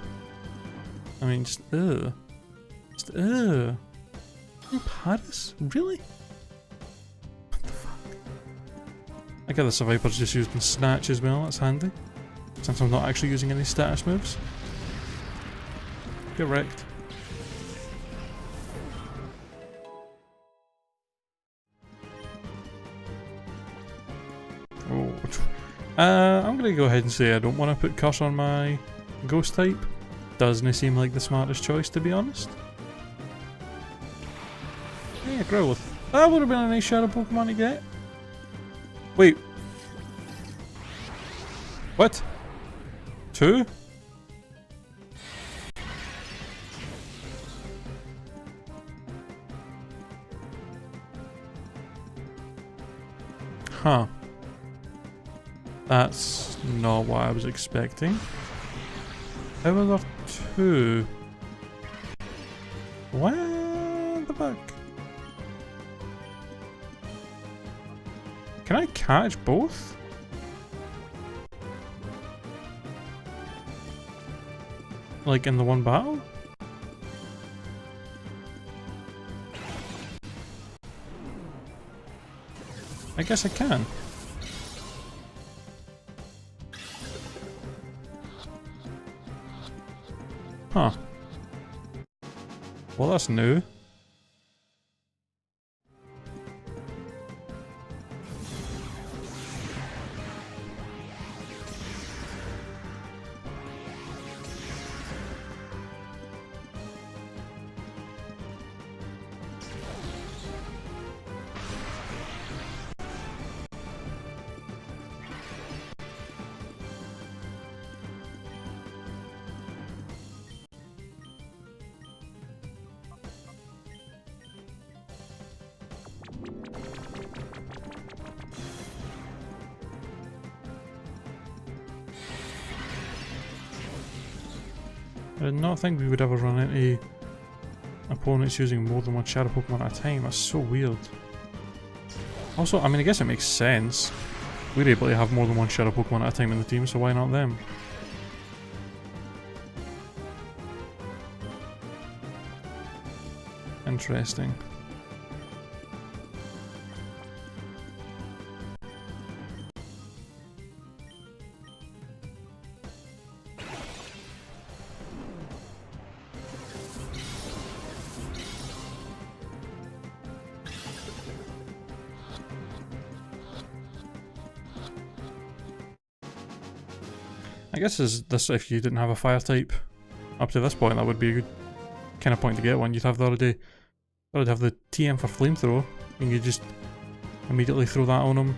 I mean, just ugh. Just ugh. Paris? Really? What the fuck? I get the Seviper's just used in Snatch as well, that's handy. Since I'm not actually using any status moves. Get wrecked. Oh. I'm gonna go ahead and say I don't want to put Curse on my Ghost type. Doesn't seem like the smartest choice, to be honest. Yeah, Growlithe. That would have been a nice Shadow Pokemon to get. Wait. What? 2? Huh. That's not what I was expecting. How are there 2? What the fuck? Can I catch both? Like in the one battle? I guess I can. Huh. Well, that's new. I did not think we would ever run into opponents using more than one Shadow Pokemon at a time. That's so weird. Also, I mean, I guess it makes sense. We're able to have more than one Shadow Pokemon at a time in the team, so why not them? Interesting. I guess this if you didn't have a fire type up to this point, that would be a good kind of point to get one. You'd have the already have the TM for flamethrower, and you just immediately throw that on them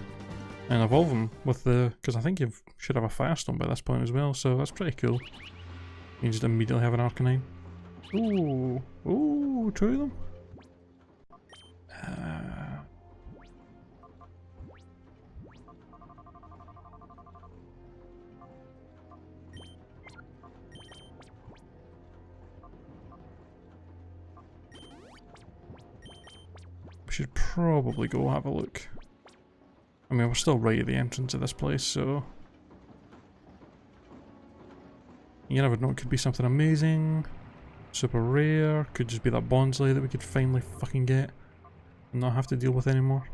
and evolve them with the, because I think you should have a Firestone by this point as well, so that's pretty cool. You can just immediately have an Arcanine. Ooh, ooh, 2 of them. We should probably go have a look. I mean, we're still right at the entrance of this place, so... You never know, it could be something amazing. Super rare. Could just be that Bonsly that we could finally fucking get and not have to deal with anymore.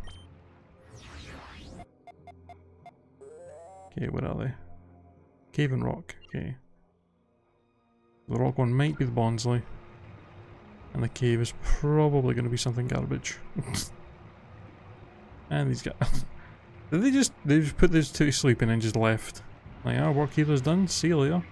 Okay, where are they? Cave and rock. Okay. The rock one might be the Bonsly. And the cave is probably going to be something garbage. And these guys... Did they just put those two to sleep and then just left? Like, our work here is done, see you later.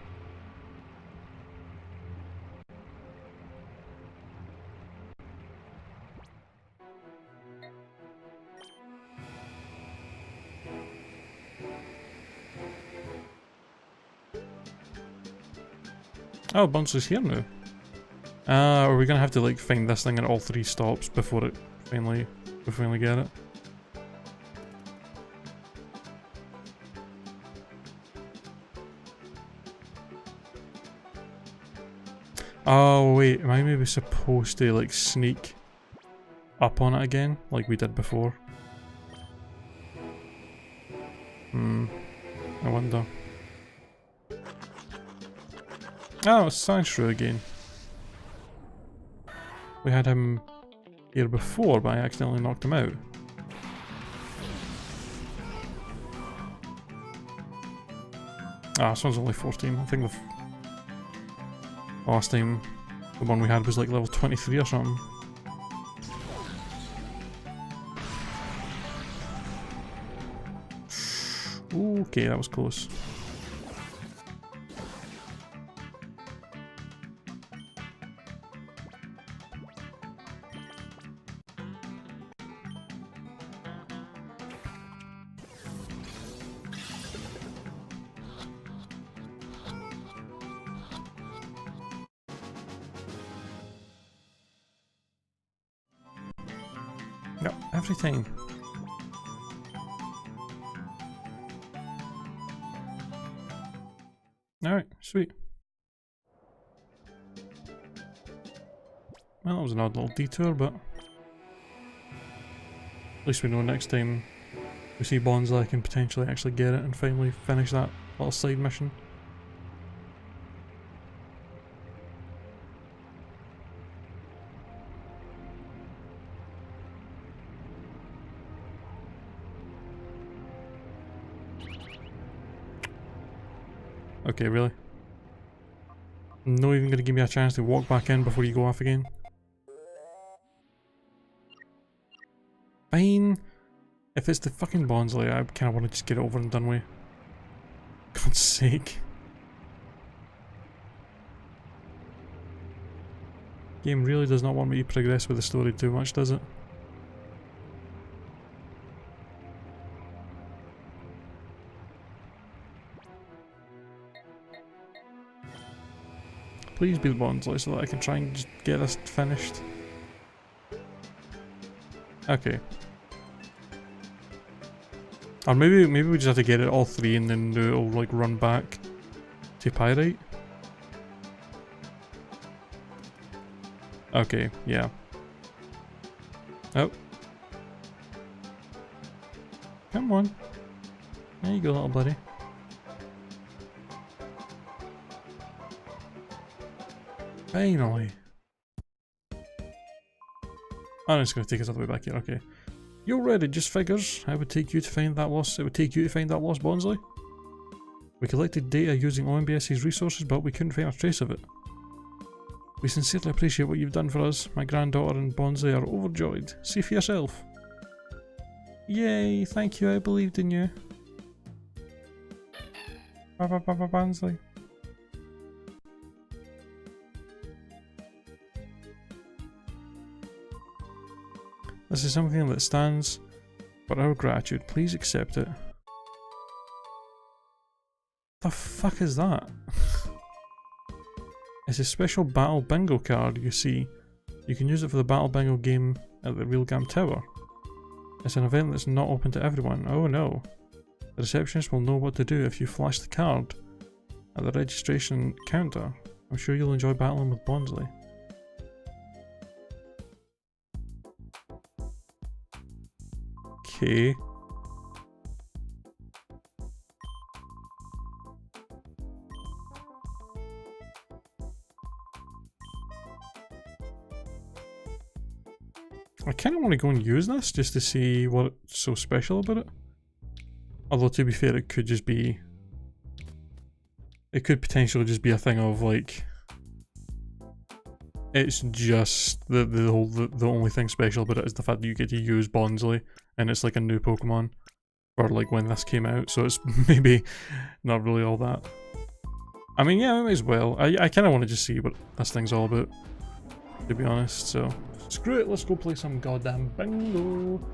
Oh, Bonsly's here now. Are we gonna have to like find this thing at all 3 stops before we finally get it? Oh wait, am I maybe supposed to like sneak up on it again, like we did before? I wonder. Oh, it's Sandshrew again. We had him here before, but I accidentally knocked him out. Ah, this one's only 14. I think the last time the one we had was like level 23 or something. Okay, that was close. Yep, everything. Alright, sweet. Well, that was an odd little detour, but at least we know next time we see Bonsly I can potentially actually get it and finally finish that little side mission. Okay, really? Not even gonna give me a chance to walk back in before you go off again? Fine. If it's the fucking Bonsly, I kinda wanna just get it over and done with. God's sake. Game really does not want me to progress with the story too much, does it? Please be the Bonsly so that I can try and just get this finished. Okay. Or maybe we just have to get it all 3 and then it'll like run back to Pyrite. Okay, yeah. Oh. Come on. There you go, little buddy. Finally. Oh, it's going to take us all the way back here. Okay. You're ready. Just figures. I would take you to find that lost. It would take you to find that lost Bonsly. We collected data using OMBS's resources, but we couldn't find a trace of it. We sincerely appreciate what you've done for us. My granddaughter and Bonsly are overjoyed. See for yourself. Yay! Thank you. I believed in you. Bonsly. This is something that stands for our gratitude. Please accept it. The fuck is that? It's a special battle bingo card, you see. You can use it for the battle bingo game at the Realgam Tower. It's an event that's not open to everyone. Oh no. The receptionist will know what to do if you flash the card at the registration counter. I'm sure you'll enjoy battling with Bonsly. Okay. I kind of want to go and use this just to see what's so special about it. Although to be fair, it could just be... It could potentially just be a thing of like... It's just the only thing special about it is the fact that you get to use Bonsly, and it's like a new Pokemon for like when this came out, so it's maybe not really all that. I mean, yeah, it may as well. I kind of want to just see what this thing's all about, to be honest, so... Screw it, let's go play some goddamn bingo.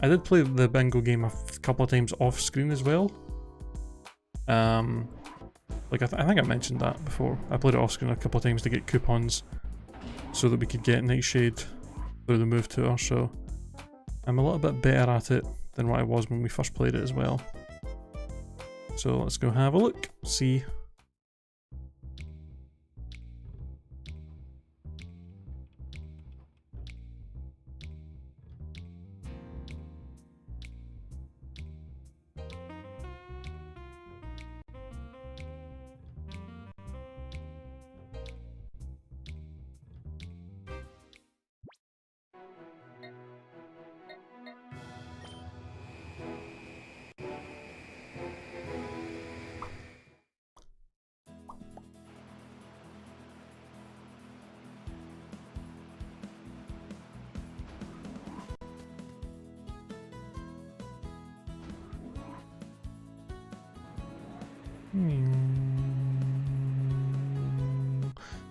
I did play the bingo game a couple of times off screen as well. Like I think I mentioned that before. I played it off screen a couple of times to get coupons so that we could get Nightshade through the move tour, so I'm a little bit better at it than what I was when we first played it as well. So let's go have a look, see.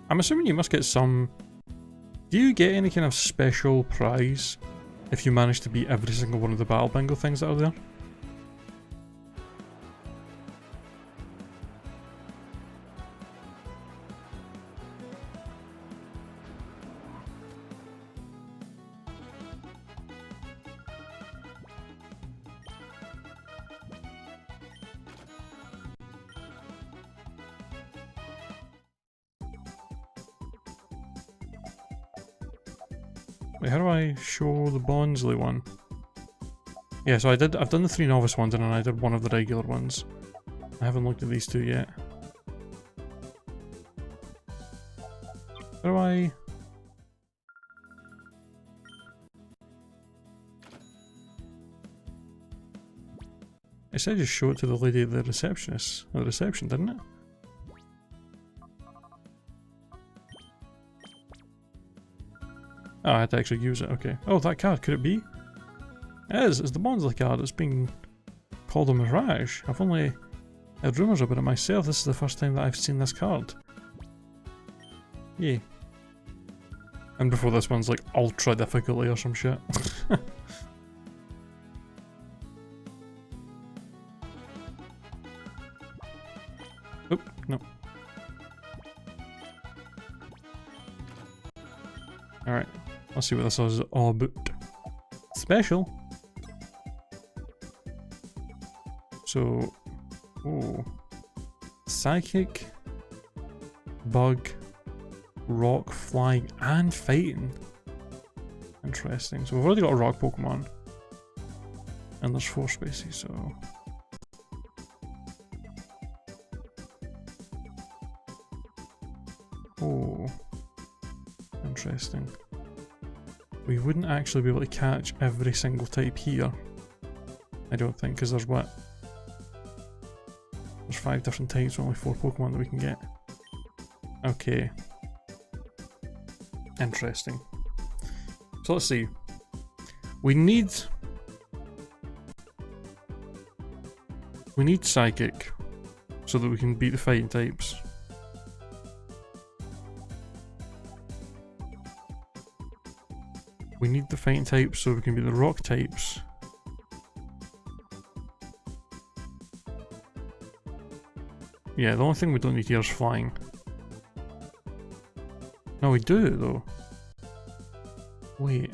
I'm assuming you must get some... Do you get any kind of special prize if you manage to beat every single one of the Battle Bingo things that are there? Wait, how do I show the Bonsly one? Yeah, so I've done the 3 novice ones and then I did one of the regular ones. I haven't looked at these 2 yet. How do I... It said just show it to the lady at the receptionist, at the reception, didn't it? Oh, I had to actually use it, okay. Oh, that card, could it be? It is, it's the Bonsly card, it's being called a mirage. I've only heard rumours about it myself, this is the first time that I've seen this card. Yay. And before this one's like ultra difficulty or some shit. Oop, no. Alright, let's see what this is all about. Special. So, oh, psychic, bug, rock, flying, and fighting. Interesting. So we've already got a rock Pokemon, and there's 4 species. So, oh, interesting. We wouldn't actually be able to catch every single type here, I don't think, because there's what? There's 5 different types, only 4 Pokemon that we can get. Okay. Interesting. So let's see. We need Psychic so that we can beat the fighting types. We need the fighting types so we can beat the rock types. Yeah, the only thing we don't need here is flying. No, we do though. Wait.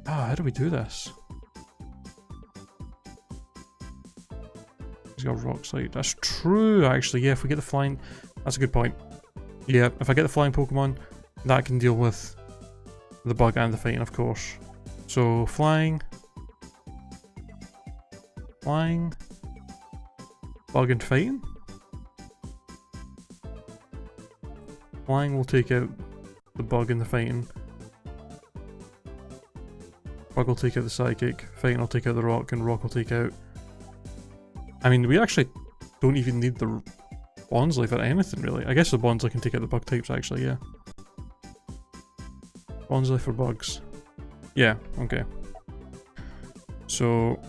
Ah, how do we do this? He's got rock slide. That's true, actually. Yeah, if we get the flying... That's a good point. Yeah, if I get the flying Pokemon, that can deal with the bug and the fighting, of course. So, flying. Flying. Bug and fighting. Flying will take out the bug and the fighting. Bug will take out the psychic. Fighting will take out the rock, and rock will take out... I mean, we actually don't even need the Bonsly for anything, really. I guess the Bonsly can take out the bug types, actually, yeah. Bonsly for bugs. Yeah, okay. So...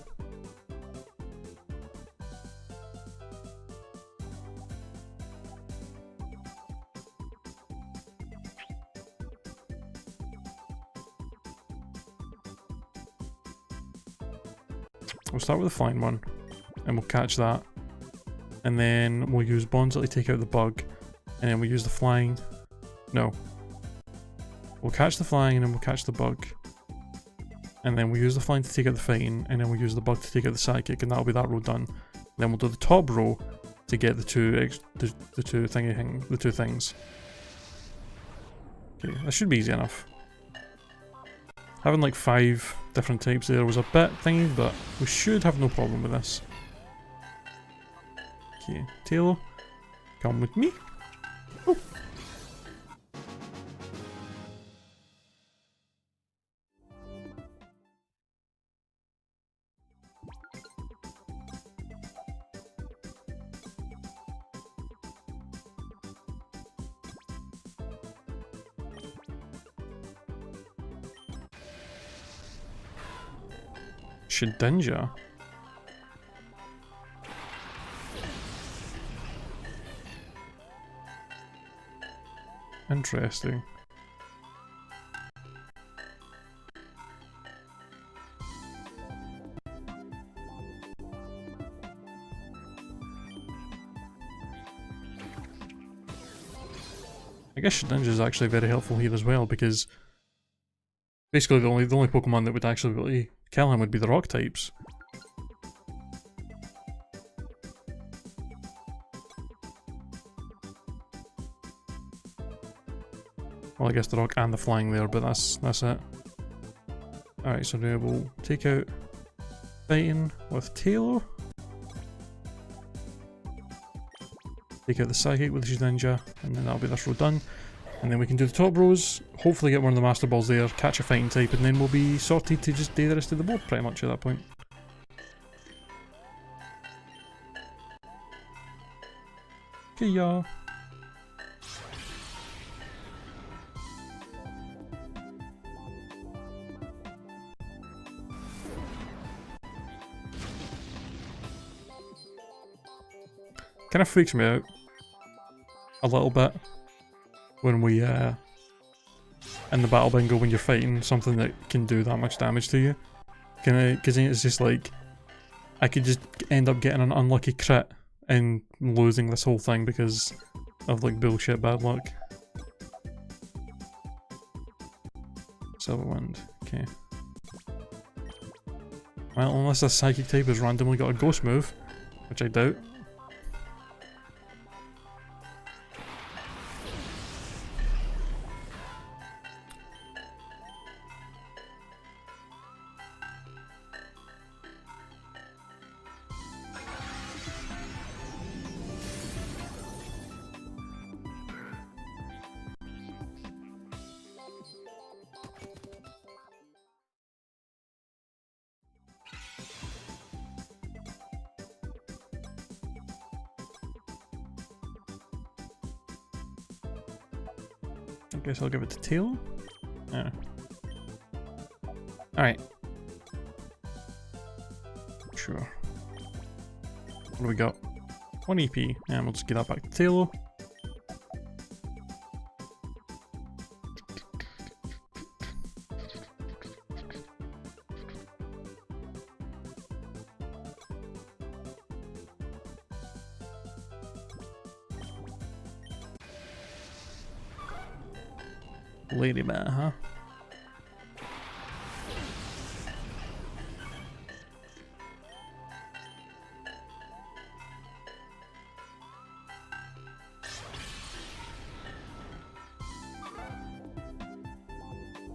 we'll start with the flying one, and we'll catch that. And then we'll use Bonsly to take out the bug, and then we'll use the flying... No. We'll catch the flying, and then we'll catch the bug. And then we'll use the flying to take out the fighting, and then we'll use the bug to take out the psychic, and that'll be that row done. And then we'll do the top row to get the two things. Okay, that should be easy enough. Having like 5 different types there was a bit thingy, but we should have no problem with this. Okay, Taylor, come with me. Oh. Shedinja. Interesting. I guess Shedinja is actually very helpful here as well, because basically the only Pokemon that would actually really kill him would be the rock types. Well, I guess the rock and the flying there, but that's it. Alright, so now we'll take out fighting with Taylor. Take out the psychic with Shedinja, and then that'll be this row done. And then we can do the top rows, hopefully get one of the Master Balls there, catch a fighting type, and then we'll be sorted to just do the rest of the board pretty much at that point. Okay, yeah. Kind of freaks me out a little bit when we in the battle bingo when you're fighting something that can do that much damage to you. Because it's just like I could just end up getting an unlucky crit and losing this whole thing because of like bullshit bad luck. Silverwind, okay. Well, unless this psychic type has randomly got a ghost move, which I doubt. I guess I'll give it to Tail. Yeah. Alright. Sure. What do we got? 1 EP. And we'll just give that back to Tail. Ladybird, huh?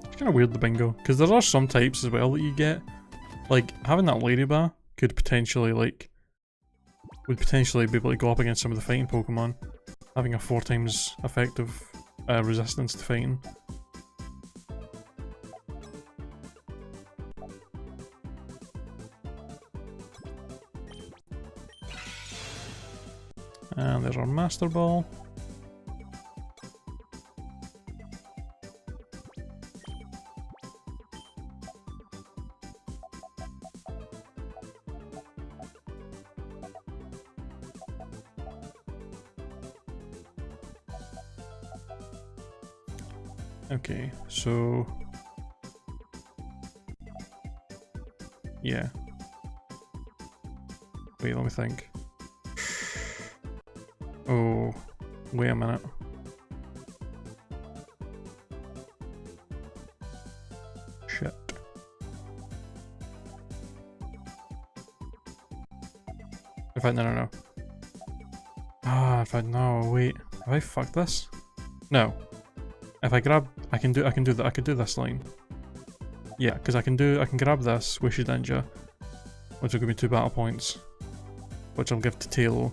It's kind of weird, the bingo, because there are some types as well that you get. Like, having that Ladybird could potentially, like, would potentially be able to go up against some of the fighting Pokemon, having a 4 times effective resistance to fighting. And there's our Master Ball. Okay, so yeah. Wait, let me think. Oh, wait a minute. Shit. In fact, no. Ah, in fact, no, wait. Have I fucked this? No. If I grab, I could do this line. Yeah, because I can grab this Wishy Ninja, which will give me 2 battle points, which I'll give to Tailo,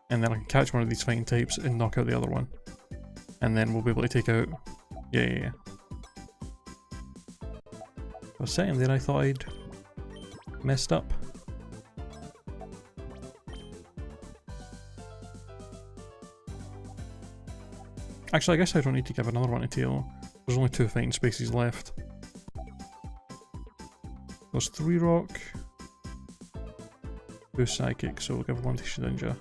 and then I can catch one of these fighting types and knock out the other one, and then we'll be able to take out. Yeah. For a second there, I thought I'd messed up. Actually, I guess I don't need to give another one to Tail. There's only 2 fighting spaces left. There's 3 rock, 2 psychic, so we'll give 1 to Shedinja.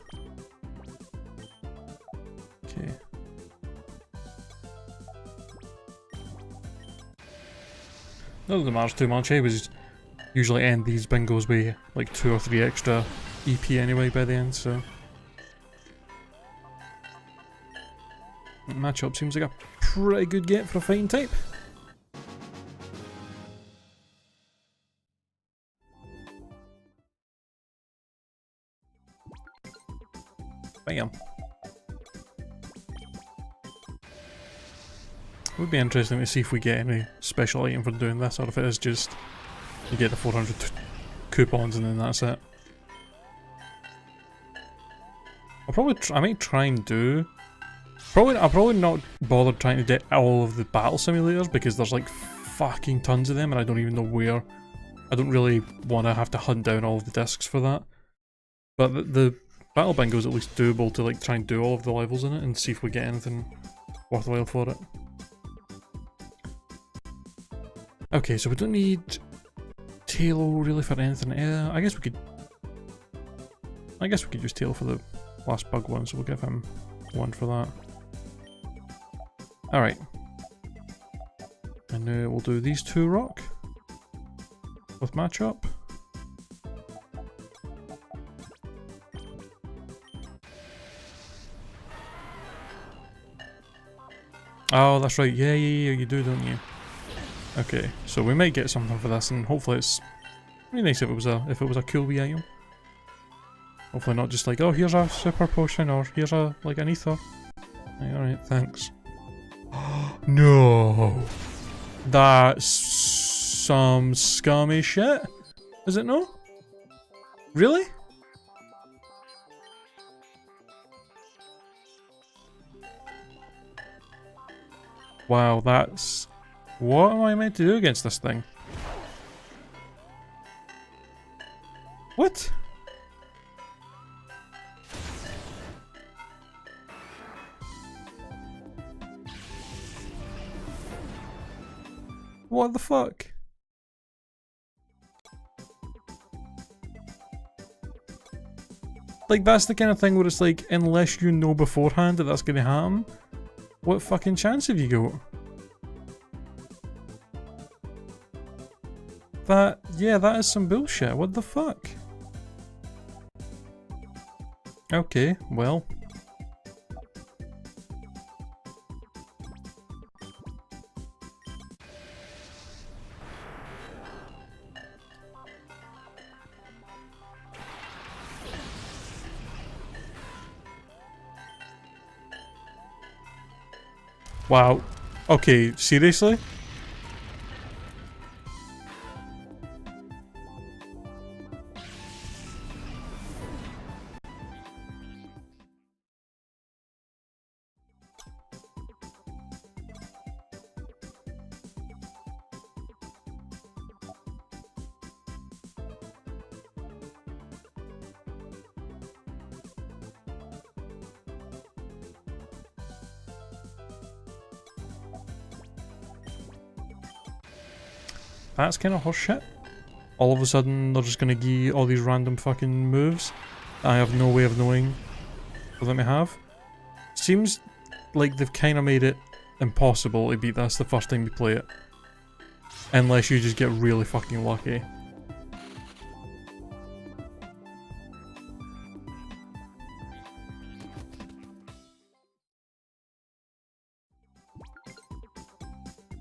Okay. Not that it matters too much, I was usually end these bingos with like 2 or 3 extra EP anyway by the end, so. Matchup seems like a pretty good get for a fighting type. Bam. It would be interesting to see if we get any special item for doing this, or if it is just you get the 400 coupons and then that's it. I might try and do. I'll probably not bother trying to get all of the battle simulators because there's like fucking tons of them and I don't even know where. I don't really want to have to hunt down all of the discs for that. But the battle bingo is at least doable to like try and do all of the levels in it and see if we get anything worthwhile for it. Okay, so we don't need Tailo really for anything. I guess we could use Tailo for the last bug one, so we'll give him 1 for that. Alright. And we'll do these 2 rock with matchup. Oh, that's right. Yeah, you do, don't you? Okay, so we might get something for this, and hopefully it's really nice if it was a cool wee item. Hopefully not just like, oh, here's a super potion, or here's a like an ether. Alright, thanks. No, that's some scummy shit. Is it no? Really? Wow, that's... What am I meant to do against this thing? What? What the fuck? Like, that's the kind of thing where it's like, unless you know beforehand that that's gonna happen, what fucking chance have you got? That is some bullshit. What the fuck? Okay, well. Wow. Okay, seriously? That's kind of horseshit. All of a sudden, they're just gonna give you all these random fucking moves I have no way of knowing what they have. Seems like they've kind of made it impossible to beat this the first time you play it. Unless you just get really fucking lucky.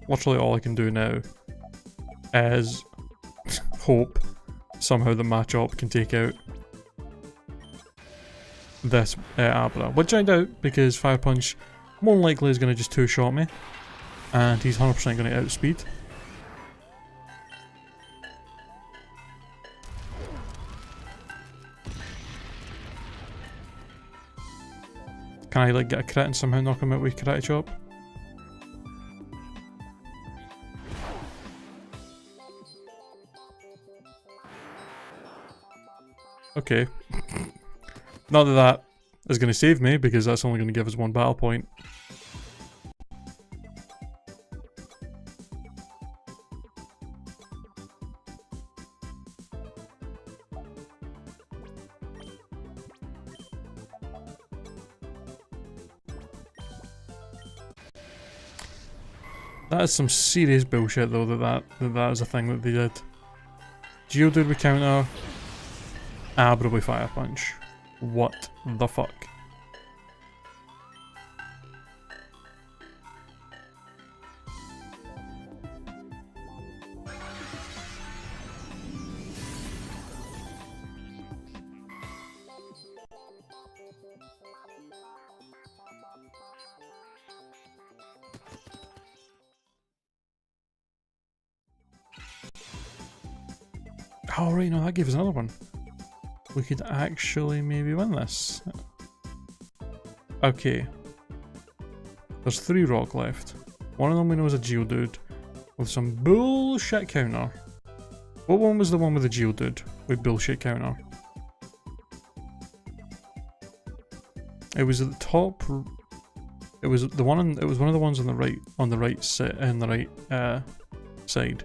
Literally all I can do now is hope somehow the matchup can take out this Abra. Which I doubt, because Fire Punch more than likely is going to just two-shot me. And he's 100% going to outspeed. Can I like get a crit and somehow knock him out with Karate Chop? Okay. Not that that is going to save me, because that's only going to give us one battle point. That is some serious bullshit though, that is a thing that they did. Geodude with counter, Abra with Fire Punch. What the fuck? Oh right, no, that gave us another one. We could actually maybe win this. Okay. There's 3 rock left. One of them we know is a Geodude with some bullshit counter. What one was the one with the Geodude with bullshit counter? It was at the top. It was the one. It was one of the ones on the right. On the right side. Side.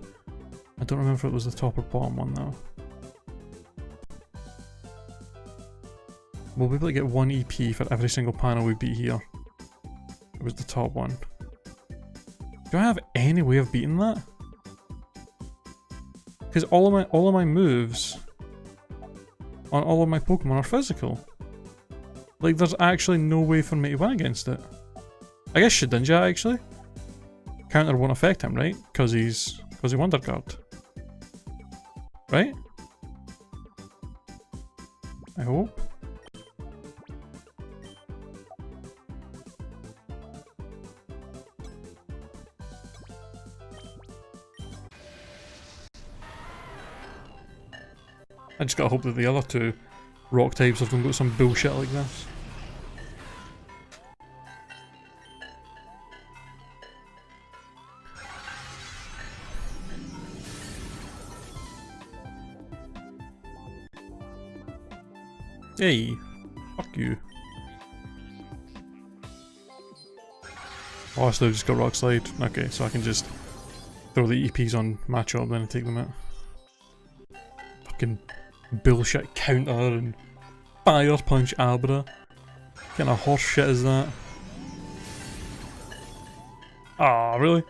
I don't remember if it was the top or bottom one though. We'll be able to get 1 EP for every single panel we beat here. It was the top one. Do I have any way of beating that? Because all of my moves on all of my Pokemon are physical. Like there's actually no way for me to win against it. I guess Shedinja actually. Counter won't affect him, right? Because he Wonder Guard. Right? I hope. I just gotta hope that the other 2 rock types have got some bullshit like this. Hey, fuck you. Oh, I still just got Rock Slide. Okay, so I can just throw the EPs on matchup then and take them out. Fucking bullshit counter and Fire Punch Abra. What kind of horse shit is that? Ah, really?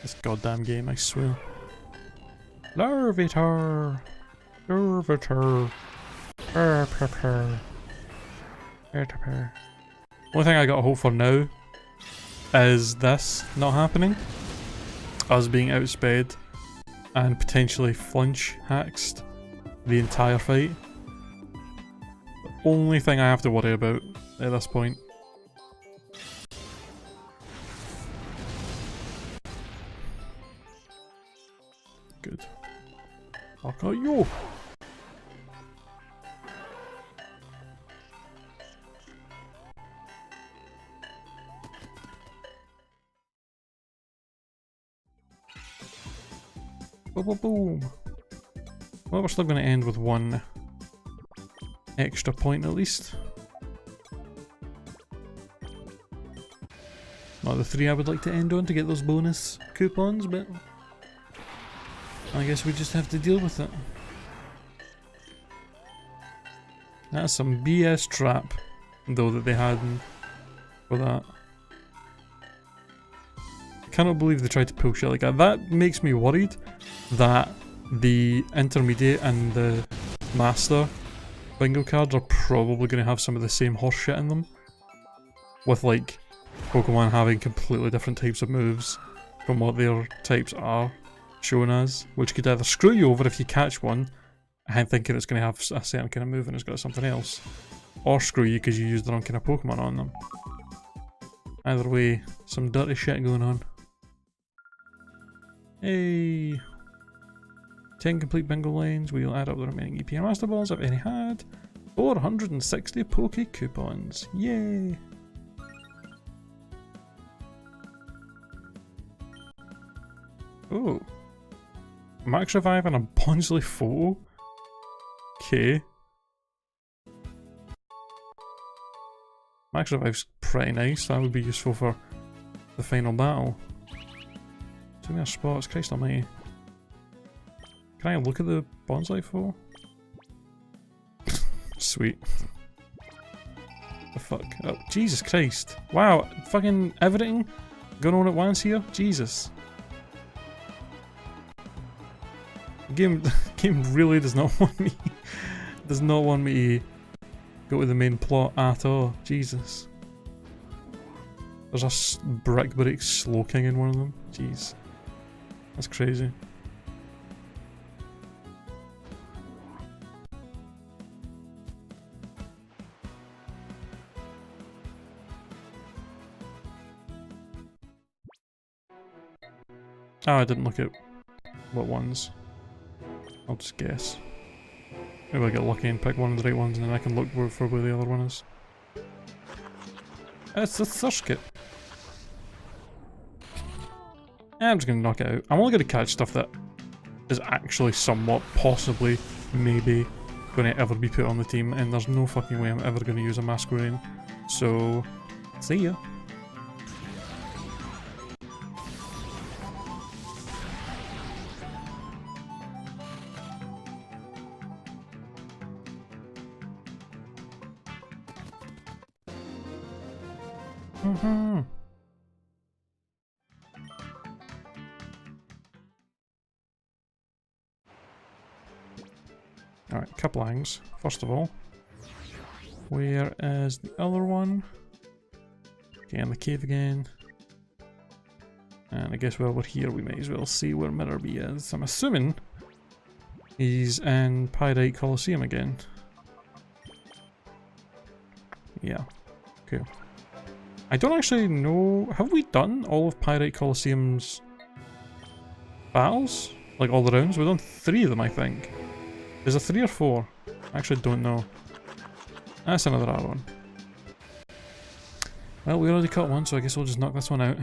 This goddamn game, I swear. Larvitar! Larvitar! Only thing I got hope for now is this not happening. Us being outsped and potentially flinch haxed the entire fight. The only thing I have to worry about at this point. Good. I'll cut you! Boom, boom, boom. Well, we're still going to end with one extra point at least. Not the 3 I would like to end on to get those bonus coupons, but I guess we just have to deal with it. That's some BS trap, though, that they had for that. I cannot believe they tried to pull shit like that. That makes me worried that the intermediate and the master bingo cards are probably going to have some of the same horse shit in them. With like Pokemon having completely different types of moves from what their types are shown as, which could either screw you over if you catch one and thinking it's going to have a certain kind of move and it's got something else, or screw you because you used the wrong kind of Pokemon on them. Either way, some dirty shit going on. Hey! 10 complete bingo lanes, we'll add up the remaining EP and Master Balls I've any had. 460 Poke Coupons, yay! Oh. Max Revive and a Bonsley photo? Okay. Max Revive's pretty nice, that would be useful for the final battle. Too many spots, Christ almighty. Can I look at the bonsai photo? Sweet. The fuck? Oh, Jesus Christ. Wow, fucking everything going on at once here? Jesus. Game really does not want me to go to the main plot at all. Jesus. There's a brick break slow king in one of them. Jeez. That's crazy. Oh, I didn't look at what ones. I'll just guess. Maybe I get lucky and pick one of the right ones and then I can look for where the other one is. It's the Thurskit. I'm just gonna knock it out. I'm only gonna catch stuff that is actually somewhat, possibly, maybe, gonna ever be put on the team, and there's no fucking way I'm ever gonna use a Masquerain. So, see ya. Alright, Kaplangs, first of all. Where is the other one? Okay, in the cave again. And I guess while we're here we might as well see where Mirrorby is. I'm assuming he's in Pyrite Coliseum again. Yeah, cool. I don't actually know... Have we done all of Pyrite Coliseum's battles? Like all the rounds? We've done 3 of them, I think. Is it 3 or 4? I actually don't know. That's another R one. Well, we already cut one, so I guess we'll just knock this one out.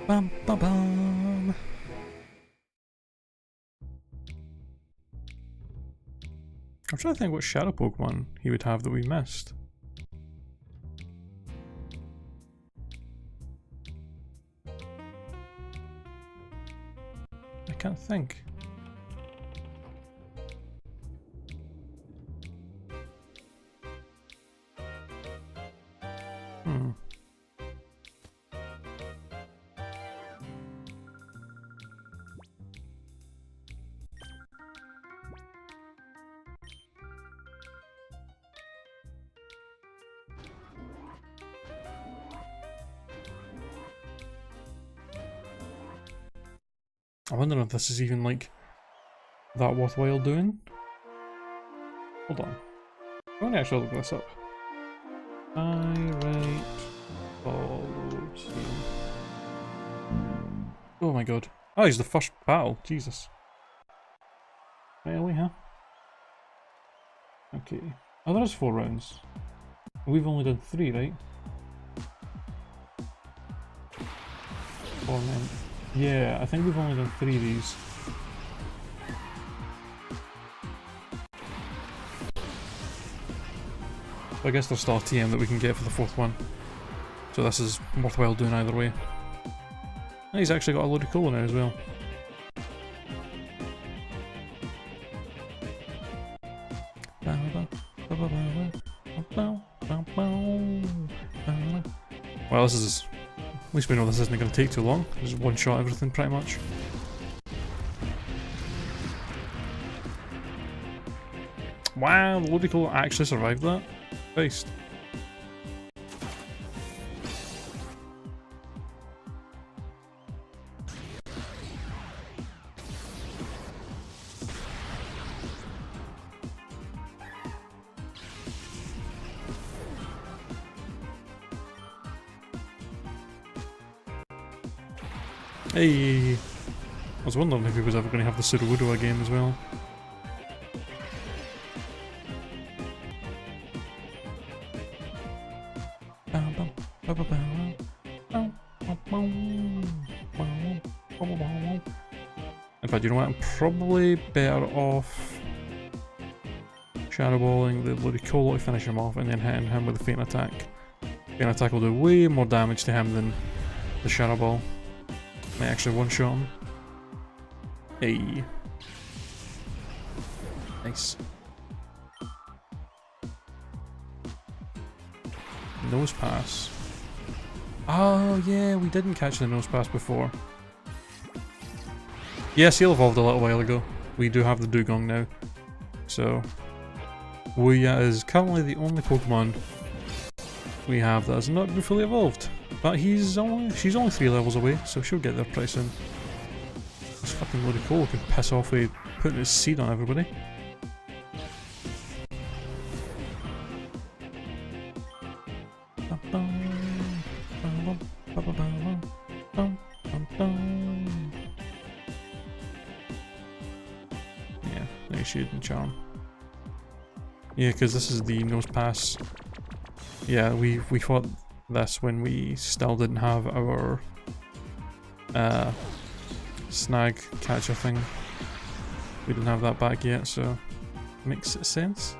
Bum, bum, bum. I'm trying to think what shadow Pokemon he would have that we missed. I can't think. Hmm. I wonder if this is even like that worthwhile doing. Hold on. I want to actually look this up. I rate follow team. Oh my god. Oh, he's the first battle. Jesus. Really, huh? Okay. Oh, there is 4 rounds. We've only done 3, right? 4 men. Yeah, I think we've only done 3 of these. So I guess there's still a TM that we can get for the 4th one. So this is worthwhile doing either way. And he's actually got a load of cola now as well. Well, this is... At least we know this isn't going to take too long. Just one shot everything pretty much. Wow, the Ludicolo actually survived that. Christ. Hey! I was wondering if he was ever going to have the Sudowoodo again as well. In fact, you know what? I'm probably better off Shadow Balling the Ludicolo to finish him off and then hitting him with a Faint Attack. Faint Attack will do way more damage to him than the Shadow Ball. Might actually one-shot him. Hey. Nice. Nose Pass. Oh yeah, we didn't catch the Nose Pass before. Yes, he evolved a little while ago. We do have the Dugong now. So, Wuya is currently the only Pokemon we have that has not been fully evolved. But she's only 3 levels away, so she'll get there pretty soon. This fucking Ludicolo can piss off with putting his seed on everybody. Yeah, nice Shade and Charm. Yeah, because this is the Nose Pass. Yeah, we fought this when we still didn't have our snag catcher thing. We didn't have that back yet, so makes sense.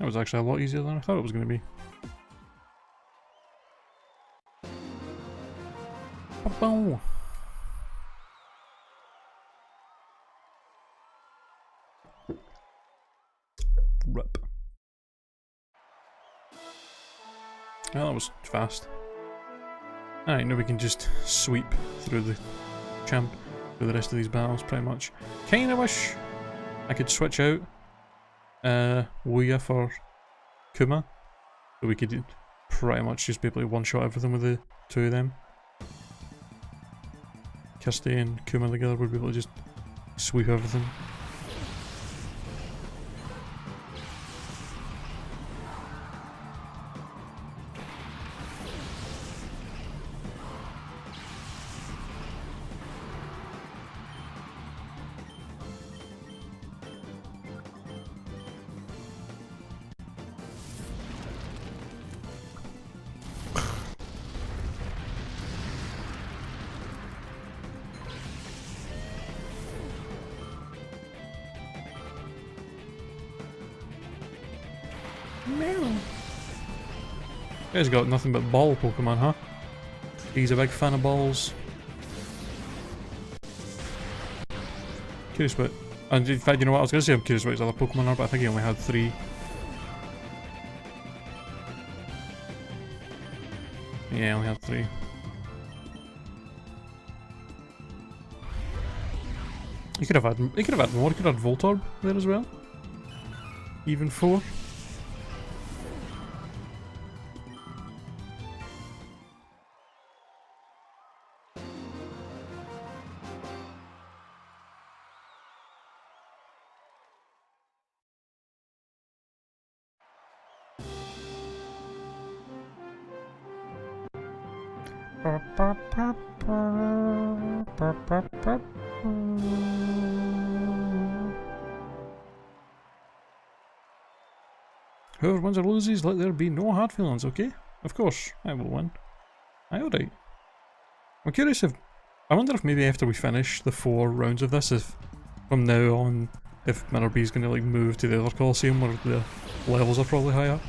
That was actually a lot easier than I thought it was going to be. Bow. Rip. Well, that was fast. Alright, now we can just sweep through the champ. for the rest of these battles, pretty much. Kinda wish I could switch out Wuya for Kuma, so we could pretty much just be able to one-shot everything with the two of them. Kirsty and Kuma together would be able to just sweep everything. You guys got nothing but ball Pokemon, huh? He's a big fan of balls. Curious about... And in fact, you know what, I was going to say I'm curious about his other Pokemon are, but I think he only had 3. Yeah, he only had 3. He could have had more, he could have had Voltorb there as well. Even 4. Whoever wins or loses, let there be no hard feelings, okay? Of course, I will win. Aye, alright. I'm curious if... I wonder if maybe after we finish the 4 rounds of this, if from now on, if Minor B's gonna like move to the other Colosseum where the levels are probably higher.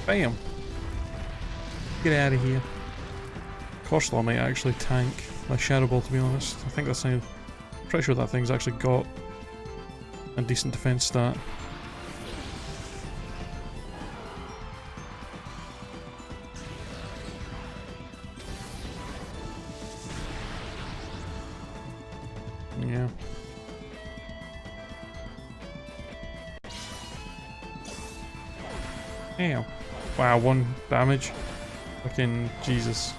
Bam! Get out of here. Corsola might actually tank my Shadow Ball, to be honest. I think that's... pretty sure that thing's actually got a decent defense stat. Yeah. Damn. Wow, 1 damage. Fucking Jesus.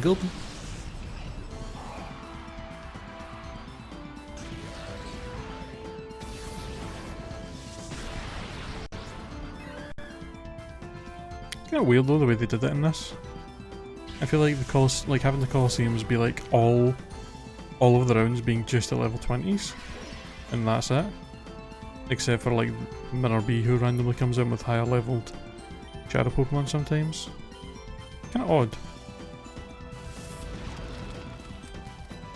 Gulp. Kinda weird though the way they did it in this. I feel like having the Colosseums be like all of the rounds being just at level 20s, and that's it. Except for like Minor B, who randomly comes in with higher leveled Shadow Pokemon sometimes. Kinda odd.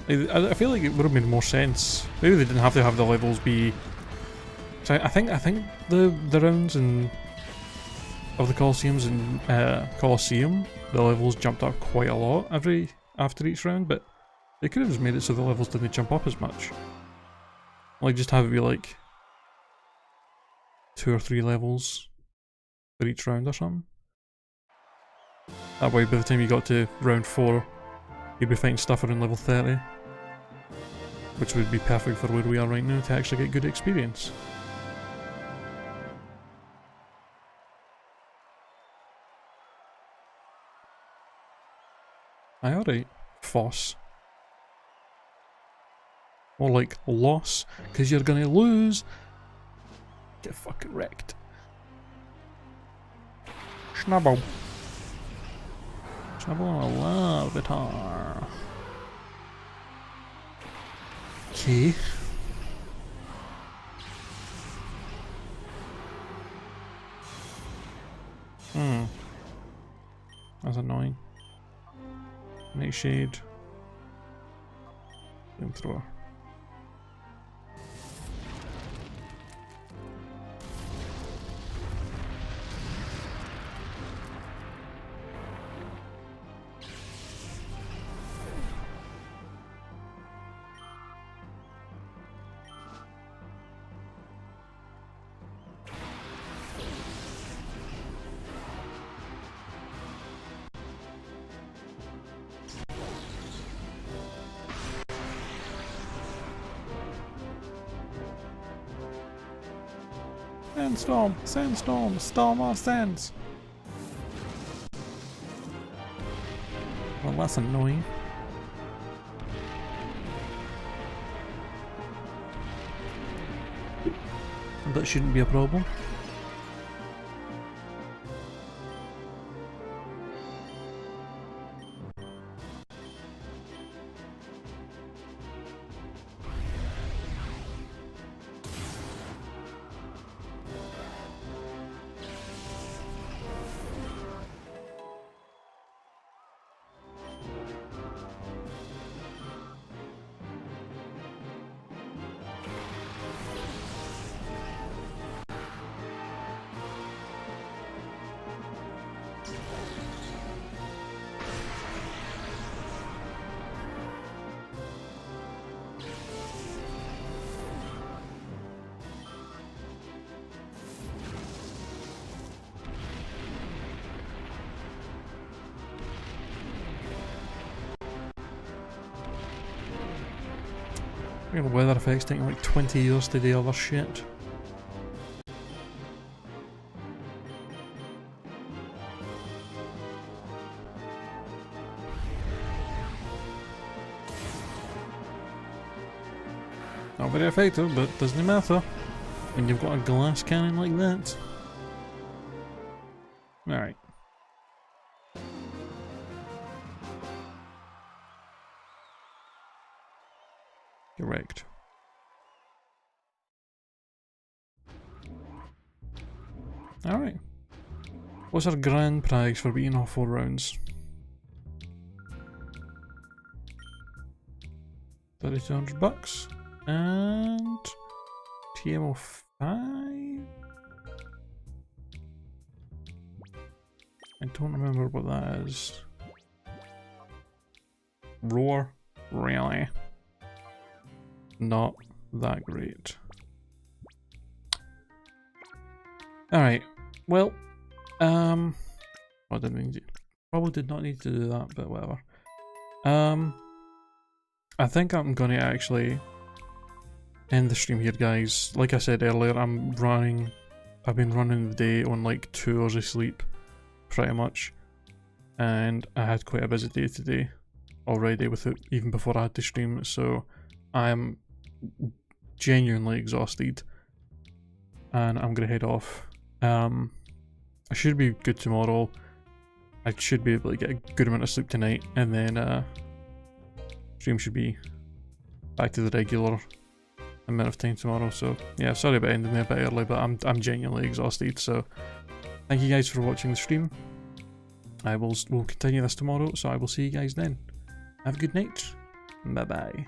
I feel like it would have made more sense. Maybe they didn't have to have the levels be... So I think the rounds of the Colosseums and Colosseum, the levels jumped up quite a lot after each round, but they could have just made it so the levels didn't jump up as much. Like just have it be like 2 or 3 levels for each round or something. That way by the time you got to round 4, you'd be fighting stuff around level 30. Which would be perfect for where we are right now to actually get good experience. Aye, alright. Foss. More like loss, because you're gonna lose. Get fucking wrecked. Snubble. Snubble and a love guitar. Okay. That's annoying. Nightshade. Flamethrower. Sandstorm! Sandstorm! Storm of sands! Well, that's annoying. That shouldn't be a problem. Real weather effects taking like 20 years to do other shit. Not very effective, but doesn't matter when you've got a glass cannon like that. Alright. Correct. Alright. What's our grand prize for beating all 4 rounds? 3,200 bucks. And TMO 5? I don't remember what that is. Roar? Really? Not that great. Alright, well, I didn't mean to, probably did not need to do that, but whatever. I think I'm gonna actually end the stream here, guys. Like I said earlier, I've been running the day on like 2 hours of sleep, pretty much. And I had quite a busy day today already with it, even before I had to stream, so I'm genuinely exhausted. And I'm gonna head off. I should be good tomorrow. I should be able to get a good amount of sleep tonight, and then stream should be back to the regular amount of time tomorrow. So yeah, sorry about ending there a bit early, but I'm genuinely exhausted. So thank you guys for watching the stream. We'll continue this tomorrow, so I will see you guys then. Have a good night. Bye bye.